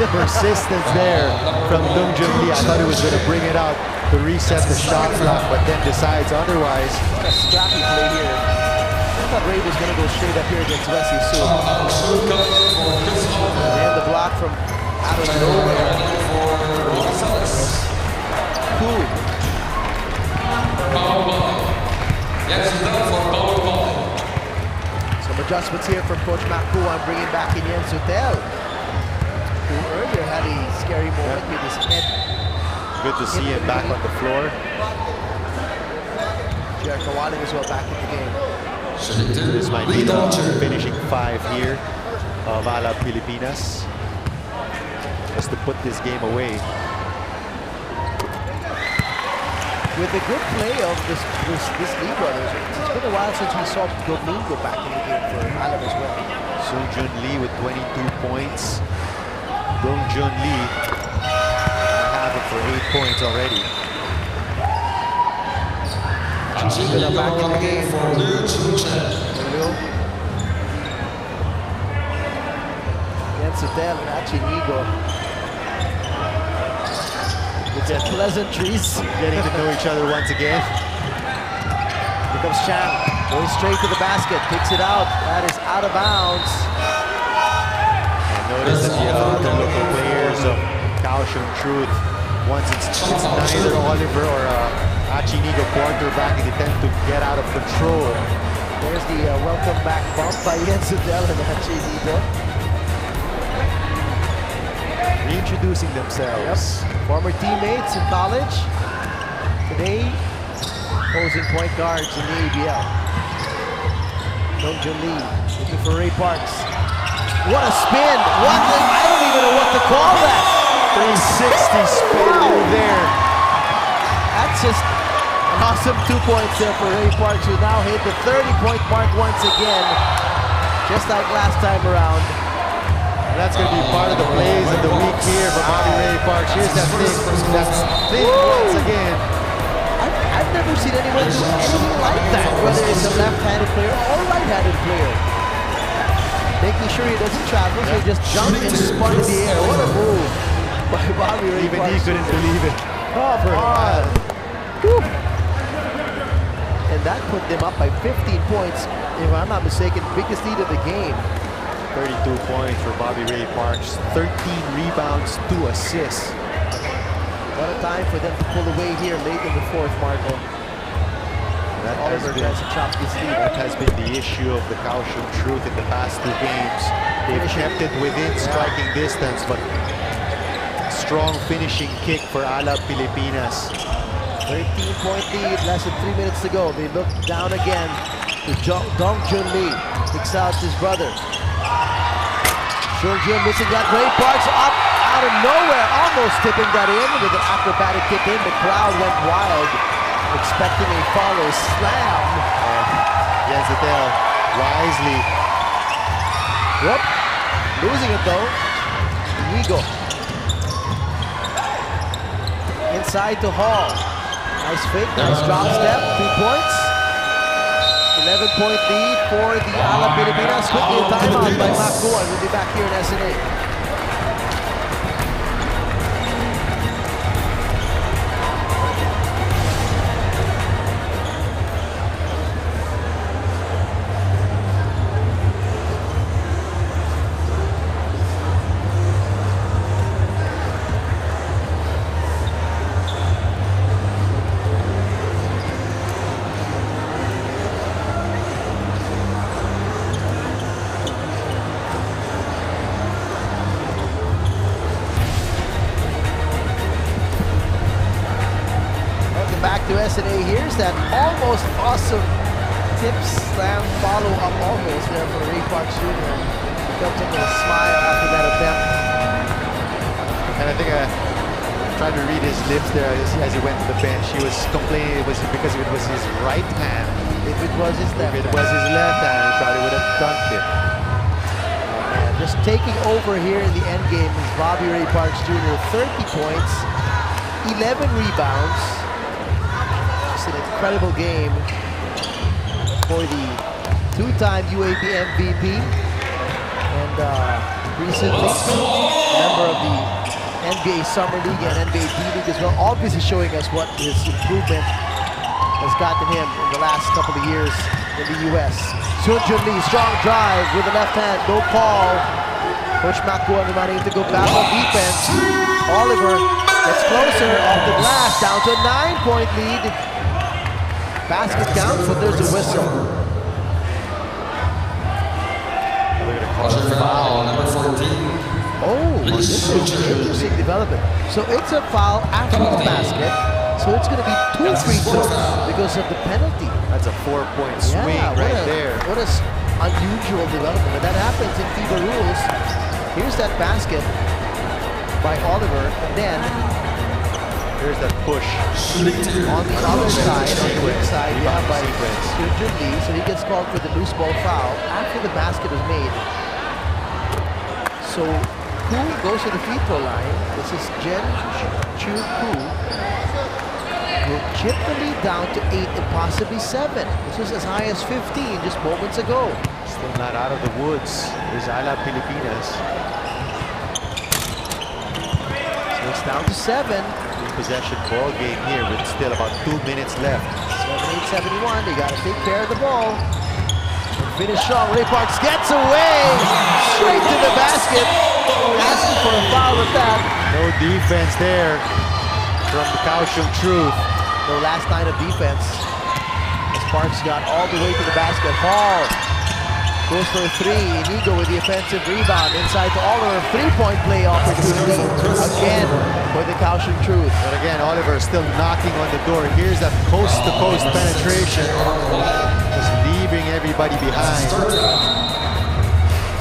there from Dong Jun Lee. I thought he was going to bring it out to reset the shot clock, but then decides otherwise. A scrappy play here. I thought Ray was going to go straight up here against Wesley Su. And the block from out of nowhere. Cool. Some adjustments here from Coach Mac Kuan, bringing back in Jens Hotel, who earlier had a scary moment with his head. Good to see him back on the floor. Jared Kawaling as well back in the game. This might be the finishing 5 here of Alab Pilipinas, just to put this game away. With the good play of this Lee brothers, it's been a while since we saw Domingo back in the game for Alab as well. Sung Jun Lee with 22 points. Dong Jun Lee have it for 8 points already. Achinigo back in the game. Jens Hotel and Achinigo. With the pleasantries. Getting to know each other once again. Here comes Chang, going straight to the basket, kicks it out. That is out of bounds. And notice that the other local players of Kaohsiung Truth, once it's neither Oliver or Achinigo quarterback, they tend to get out of control. There's the welcome back bump by Jens Hotel and Achinigo. Reintroducing themselves. Yep. Former teammates in college. Today, opposing point guards in the ABL. Dong Jun Lee looking for Ray Parks. What a spin! I don't even know what to call that. 360 spin there. That's just an awesome 2 points there for Ray Parks, who now hit the 30-point mark once again, just like last time around. And that's going to be part of the plays of the week here for Bobby Ray Parks. Here's that thing once again. I've never seen anyone do anything like that, whether it's a left-handed player or a right-handed player. Making sure he doesn't travel, so he just jumped and spun in the air. What a move by Bobby Ray Even Parks. he couldn't believe it. Come on. And that put them up by 15 points, if I'm not mistaken, biggest lead of the game. 32 points for Bobby Ray Parks, 13 rebounds, 2 assists. What a time for them to pull away here late in the fourth, Marco. That Oliver tries to chop this lead. That has been the issue of the Kaohsiung Truth in the past 2 games. They've kept it within striking distance, but strong finishing kick for Alab Pilipinas. 13-point lead, less than 3 minutes to go. They look down again to Dong Jun Lee. Picks out his brother. Seung Jun missing that. Ray Parks up out of nowhere, almost tipping that in with an acrobatic kick in. The crowd went wild, expecting a follow slam. Yenzetel wisely. Yep, losing it though. Inigo. Inside to Hall. Nice fake, nice drop step, 2 points. 11-point lead for the Alab Pilipinas. Quickly a timeout by Makuan. We'll be back here in SNA. To SNA. Here's that almost awesome tip slam follow-up almost there for Ray Parks Jr. He comes up with a smile after that attempt. And I think I tried to read his lips there as he went to the bench. He was complaining it was because it was his right hand. If it was his left hand. If it was his left hand, he probably would have dunked it. Oh, man. Just taking over here in the end game is Bobby Ray Parks Jr. 30 points, 11 rebounds. An incredible game for the 2-time UAP MVP and recently member of the NBA Summer League and NBA D-League as well, obviously showing us what his improvement has gotten him in the last couple of years in the US. Seung Jun Lee, strong drive with the left hand, no call. Coach Makuan reminding him to go back on defense. Oliver gets closer off the glass, down to a 9-point lead. Basket counts, but there's a whistle. They're going to call a foul. Number 14. Oh, this is an interesting development. So it's a foul after the basket. So it's going to be 2 free throws because of the penalty. That's a 4-point swing there. What an unusual development. But that happens in FIBA rules. Here's that basket by Oliver, and then there's that push. On the other side, on the weak side, by Seung Jun Lee, so he gets called for the loose ball foul after the basket was made. So Koo goes to the free throw line. This is Jen Chu Koo. Will chip the lead down to 8 and possibly 7. This was as high as 15 just moments ago. Still not out of the woods. There's Alab Pilipinas. So it's down to 7. Possession ball game here with still about 2 minutes left. 78-71, they got to take care of the ball. And finish strong. Ray Parks gets away, straight to the basket. Asking for a foul at that. No defense there from the Kaohsiung Truth. No last line of defense. As Parks got all the way to the basket. Hall goes for a 3. Inigo with the offensive rebound. Inside to Oliver. 3-point play opportunity again for the Kaohsiung Truth. But again, Oliver still knocking on the door. Here's that coast-to-coast penetration. Just leaving everybody behind.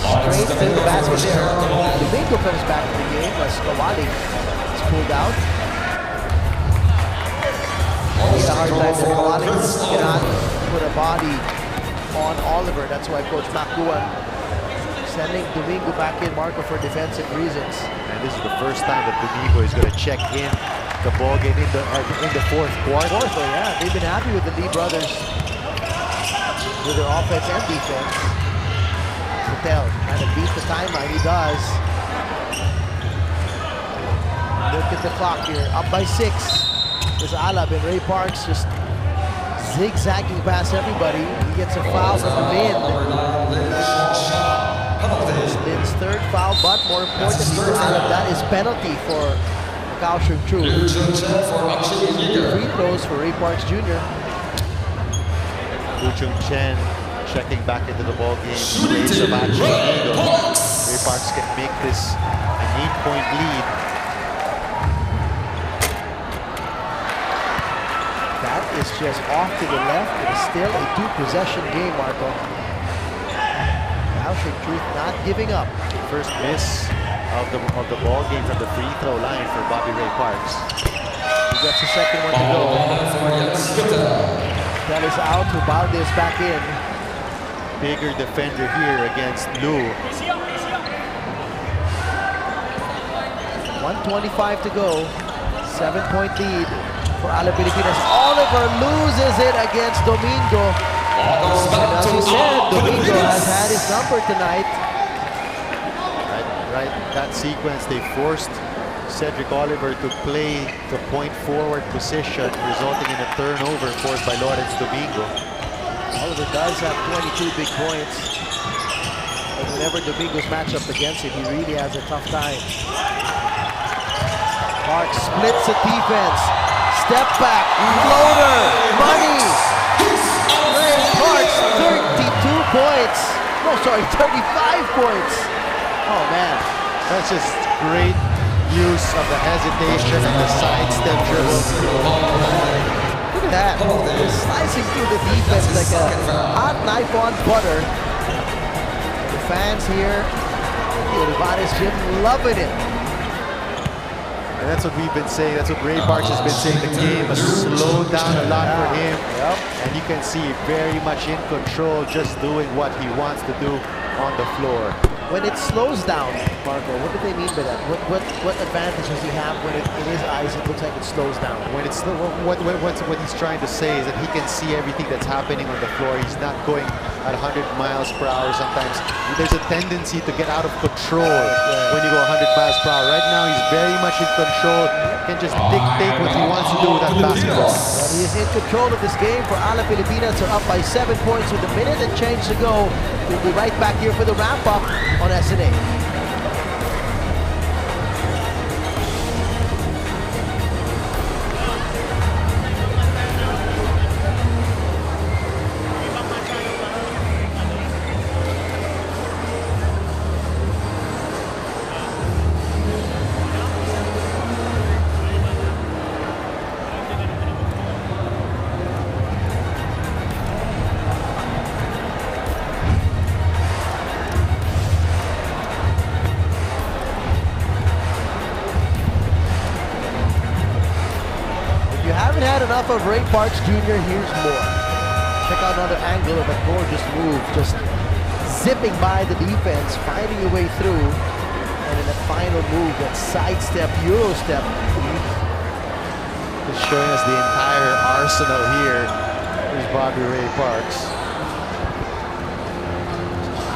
Straight to the basket there. Domingo comes back to the game as Kawali is pulled out. It's a hard time that Kawali cannot put a body on Oliver. That's why Coach Makuan sending Domingo back in, Marco, for defensive reasons. And this is the first time that Domingo is going to check in the ball game in the fourth quarter. Yeah, they've been happy with the Lee brothers with their offense and defense. Patel trying to beat the timeline. He does. Look at the clock here. Up by 6. There's Alab and Ray Parks just zigzagging past everybody. He gets a foul from Lin. Lin's 3rd foul, but more importantly for Alab, that is penalty for Kaohsiung Truth. 2 free throws for Ray Parks Jr. Kaohsiung Chen checking back into the ball game. Race of action. Ray Parks can make this an 8-point lead. That is just off to the left. It is still a 2-possession game, Marco. Kaohsiung Truth not giving up. First miss of the ball game from the free throw line for Bobby Ray Parks. He gets the second one to go. That is out. Ubalde is back in. Bigger defender here against Lu. 1:25 to go. 7-point lead for Alab Pilipinas. Oliver loses it against Domingo. And as he said, Domingo has had his number tonight. Right, that sequence, they forced Cedric Oliver to play the point forward position, resulting in a turnover forced by Lawrence Domingo. Oliver does have 22 big points. But whenever Domingo's matched up against him, he really has a tough time. Parks splits the defense. Step back, floater, money. Ray Parks, 32 points. No, sorry, 35 points. Oh man, That's just great use of the hesitation and the sidestep dribble. look at that. He's slicing through the defense like a hot knife on butter. The fans here at the Olivares gym loving it. And that's what we've been saying. That's what Ray Parks has been saying. The game has slowed down a lot for him. Yep. And you can see very much in control, just doing what he wants to do on the floor. When it slows down, Marco, what do they mean by that? What advantage does he have when in his eyes it looks like it slows down? When it's what he's trying to say is that he can see everything that's happening on the floor. He's not going at 100 miles per hour. Sometimes there's a tendency to get out of control when you go 100 miles per hour. Right now, he's very much in control. Can just dictate what he wants to do with that basketball. Well, he is in control of this game for Alab Pilipinas. They're up by 7 points with a minute and change to go. We'll be right back here for the wrap-up on SNA. Enough of Ray Parks Jr. Here's more. Check out another angle of a gorgeous move, just zipping by the defense, finding your way through, and in a final move, that sidestep, Euro step. Just showing us the entire arsenal here. Here's Bobby Ray Parks.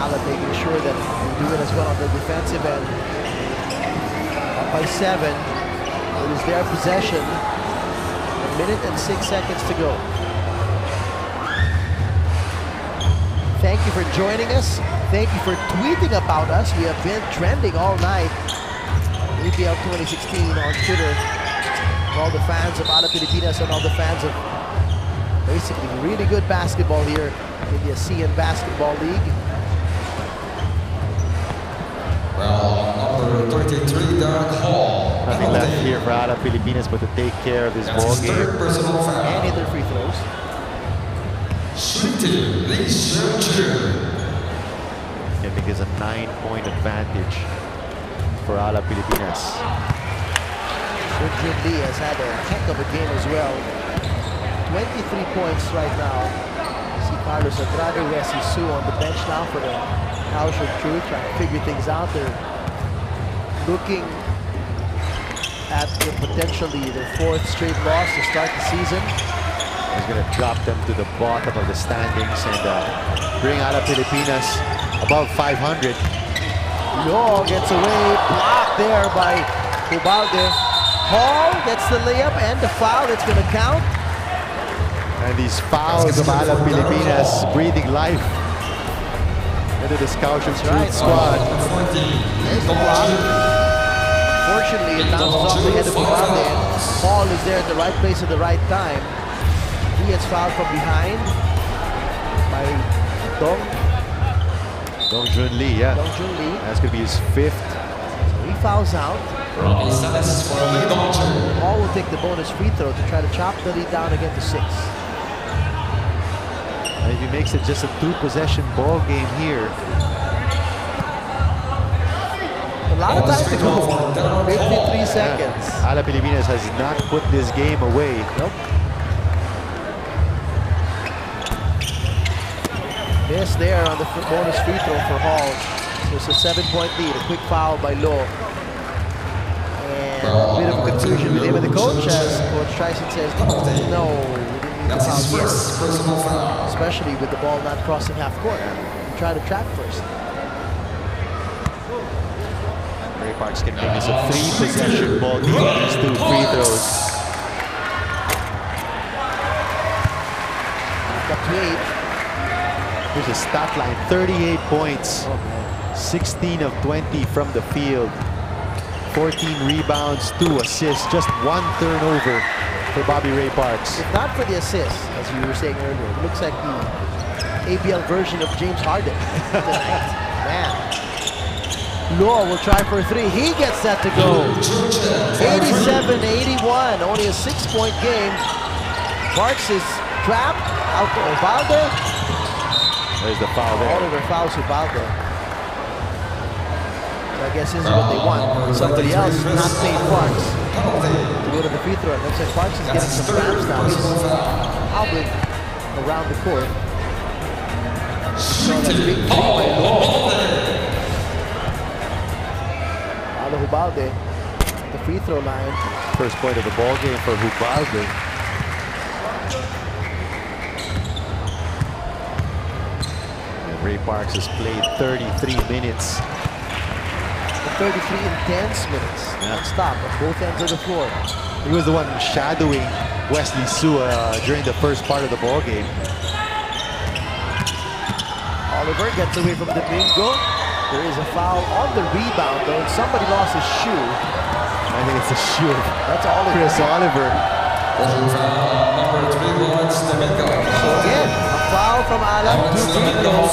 Alab making sure that they do it as well on the defensive end. Up by 7. It is their possession. 1 minute and 6 seconds to go. Thank you for joining us. Thank you for tweeting about us. We have been trending all night. APL 2016 on Twitter. For all the fans of Alab Pilipinas and all the fans of basically really good basketball here in the ASEAN Basketball League. Well, number 33, Derek Hall. Nothing left here for Alab Pilipinas but to take care of this ball game. And hit their free throws. I think it's a 9-point advantage for Alab Pilipinas. Jun Lee has had a heck of a game as well. 23 points right now. See Carlos Andrade, Wesley Su on the bench now for the Kaohsiung Truth, trying to figure things out. They're looking at potentially their 4th straight loss to start the season. He's going to drop them to the bottom of the standings and bring Alab Pilipinas above 500. Yo gets away, blocked there by Ubalde. Hall gets the layup and the foul. It's going to count. And these fouls of Alab Pilipinas breathing life into this Kaohsiung Truth squad. There's the block. Fortunately, it bounces off the head of Ubalde. Hall is there at the right place at the right time. He gets fouled from behind. by Dong Junli, yeah. Dong Junli. That's going to be his 5th. So he fouls out. Hall will take the bonus free throw to try to chop the lead down again to 6. And if he makes it just a 2-possession ball game here. A lot of time to go. 53 seconds. Alab Pilipinas has not put this game away. Nope. Miss there on the bonus free throw for Hall. So it's a 7-point lead. A quick foul by Lo. And a bit of a confusion with him and the coach, as Coach Tyson says, no, we didn't need to foul first. Especially with the ball not crossing half court. Try to track first. Ray Parks can make this a 3-possession ball game with these 2 free throws. Up to 8. Here's a stat line, 38 points, 16 of 20 from the field, 14 rebounds, 2 assists, just 1 turnover for Bobby Ray Parks. If not for the assist, as you were saying earlier, it looks like the ABL version of James Harden tonight. Man. Law will try for a 3. He gets that to go. 87-81, only a 6-point game. Parks is trapped out to Ubaldo. There's the foul there. Oliver fouls Ubaldo. So I guess this is what they want. Somebody else not paying Parks to go to the free throw. It looks like Parks is getting some grabs now. He's hobbling around the court. So that big 3 by Law. Ubalde at the free throw line. First point of the ball game for Ubalde. And Ray Parks has played 33 minutes. 33 intense minutes. Non-stop at both ends of the floor. He was the one shadowing Wesley Su during the first part of the ball game. Oliver gets away from Domingo. There is a foul on the rebound, though, and somebody lost his shoe. I think it's a shoe. That's Oliver. Chris Oliver. Number 3 Lawrence Domingo. So again, a foul from Alab. 2 free throws.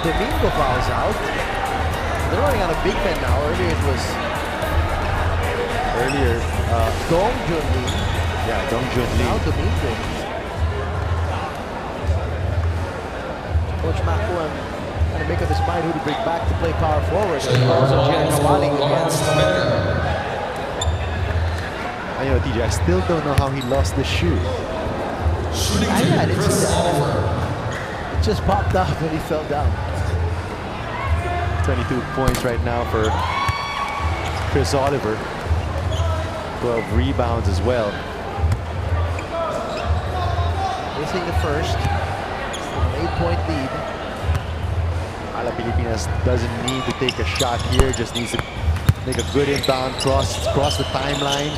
Domingo fouls out. They're running on a big man now. Earlier it was Dong Junli. Yeah, Dong Junli. Now Domingo. Coach Makuan trying to make up his mind who to bring back to play power forward. He calls on Jan Kawali again. I know, TJ, I still don't know how he lost the shoe. I didn't see that. It just popped up when he fell down. 22 points right now for Chris Oliver. 12 rebounds as well. Missing the first. An 8-point lead. Alab Pilipinas doesn't need to take a shot here, just needs to make a good inbound, cross the timeline.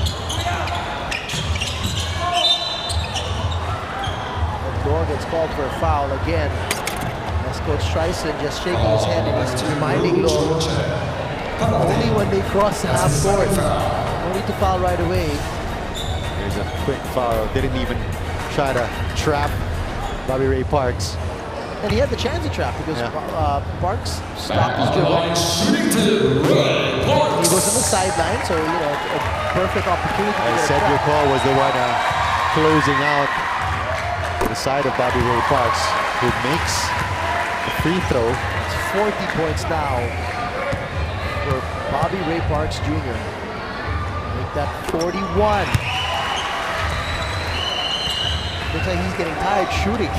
And Dor gets called for a foul again. As Coach Tyson just shaking his head and he's reminding Lo, only when they cross the half court. No need to foul right away. There's a quick foul. Didn't even try to trap Bobby Ray Parks. And he had the chance to trap because Parks stopped his dribble. He was on the sideline, so you know, a perfect opportunity to get a Cedric trap. Hall was the one closing out the side of Bobby Ray Parks, who makes the free throw. It's 40 points now for Bobby Ray Parks Jr. Make that 41. Looks like he's getting tired shooting.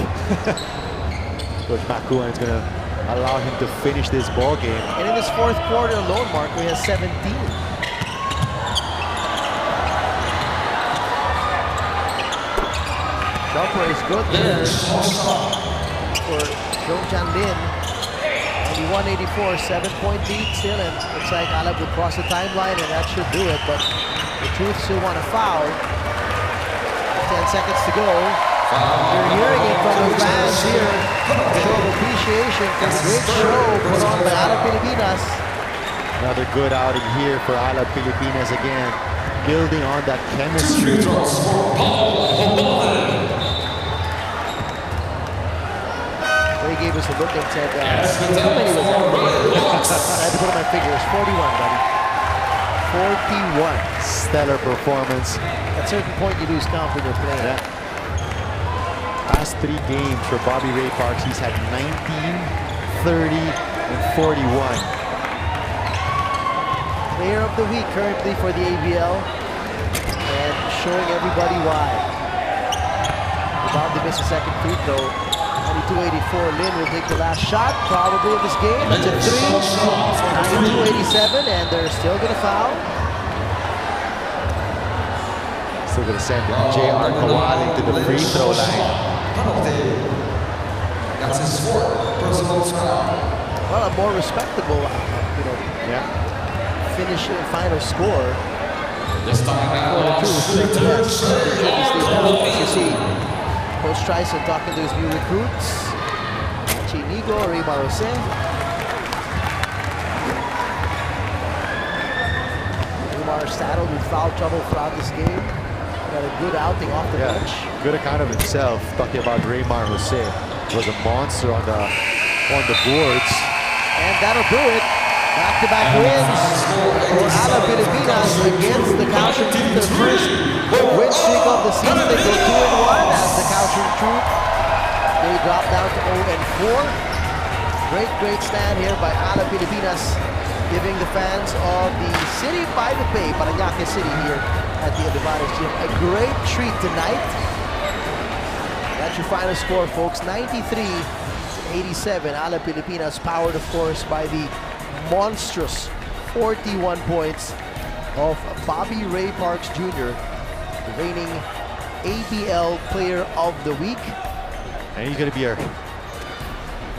Coach Makuan is going to allow him to finish this ball game. And in this fourth quarter alone, Marco, he has 17. Jumper is good there for Jongjan Lin. 91-84, 7-point lead still, and looks like Alab will cross the timeline, and that should do it. But the Truth still want a foul. 10 seconds to go. You're hearing it from the fans here. Show of appreciation for the great show put on by Alab Pilipinas. Another good outing here for Alab Pilipinas again, building on that chemistry. looked and said, how many was that? I had to put on my figures. 41, buddy. 41. Stellar performance. At a certain point, you lose count when you're playing. Yeah. Last 3 games for Bobby Ray Parks, he's had 19, 30, and 41. Player of the week currently for the ABL, and showing everybody why. About to miss a second free throw. 92-84. Lin will take the last shot, probably of this game. It's a 3. 92-87, and they're still going to foul. Still going to send J.R. Kawaling to the free throw line. That's his 4th personal foul. Well, a more respectable, finish and final score. This time out, You see, Coach Tryson talking to his new recruits. Chinigo, Raymar Jose. Raymar saddled with foul trouble throughout this game. Got a good outing off the bench. Good account of himself. Talking about Raymar Jose, was a monster on the boards. And that'll do it. Back-to-back wins for Alab Pilipinas against the Kaohsiung team. Their first win streak of the season. They go 2-1 as the Kaohsiung Troop. They drop down to 0-4. Great stand here by Alab Pilipinas, giving the fans of the city by the bay, Parañaque City, here at the Olivares Gym a great treat tonight. That's your final score, folks. 93-87. Alab Pilipinas, powered, of course, by the monstrous 41 points of Bobby Ray Parks Jr., the reigning ABL Player of the Week. And he's going to be our,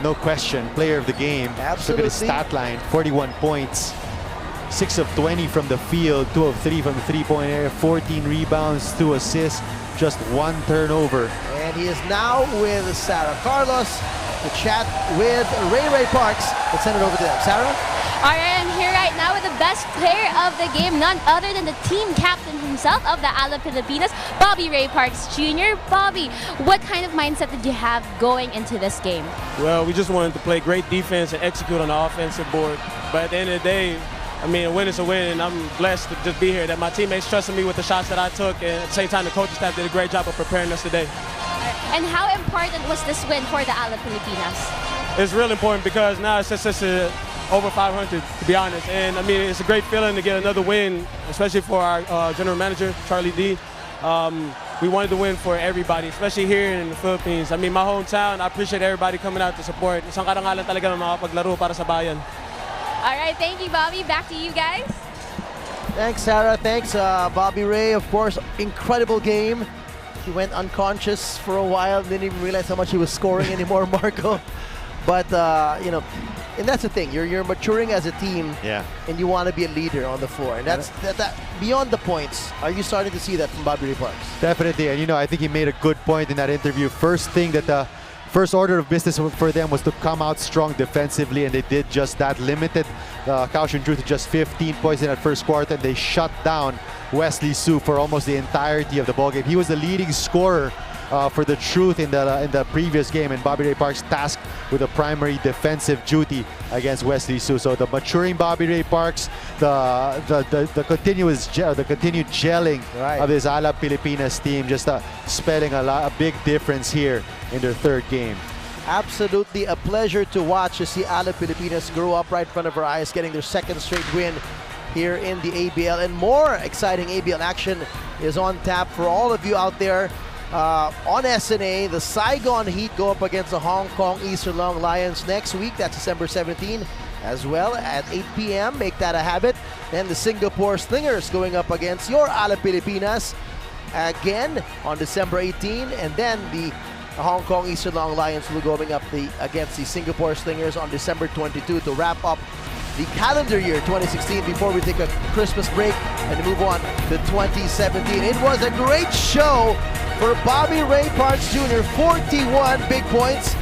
no question, player of the game. Absolutely. Look at his stat line, 41 points, 6 of 20 from the field, 2 of 3 from the three-point area, 14 rebounds, 2 assists, just 1 turnover. And he is now with Sarah Carlos to chat with Ray Parks. Let's send it over to them. Sarah? All right, I'm here right now with the best player of the game, none other than the team captain himself of the Alab Pilipinas, Bobby Ray Parks Jr. Bobby, what kind of mindset did you have going into this game? Well, we just wanted to play great defense and execute on the offensive board. But at the end of the day, I mean, a win is a win, and I'm blessed to just be here, that my teammates trusted me with the shots that I took, and at the same time, the coaching staff did a great job of preparing us today. And how important was this win for the Alab Pilipinas? It's real important because now it's just over 500, to be honest. And I mean, it's a great feeling to get another win, especially for our general manager, Charlie D. We wanted to win for everybody, especially here in the Philippines. I mean, my hometown, I appreciate everybody coming out to support. Isang karangalan talaga ng makapaglaro para sa bayan. All right, thank you, Bobby. Back to you guys. Thanks, Sarah. Thanks, Bobby Ray. Of course, incredible game. He went unconscious for a while. Didn't even realize how much he was scoring anymore, Marco. But, you know, and that's the thing. You're maturing as a team, and you want to be a leader on the floor. And that's that beyond the points. Are you starting to see that from Bobby Ray Parks? Definitely, and you know, I think he made a good point in that interview. First thing that the first order of business for them was to come out strong defensively, and they did just that. Limited Kaohsiung Drew to just 15 points in that first quarter, and they shut down Wesley Su for almost the entirety of the ballgame. He was the leading scorer for the Truth in the previous game, and Bobby Ray Parks tasked with a primary defensive duty against Wesley Su. So the maturing Bobby Ray Parks, the continued gelling of this Alab Pilipinas team, just spelling a big difference here in their third game. Absolutely a pleasure to watch to see Alab Pilipinas grow up right in front of our eyes, getting their second straight win here in the ABL. And more exciting ABL action is on tap for all of you out there. On SNA, the Saigon Heat go up against the Hong Kong Eastern Long Lions next week. That's December 17 as well at 8 p.m. Make that a habit. Then the Singapore Slingers going up against your Alab Pilipinas again on December 18. And then the Hong Kong Eastern Long Lions will be going up against the Singapore Slingers on December 22 to wrap up the calendar year 2016 before we take a Christmas break and move on to 2017. It was a great show for Bobby Ray Parks Jr. 41 big points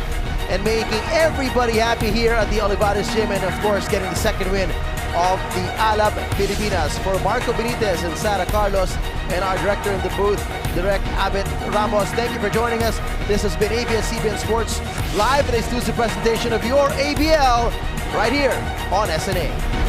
and making everybody happy here at the Olivares Gym, and of course getting the second win of the Alab, Pilipinas. For Marco Benitez and Sara Carlos and our director in the booth, Direct Abet Ramos, thank you for joining us. This has been ABS-CBN Sports, live and exclusive presentation of your ABL right here on SNA.